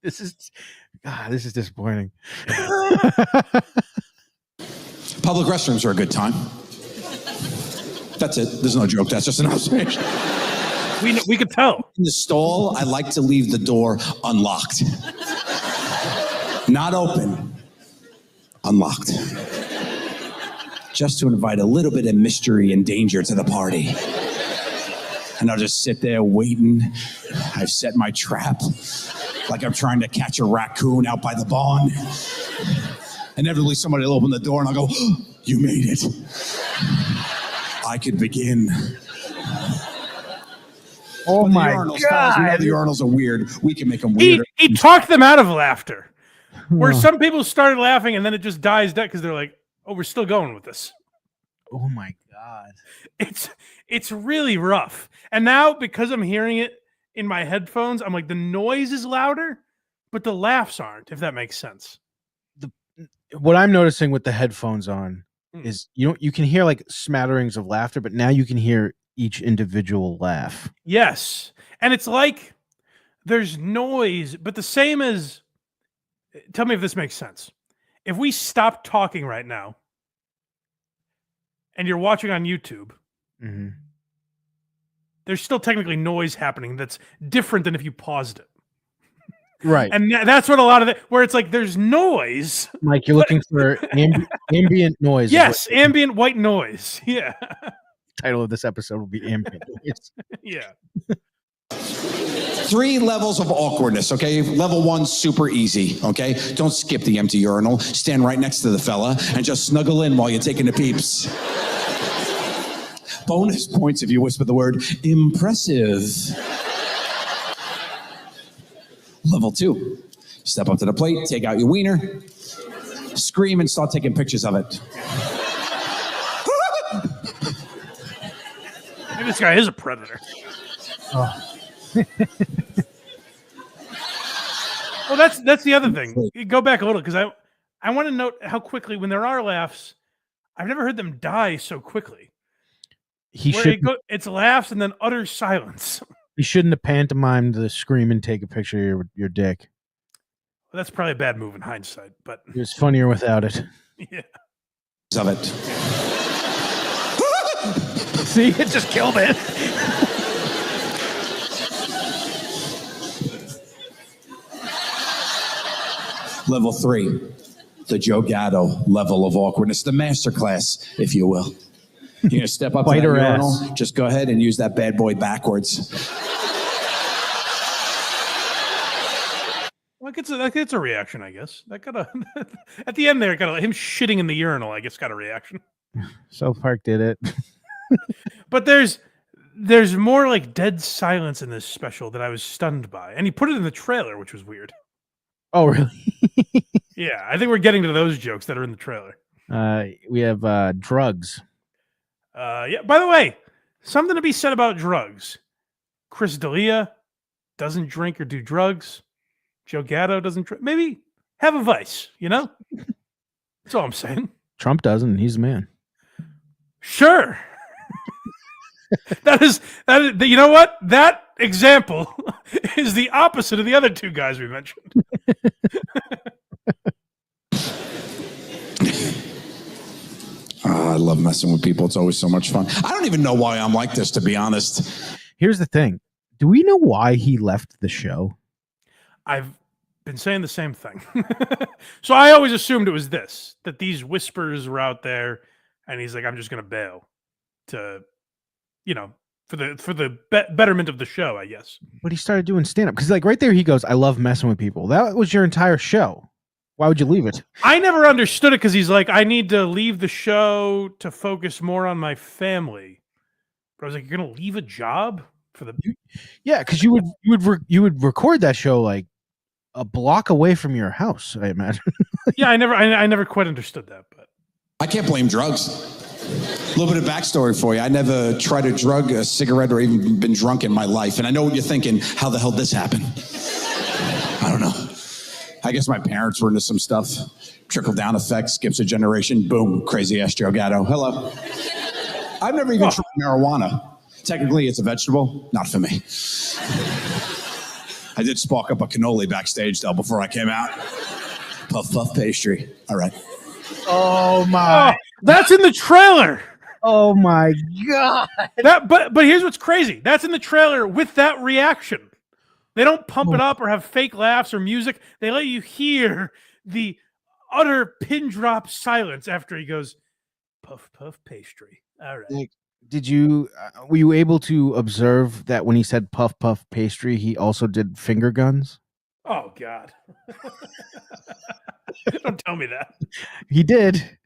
This is disappointing. Public restrooms are a good time. That's it. There's no joke. That's just an observation. We could tell. In the stall, I like to leave the door unlocked. Not open. Unlocked. Just to invite a little bit of mystery and danger to the party. And I'll just sit there waiting. I've set my trap like I'm trying to catch a raccoon out by the barn. Inevitably, somebody will open the door and I'll go, oh, you made it. I could begin. Oh my God. God. We know the urinals are weird. We can make them weirder. He talked them out of laughter. Where some people started laughing and then it just dies dead because they're like, oh, we're still going with this. Oh my God. It's really rough. And now because I'm hearing it in my headphones, I'm like, the noise is louder, but the laughs aren't, if that makes sense. What I'm noticing with the headphones on is you can hear like smatterings of laughter, but now you can hear each individual laugh. Yes. And it's like there's noise, but the same as, tell me if this makes sense. If we stop talking right now and you're watching on YouTube, there's still technically noise happening that's different than if you paused it. Right. And that's what a lot of it, where it's like there's noise. Mike, you're looking for ambient noise. Yes, ambient white noise. Yeah. Title of this episode will be ambient noise. Yeah. 3 levels of awkwardness, okay? Level 1, super easy, okay? Don't skip the empty urinal. Stand right next to the fella and just snuggle in while you're taking the peeps. Bonus points if you whisper the word impressive. Level 2, step up to the plate, take out your wiener, scream and start taking pictures of it. Maybe this guy is a predator. Oh. Well, that's the other thing. You go back a little because I want to note how quickly, when there are laughs, I've never heard them die so quickly. It's laughs and then utter silence. You shouldn't have pantomimed the scream and take a picture of your dick. Well, that's probably a bad move in hindsight, but it was funnier without it. Yeah. Of it. See, it just killed it. Level 3, the Joe Gatto level of awkwardness, the masterclass, if you will. You're going to step up to that urinal, just go ahead and use that bad boy backwards. Well, it's a reaction, I guess. That got at the end there, him shitting in the urinal, I guess, got a reaction. South Park did it. But there's more like dead silence in this special that I was stunned by. And he put it in the trailer, which was weird. Oh, really? Yeah, I think we're getting to those jokes that are in the trailer. We have drugs. Yeah, by the way, something to be said about drugs. Chris D'Elia doesn't drink or do drugs. Joe Gatto doesn't drink. Maybe have a vice, you know? That's all I'm saying. Trump doesn't. He's the man. Sure. That is, you know what? That example is the opposite of the other 2 guys we mentioned. love messing with people. It's always so much fun. I don't even know why I'm like this, to be honest. Here's the thing. Do we know why he left the show? I've been saying the same thing. So I always assumed it was this, that these whispers were out there and he's like, I'm just going to bail to, you know, for the betterment of the show, I guess. But he started doing stand-up because like right there he goes, I love messing with people. That was your entire show. Why would you leave it? I never understood it because he's like, I need to leave the show to focus more on my family. But I was like, you're going to leave a job for the... Yeah, because you would record that show like a block away from your house, I imagine. Yeah, I never quite understood that, but I can't blame drugs. A little bit of backstory for you. I never tried a drug, a cigarette, or even been drunk in my life. And I know what you're thinking, how the hell did this happen? I don't know. I guess my parents were into some stuff. Trickle-down effect, skips a generation, boom, crazy-ass Joe Gatto. Hello. I've never even tried marijuana. Technically, it's a vegetable. Not for me. I did spark up a cannoli backstage, though, before I came out. Puff, puff pastry. All right. Oh, my. Oh, that's in the trailer. Oh, my God. But here's what's crazy. That's in the trailer with that reaction. They don't pump it up or have fake laughs or music. They let you hear the utter pin drop silence after he goes, puff, puff pastry. All right. Like, were you able to observe that when he said puff, puff pastry, he also did finger guns? Oh, God. Don't tell me that. He did.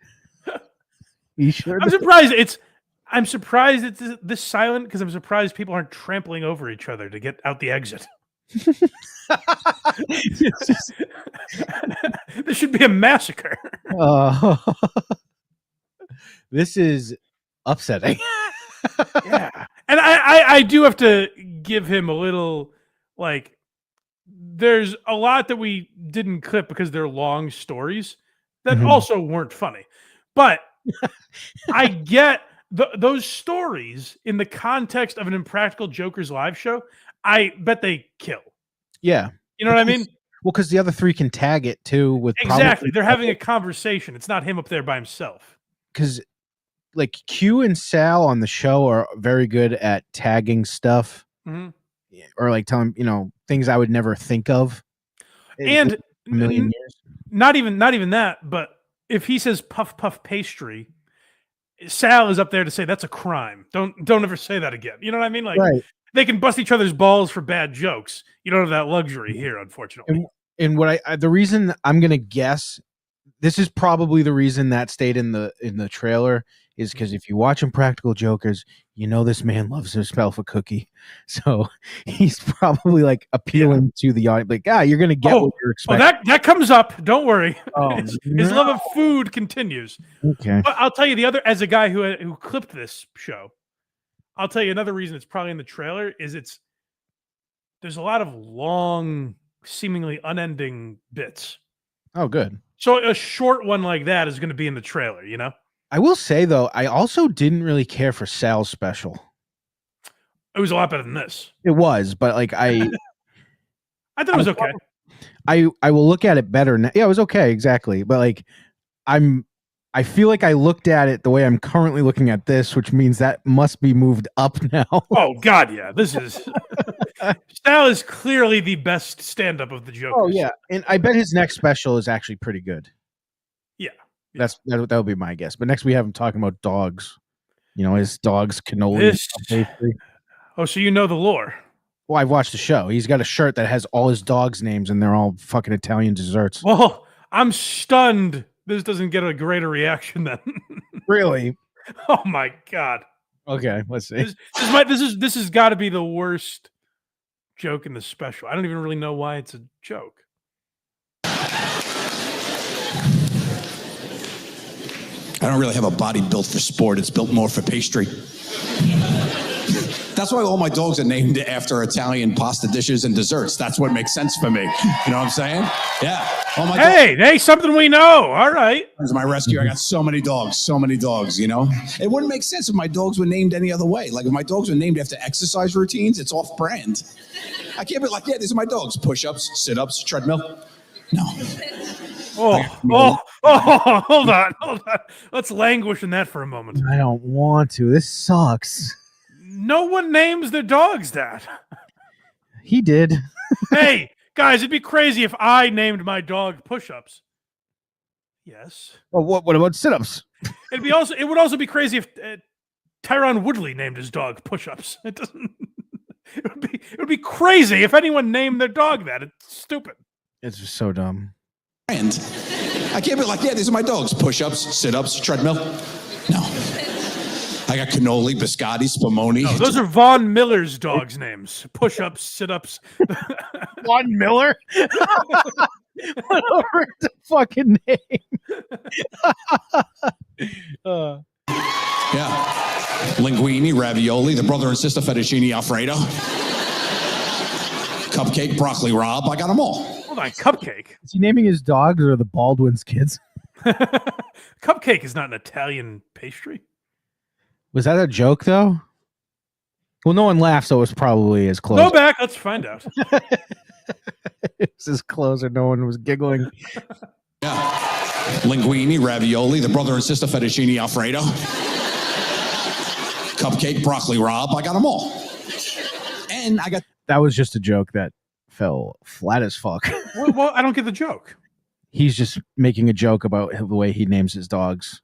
He sure I'm did. surprised it's this silent because I'm surprised people aren't trampling over each other to get out the exit. This should be a massacre. This is upsetting. Yeah. And I do have to give him a little, like, there's a lot that we didn't clip because they're long stories that also weren't funny. But I get those stories in the context of an Impractical Jokers live show. I bet they kill. Yeah. You know what I mean? Well, because the other three can tag it too. With Exactly. They're having a conversation. It's not him up there by himself. Because like Q and Sal on the show are very good at tagging stuff or like telling, things I would never think of. And a million years. Not even that, but if he says puff puff pastry, Sal is up there to say that's a crime. Don't ever say that again. You know what I mean? Like they can bust each other's balls for bad jokes. You don't have that luxury here, unfortunately. And what the reason I'm gonna guess, this is probably the reason that stayed in the trailer is because if you watch Impractical Jokers, this man loves himself a cookie. So he's probably like appealing to the audience. Like, you're gonna get what you're expecting. That comes up. Don't worry. Oh, His love of food continues. Okay. But I'll tell you as a guy who clipped this show, I'll tell you another reason it's probably in the trailer is there's a lot of long, seemingly unending bits. Oh, good. So a short one like that is going to be in the trailer, I will say, though, I also didn't really care for Sal's special. It was a lot better than this. It was, but like I thought it was okay. I will look at it better now. Yeah, it was okay, exactly. But like I feel like I looked at it the way I'm currently looking at this, which means that must be moved up now. Oh God, yeah. This is Sal is clearly the best stand-up of the Jokers. Oh yeah, and I bet his next special is actually pretty good. Yeah. That would be my guess. But next we have him talking about dogs. His dogs cannoli. Oh, so you know the lore. Well, I've watched the show. He's got a shirt that has all his dogs' names, and they're all fucking Italian desserts. Well, I'm stunned. This doesn't get a greater reaction than. Really? Oh my God. Okay, let's see. This has got to be the worst joke in the special. I don't even really know why it's a joke. I don't really have a body built for sport. It's built more for pastry. That's why all my dogs are named after Italian pasta dishes and desserts. That's what makes sense for me. You know what I'm saying? Yeah. All my hey, something we know. All right. As my rescue, I got so many dogs. It wouldn't make sense if my dogs were named any other way. Like if my dogs were named after exercise routines, it's off brand. I can't be like, yeah, these are my dogs. Push-ups, sit-ups, treadmill. Oh, hold on. Let's languish in that for a moment. I don't want to. This sucks. No one names their dogs that. He did. Hey, guys, it'd be crazy if I named my dog Push-Ups. Yes. Well, what about sit-ups? It would also be crazy if Tyron Woodley named his dog Push-Ups. It doesn't. It would be crazy if anyone named their dog that. It's stupid. It's just so dumb. And I can't be like, yeah, these are my dogs. Push-ups, sit-ups, treadmill. No. I got cannoli, biscotti, spumoni. No, those are Von Miller's dogs' names. Push-ups, sit-ups. Von Miller? Whatever the fucking name. Yeah. Linguine, ravioli, the brother and sister fettuccine Alfredo. Cupcake, broccoli rabe. I got them all. Hold on, Cupcake? Is he naming his dogs or the Baldwin's kids? Cupcake is not an Italian pastry. Was that a joke, though? Well, no one laughed, so it was probably as close. Go back. Let's find out. It was as close, or no one was giggling. Yeah. Linguine, ravioli, the brother and sister fettuccine Alfredo. Cupcake, broccoli rabe. I got them all. And I got... That was just a joke that fell flat as fuck. Well, I don't get the joke. He's just making a joke about the way he names his dogs.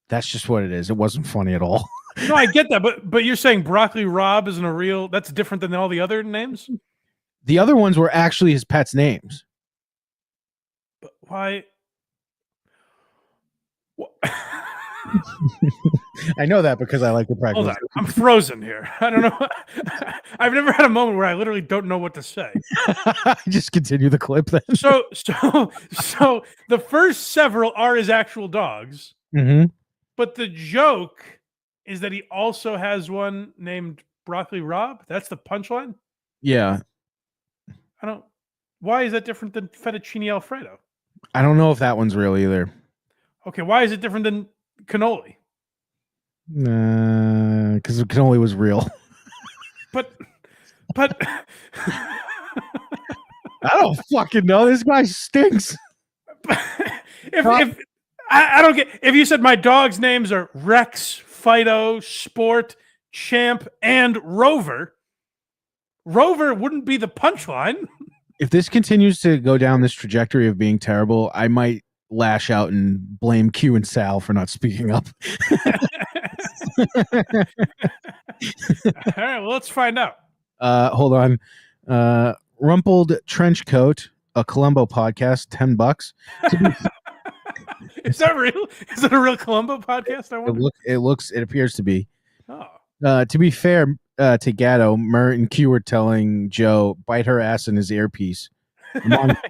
That's just what it is. It wasn't funny at all. No, I get that, but you're saying broccoli Rob isn't a real... That's different than all the other names? The other ones were actually his pets' names. But why... I know that because I like to practice. Hold on. I'm frozen here. I don't know. I've never had a moment where I literally don't know what to say. Just continue the clip then. So the first several are his actual dogs. Mm-hmm. But the joke is that he also has one named Broccoli Rob. That's the punchline? Yeah. Why is that different than Fettuccine Alfredo? I don't know if that one's real either. Okay, why is it different than cannoli? Because the cannoli was real. But I don't fucking know. This guy stinks. if I don't get, if you said my dog's names are Rex, Fido, Sport, Champ, and Rover, Rover wouldn't be the punchline. If this continues to go down this trajectory of being terrible, I might lash out and blame Q and Sal for not speaking up. All right, well, let's find out. Hold on. Rumpled Trench Coat, a Columbo podcast, $10. Is that real? Is it a real Columbo podcast? I wonder. It appears to be. Oh. To be fair to Gatto, Mert and Q were telling Joe, bite her ass in his earpiece.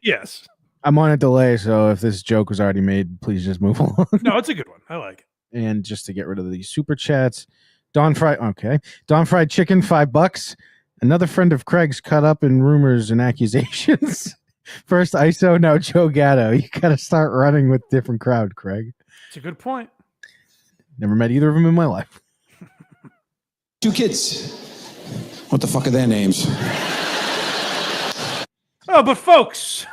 Yes. I'm on a delay, so if this joke was already made, please just move along. No, it's a good one. I like it. And just to get rid of the super chats, Don Fried Chicken, $5. Another friend of Craig's caught up in rumors and accusations. First ISO, now Joe Gatto. You got to start running with different crowd, Craig. It's a good point. Never met either of them in my life. 2 kids. What the fuck are their names? Oh, but folks.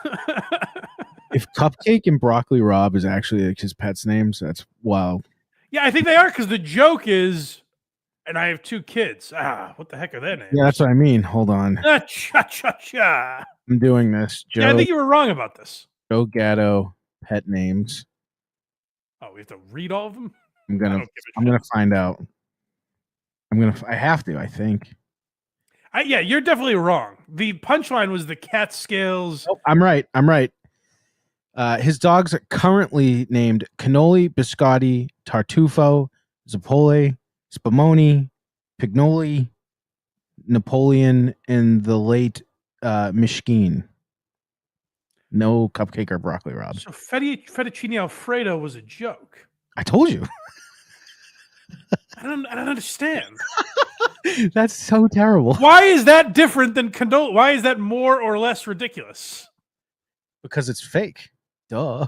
If Cupcake and Broccoli Rob is actually like his pets' names, that's wild. Yeah, I think they are, because the joke is, and I have 2 kids. What the heck are their names? Yeah, that's what I mean. Hold on. Cha-cha-cha. I'm doing this. Joe, Yeah, I think you were wrong about this. Joe Gatto pet names. Oh, we have to read all of them? I'm gonna find out. I have to, I think. Yeah, you're definitely wrong. The punchline was the cat scales. Oh, I'm right. His dogs are currently named Cannoli, Biscotti, Tartufo, Zappole, Spumoni, Pignoli, Napoleon, and the late Mishkine. No Cupcake or Broccoli Rob. So Fettuccine Alfredo was a joke. I told you. I don't understand. That's so terrible. Why is that different than cannoli? Why is that more or less ridiculous? Because it's fake. Duh.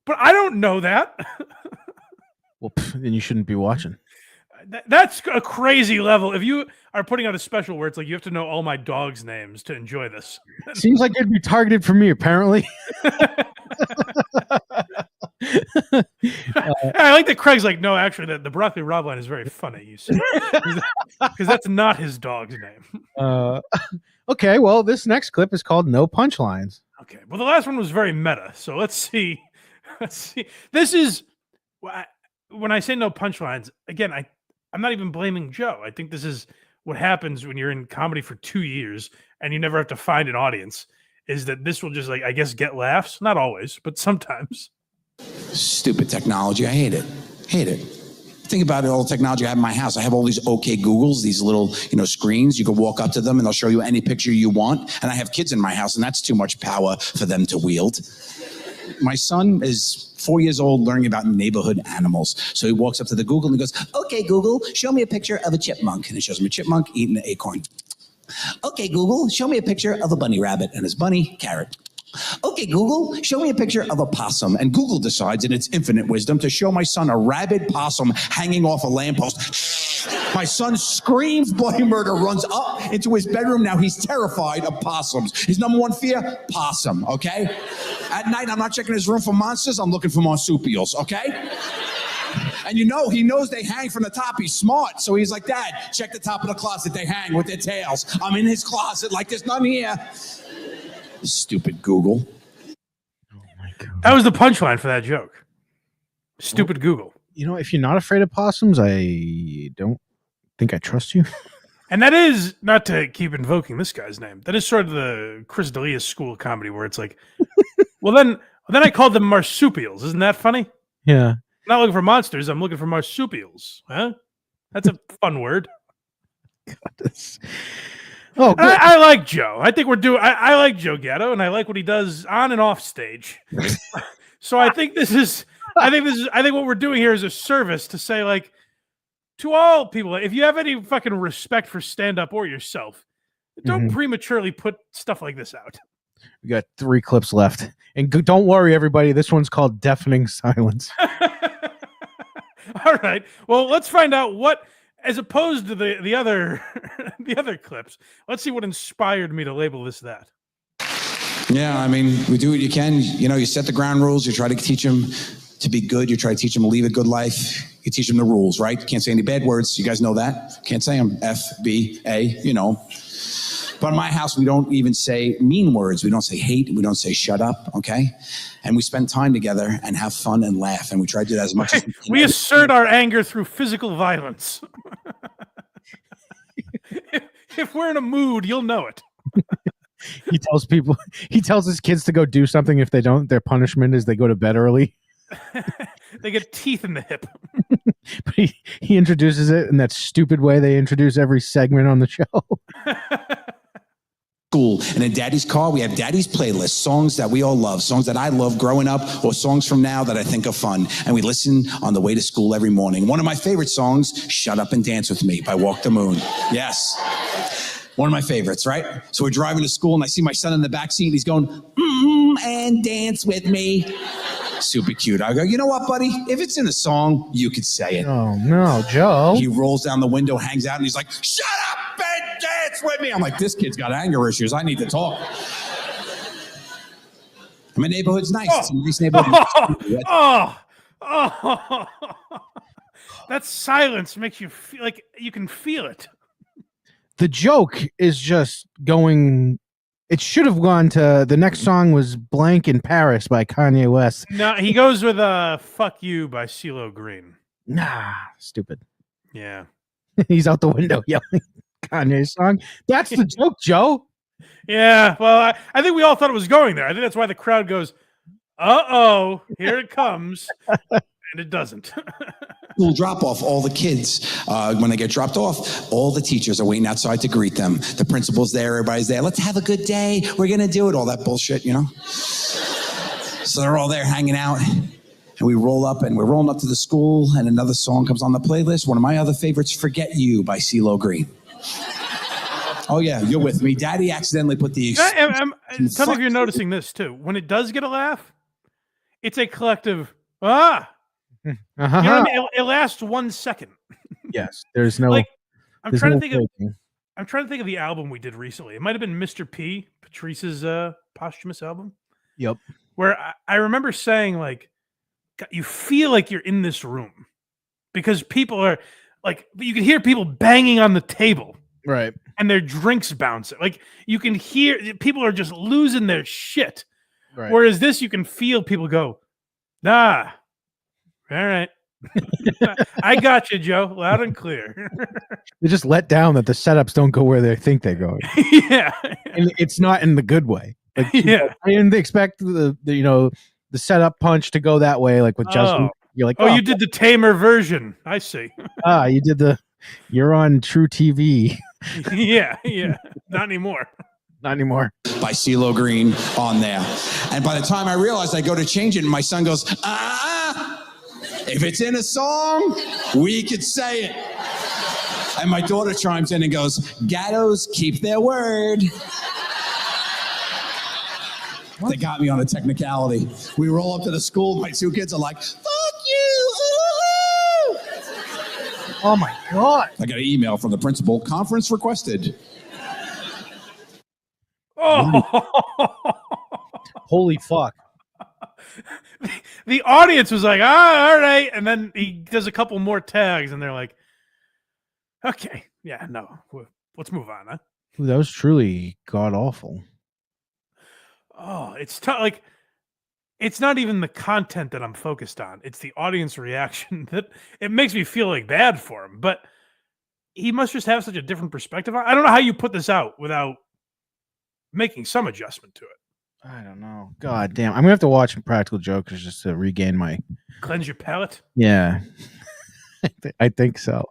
But I don't know that. Well, then you shouldn't be watching. That's a crazy level. If you are putting out a special where it's like you have to know all my dogs' names to enjoy this. Seems like it'd be targeted for me, apparently. I like that Craig's like, no, actually, the Broccoli Rob line is very funny. You see, because that's not his dog's name. Okay, well, this next clip is called "No Punchlines." Okay, well, the last one was very meta. So let's see. This is when I say no punchlines. Again, I'm not even blaming Joe. I think this is what happens when you're in comedy for 2 years and you never have to find an audience. Is that this will just I guess get laughs? Not always, but sometimes. Stupid technology. I hate it. Hate it. Think about it, all the technology I have in my house. I have all these OK Googles, these little, screens. You can walk up to them and they'll show you any picture you want. And I have kids in my house, and that's too much power for them to wield. My son is 4 years old, learning about neighborhood animals. So he walks up to the Google and he goes, "Okay, Google, show me a picture of a chipmunk." And it shows him a chipmunk eating an acorn. "Okay, Google, show me a picture of a bunny rabbit." And his bunny, carrot. "Okay, Google, show me a picture of a possum." And Google decides in its infinite wisdom to show my son a rabid possum hanging off a lamppost. My son screams bloody murder, runs up into his bedroom. Now he's terrified of possums. His number one fear, possum, okay? At night, I'm not checking his room for monsters. I'm looking for marsupials, okay? And he knows they hang from the top. He's smart. So he's like, "Dad, check the top of the closet. They hang with their tails. I'm in his closet like there's none here." Stupid Google. That was the punchline for that joke. Stupid Google. If you're not afraid of possums, I don't think I trust you. And that is, not to keep invoking this guy's name, that is sort of the Chris D'Elia school of comedy where it's like, well, then I called them marsupials. Isn't that funny? Yeah. I'm not looking for monsters. I'm looking for marsupials. Huh? That's a fun word. Oh, I like Joe. I think we're doing. I like Joe Gatto, and I like what he does on and off stage. So I think this is. I think what we're doing here is a service to say, like, to all people, if you have any fucking respect for stand up or yourself, don't prematurely put stuff like this out. We got 3 clips left, and don't worry, everybody. This one's called "Deafening Silence." All right. Well, let's find out what. As opposed to the other the other clips, let's see what inspired me to label this that. Yeah, I mean, we do what you can. You set the ground rules. You try to teach them to be good. You try to teach them to lead a good life. You teach them the rules, right? Can't say any bad words. You guys know that. Can't say them. F, B, A, But in my house, we don't even say mean words. We don't say hate. We don't say shut up, okay? And we spend time together and have fun and laugh. And we try to do that as much as we can. We assert our anger through physical violence. If we're in a mood, you'll know it. He tells his kids to go do something. If they don't, their punishment is they go to bed early. They get teeth in the hip. But he introduces it in that stupid way they introduce every segment on the show. School. And in Daddy's car, we have Daddy's playlist, songs that we all love, songs that I love growing up, or songs from now that I think are fun. And we listen on the way to school every morning. One of my favorite songs, "Shut Up and Dance With Me" by Walk the Moon. Yes. One of my favorites, right? So we're driving to school and I see my son in the back seat. He's going, "And dance with me." Super cute. I go, "You know what, buddy? If it's in a song, you could say it." Oh, no, Joe. He rolls down the window, hangs out, and he's like, "Shut up and dance with me." I'm like, this kid's got anger issues. I need to talk. My neighborhood's nice. It's a nice neighborhood. That silence makes you feel like you can feel it. The joke is just going. It should have gone to the next song was "Blank in Paris" by Kanye West. No, he goes with "Fuck You" by CeeLo Green. Nah, stupid. Yeah. He's out the window yelling Kanye's song. That's the joke, Joe. Yeah, well, I think we all thought it was going there. I think that's why the crowd goes, "Uh-oh, here it comes." And it doesn't. School drop-off, all the kids, when they get dropped off, all the teachers are waiting outside to greet them. The principal's there, everybody's there. "Let's have a good day. We're going to do it." All that bullshit, So they're all there hanging out. And we roll up, and we're rolling up to the school, and another song comes on the playlist. One of my other favorites, "Forget You" by CeeLo Green. Oh, yeah, you're with me. Daddy accidentally put the... Tell me if you're noticing this, too. When it does get a laugh, it's a collective, "ah." You know what I mean? It lasts 1 second. Yes, there's no. Like, I'm there's trying no to think of. faking. I'm trying to think of the album we did recently. It might have been Mr. P, Patrice's posthumous album. Yep. Where I remember saying, like, God, you feel like you're in this room because people are like, you can hear people banging on the table, Right. and their drinks bouncing. Like, you can hear people are just losing their shit. Right. Whereas this, you can feel people go, all right. I got you, Joe, loud and clear. They're just let down that the setups don't go where they think they're going. Yeah. And it's not in the good way. Like, Yeah. I didn't expect the the setup punch to go that way. Like with Justin, you're like, you did the tamer version. I see. You're on True TV. Yeah. Not anymore. Not anymore. By CeeLo Green on there. And by the time I realized I go to change it, and my son goes, if it's in a song, we could say it. And my daughter chimes in and goes, Gattos keep their word. What? They got me on a technicality. We roll up to the school, my two kids are like, fuck you. Ooh. Oh my God. I got an email from the principal, conference requested. Oh, holy fuck. The audience was like, all right. And then he does a couple more tags, and they're like, okay, yeah, no, let's move on, huh? Ooh, that was truly god awful. Oh, it's tough. Like, it's not even the content that I'm focused on. It's the audience reaction that it makes me feel like bad for him. But he must just have such a different perspective. I don't know how you put this out without making some adjustment to it. I don't know. God damn. I'm going to have to watch Practical Jokers just to regain my... Cleanse your palate? Yeah. I think so.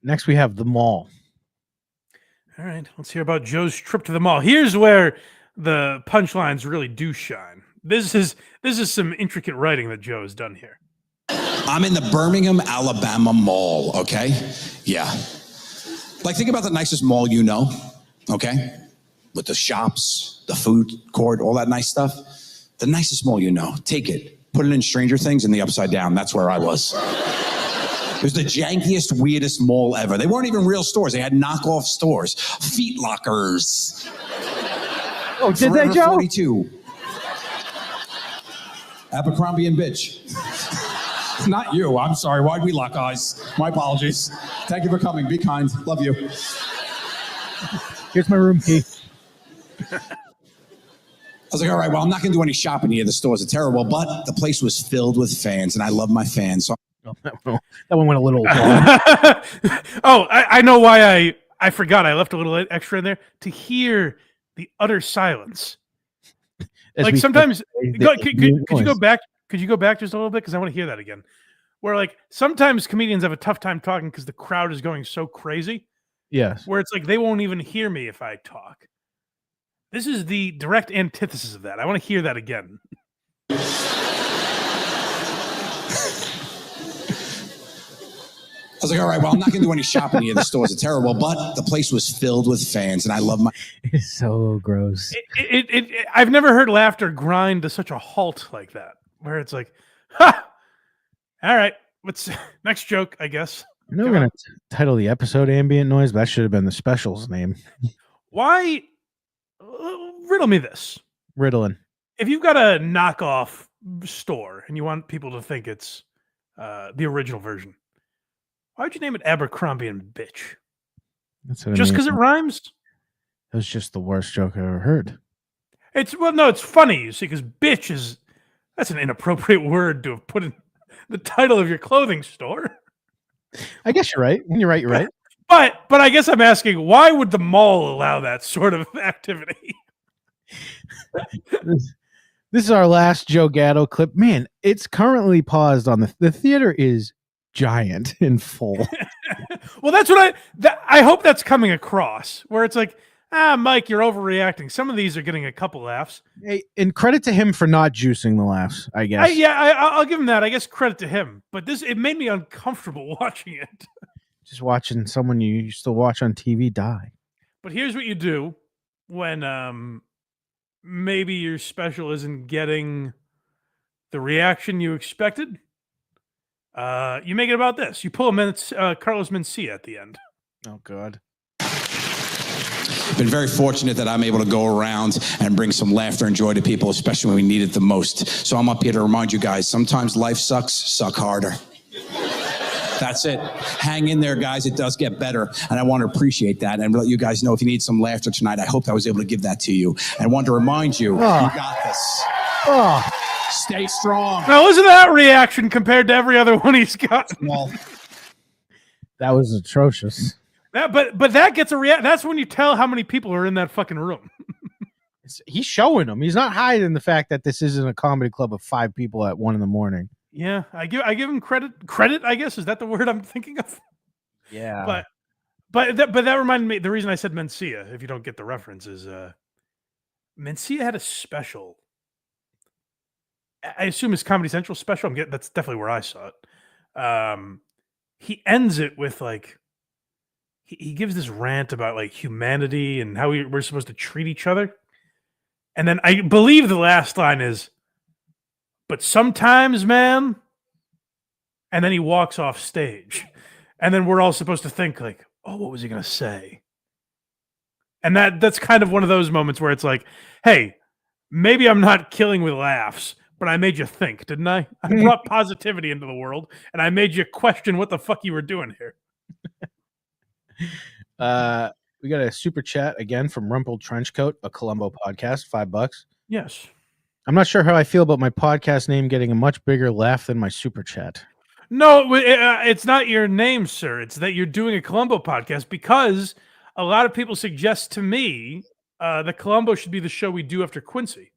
Next we have The Mall. All right. Let's hear about Joe's trip to the mall. Here's where the punchlines really do shine. This is some intricate writing that Joe has done here. I'm in the Birmingham, Alabama mall, okay? Yeah. Like, think about the nicest mall you know, okay? With the shops, the food court, all that nice stuff. The nicest mall you know. Take it. Put it in Stranger Things in the Upside Down. That's where I was. It was the jankiest, weirdest mall ever. They weren't even real stores. They had knockoff stores. Feet lockers. Oh, did they, Joe? 42. Abercrombie and Bitch. Not you. I'm sorry. Why'd we lock eyes? My apologies. Thank you for coming. Be kind. Love you. Here's my room key. I was like, all right, well, I'm not going to do any shopping here. The stores are terrible, but the place was filled with fans, and I love my fans. So that one went a little long. I know why I forgot. I left a little extra in there to hear the utter silence. Like sometimes, could you go back? Could you go back just a little bit? Because I want to hear that again. Where like sometimes comedians have a tough time talking because the crowd is going so crazy. Yes. Where it's like they won't even hear me if I talk. This is the direct antithesis of that. I want to hear that again. I was like, all right, well, I'm not going to do any shopping here. The stores are terrible, but the place was filled with fans, and I love my... It's so gross. I've never heard laughter grind to such a halt like that, where it's like, ha! All right, what's next joke, I guess. I know we're going to title the episode Ambient Noise, but that should have been the special's name. Why? Riddle me this. Riddling. If you've got a knockoff store and you want people to think it's the original version, why would you name it Abercrombie and Bitch? That's what just because it rhymes? That was just the worst joke I ever heard. It's funny, you see, because bitch that's an inappropriate word to have put in the title of your clothing store. I guess you're right. When you're right, you're right. But I guess I'm asking, why would the mall allow that sort of activity? This is our last Joe Gatto clip. Man, it's currently paused on the theater is giant and full. Well, that's what I hope that's coming across, where it's like, Mike, you're overreacting. Some of these are getting a couple laughs. Hey, and credit to him for not juicing the laughs, I guess. I'll give him that. I guess credit to him. But it made me uncomfortable watching it. Just watching someone you used to watch on TV die. But here's what you do when maybe your special isn't getting the reaction you expected. You make it about this. You pull a Carlos Mencia at the end. Oh, God. Been very fortunate that I'm able to go around and bring some laughter and joy to people, especially when we need it the most. So I'm up here to remind you guys, sometimes life sucks, suck harder. That's it. Hang in there, guys. It does get better. And I want to appreciate that and let you guys know if you need some laughter tonight, I hope I was able to give that to you. And want to remind you, you got this. Stay strong. Now listen to that reaction compared to every other one he's gotten. Well, that was atrocious. But that gets a reaction. That's when you tell how many people are in that fucking room. He's showing them. He's not hiding the fact that this isn't a comedy club of 5 people at 1 a.m. Yeah, I give him credit. Credit, I guess, is that the word I'm thinking of? Yeah. But that reminded me. The reason I said Mencia, if you don't get the reference, is Mencia had a special. I assume it's Comedy Central special. That's definitely where I saw it. He ends it with like he gives this rant about like humanity and how we're supposed to treat each other, and then I believe the last line is, "But sometimes, man," and then he walks off stage, and then we're all supposed to think like, "Oh, what was he gonna say?" And that's kind of one of those moments where it's like, "Hey, maybe I'm not killing with laughs, but I made you think, didn't I? I brought positivity into the world, and I made you question what the fuck you were doing here." We got a super chat again from Rumpled Trenchcoat, a Columbo podcast, $5. Yes. I'm not sure how I feel about my podcast name getting a much bigger laugh than my super chat. No, it's not your name, sir. It's that you're doing a Columbo podcast because a lot of people suggest to me that Columbo should be the show we do after Quincy.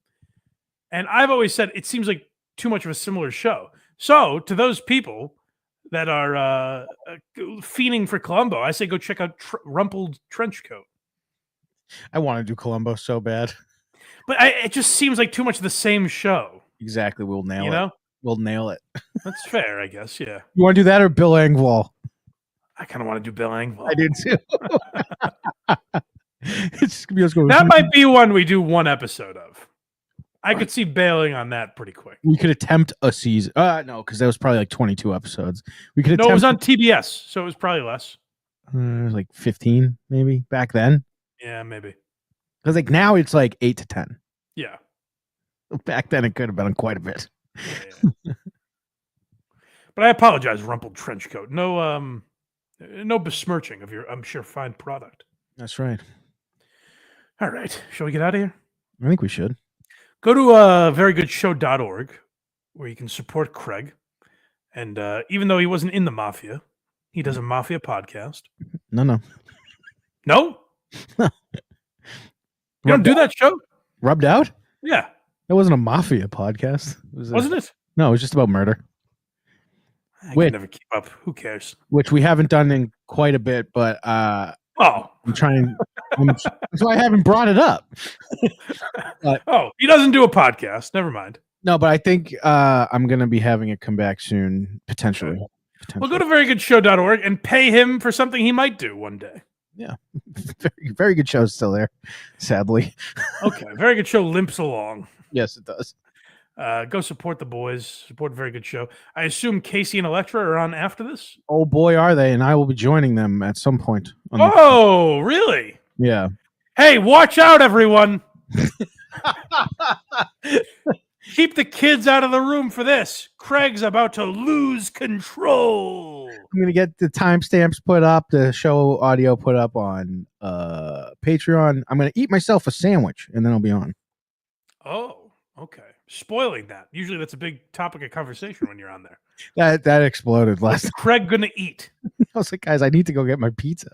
And I've always said it seems like too much of a similar show. So to those people that are fiending for Columbo, I say go check out Rumpled Trenchcoat. I want to do Columbo so bad. But it just seems like too much of the same show. Exactly. We'll nail it. You know? We'll nail it. That's fair, I guess. Yeah. You want to do that or Bill Engvall? I kind of want to do Bill Engvall. I did too. That might be one we do one episode of. I could see bailing on that pretty quick. We could attempt a season. No, because that was probably like 22 episodes. We could. No, it was on TBS, so it was probably less. It was like 15, maybe back then. Yeah, maybe. Because like now it's like 8 to 10. Yeah. Back then it could have been quite a bit. Yeah. But I apologize, Rumpled Trenchcoat. No besmirching of your, I'm sure, fine product. That's right. All right. Shall we get out of here? I think we should. Go to verygoodshow.org where you can support Craig. And even though he wasn't in the Mafia, he does a Mafia podcast. No? No? You don't do that show? Rubbed Out? Yeah. That wasn't a Mafia podcast. Wasn't it? No, it was just about murder. I can never keep up. Who cares? Which we haven't done in quite a bit, but I'm trying. That's why I haven't brought it up. He doesn't do a podcast. Never mind. No, but I think I'm going to be having it come back soon, potentially. Well, go to verygoodshow.org and pay him for something he might do one day. Yeah. Very good show still there, sadly. Okay. Very Good Show limps along. Yes, it does. Go support the boys. Support Very Good Show. I assume Casey and Electra are on after this? Oh, boy, are they. And I will be joining them at some point. Really? Yeah. Hey, watch out, everyone. Keep the kids out of the room for this. Craig's about to lose control. I'm going to get the timestamps put up, the show audio put up on Patreon. I'm going to eat myself a sandwich, and then I'll be on. Oh, okay. Spoiling that. Usually that's a big topic of conversation when you're on there. That exploded last time. Craig going to eat. I was like, guys, I need to go get my pizza.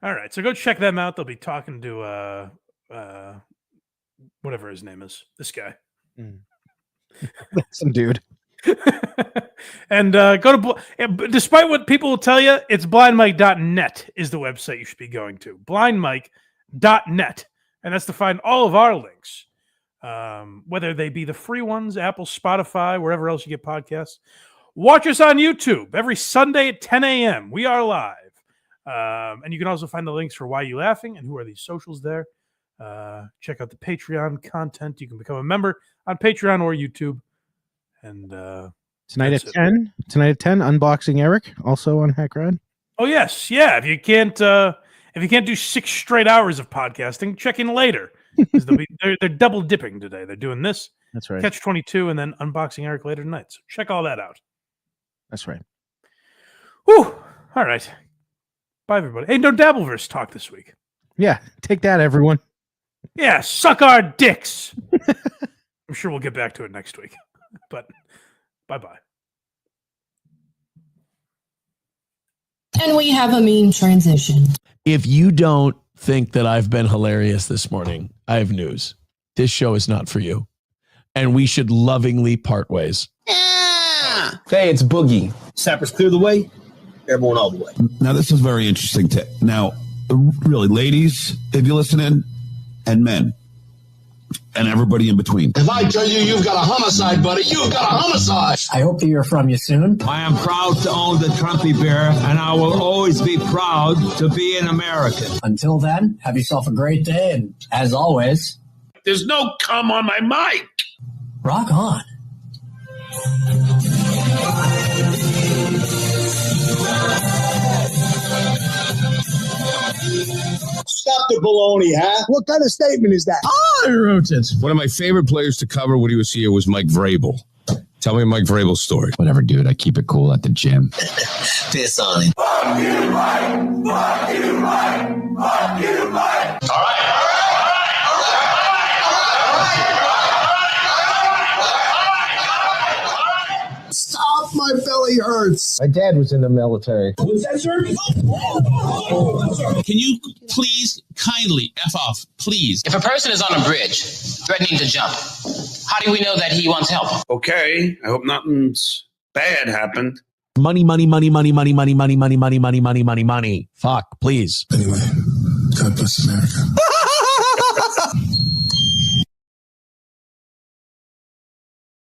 All right, so go check them out. They'll be talking to whatever his name is. This guy. Some dude. And go to, despite what people will tell you, it's blindmike.net is the website you should be going to. Blindmike.net. And that's to find all of our links, whether they be the free ones, Apple, Spotify, wherever else you get podcasts. Watch us on YouTube every Sunday at 10 a.m. We are live. And you can also find the links for Why You Laughing and Who Are These Socials there. Check out the Patreon content. You can become a member on Patreon or YouTube. And Tonight at 10. Tonight at 10. Unboxing Eric, also on HACKRIDE. Oh yes, yeah. If you can't do 6 straight hours of podcasting, check in later. They're double dipping today. They're doing this. That's right. Catch 22 and then Unboxing Eric later tonight. So check all that out. That's right. Whew. All right. Bye, everybody. Hey, no Dabbleverse talk this week. Yeah, take that, everyone. Yeah, suck our dicks. I'm sure we'll get back to it next week. But bye-bye. And we have a mean transition. If you don't think that I've been hilarious this morning, I have news. This show is not for you. And we should lovingly part ways. Hey, it's Boogie. Sappers clear the way. Everyone all the way. Now, this is very interesting. Now, really, ladies, if you're listening, and men, and everybody in between. If I tell you you've got a homicide, buddy, you've got a homicide. I hope to hear from you soon. I am proud to own the Trumpy beer, and I will always be proud to be an American. Until then, have yourself a great day, and as always, there's no cum on my mic. Rock on. Stop the baloney, huh? What kind of statement is that? I wrote it. One of my favorite players to cover when he was here was Mike Vrabel. Tell me Mike Vrabel's story. Whatever, dude. I keep it cool at the gym. Piss on it. Fuck you, Mike. Fuck you, Mike. Fuck you, Mike. All right. Stop, my belly hurts. My dad was in the military. What's that, sir? Can you please kindly F off, please? If a person is on a bridge threatening to jump, how do we know that he wants help? Okay, I hope nothing's bad happened. Money, money, money, money, money, money, money, money, money, money, money, money, money. Fuck, please. Anyway, God bless America.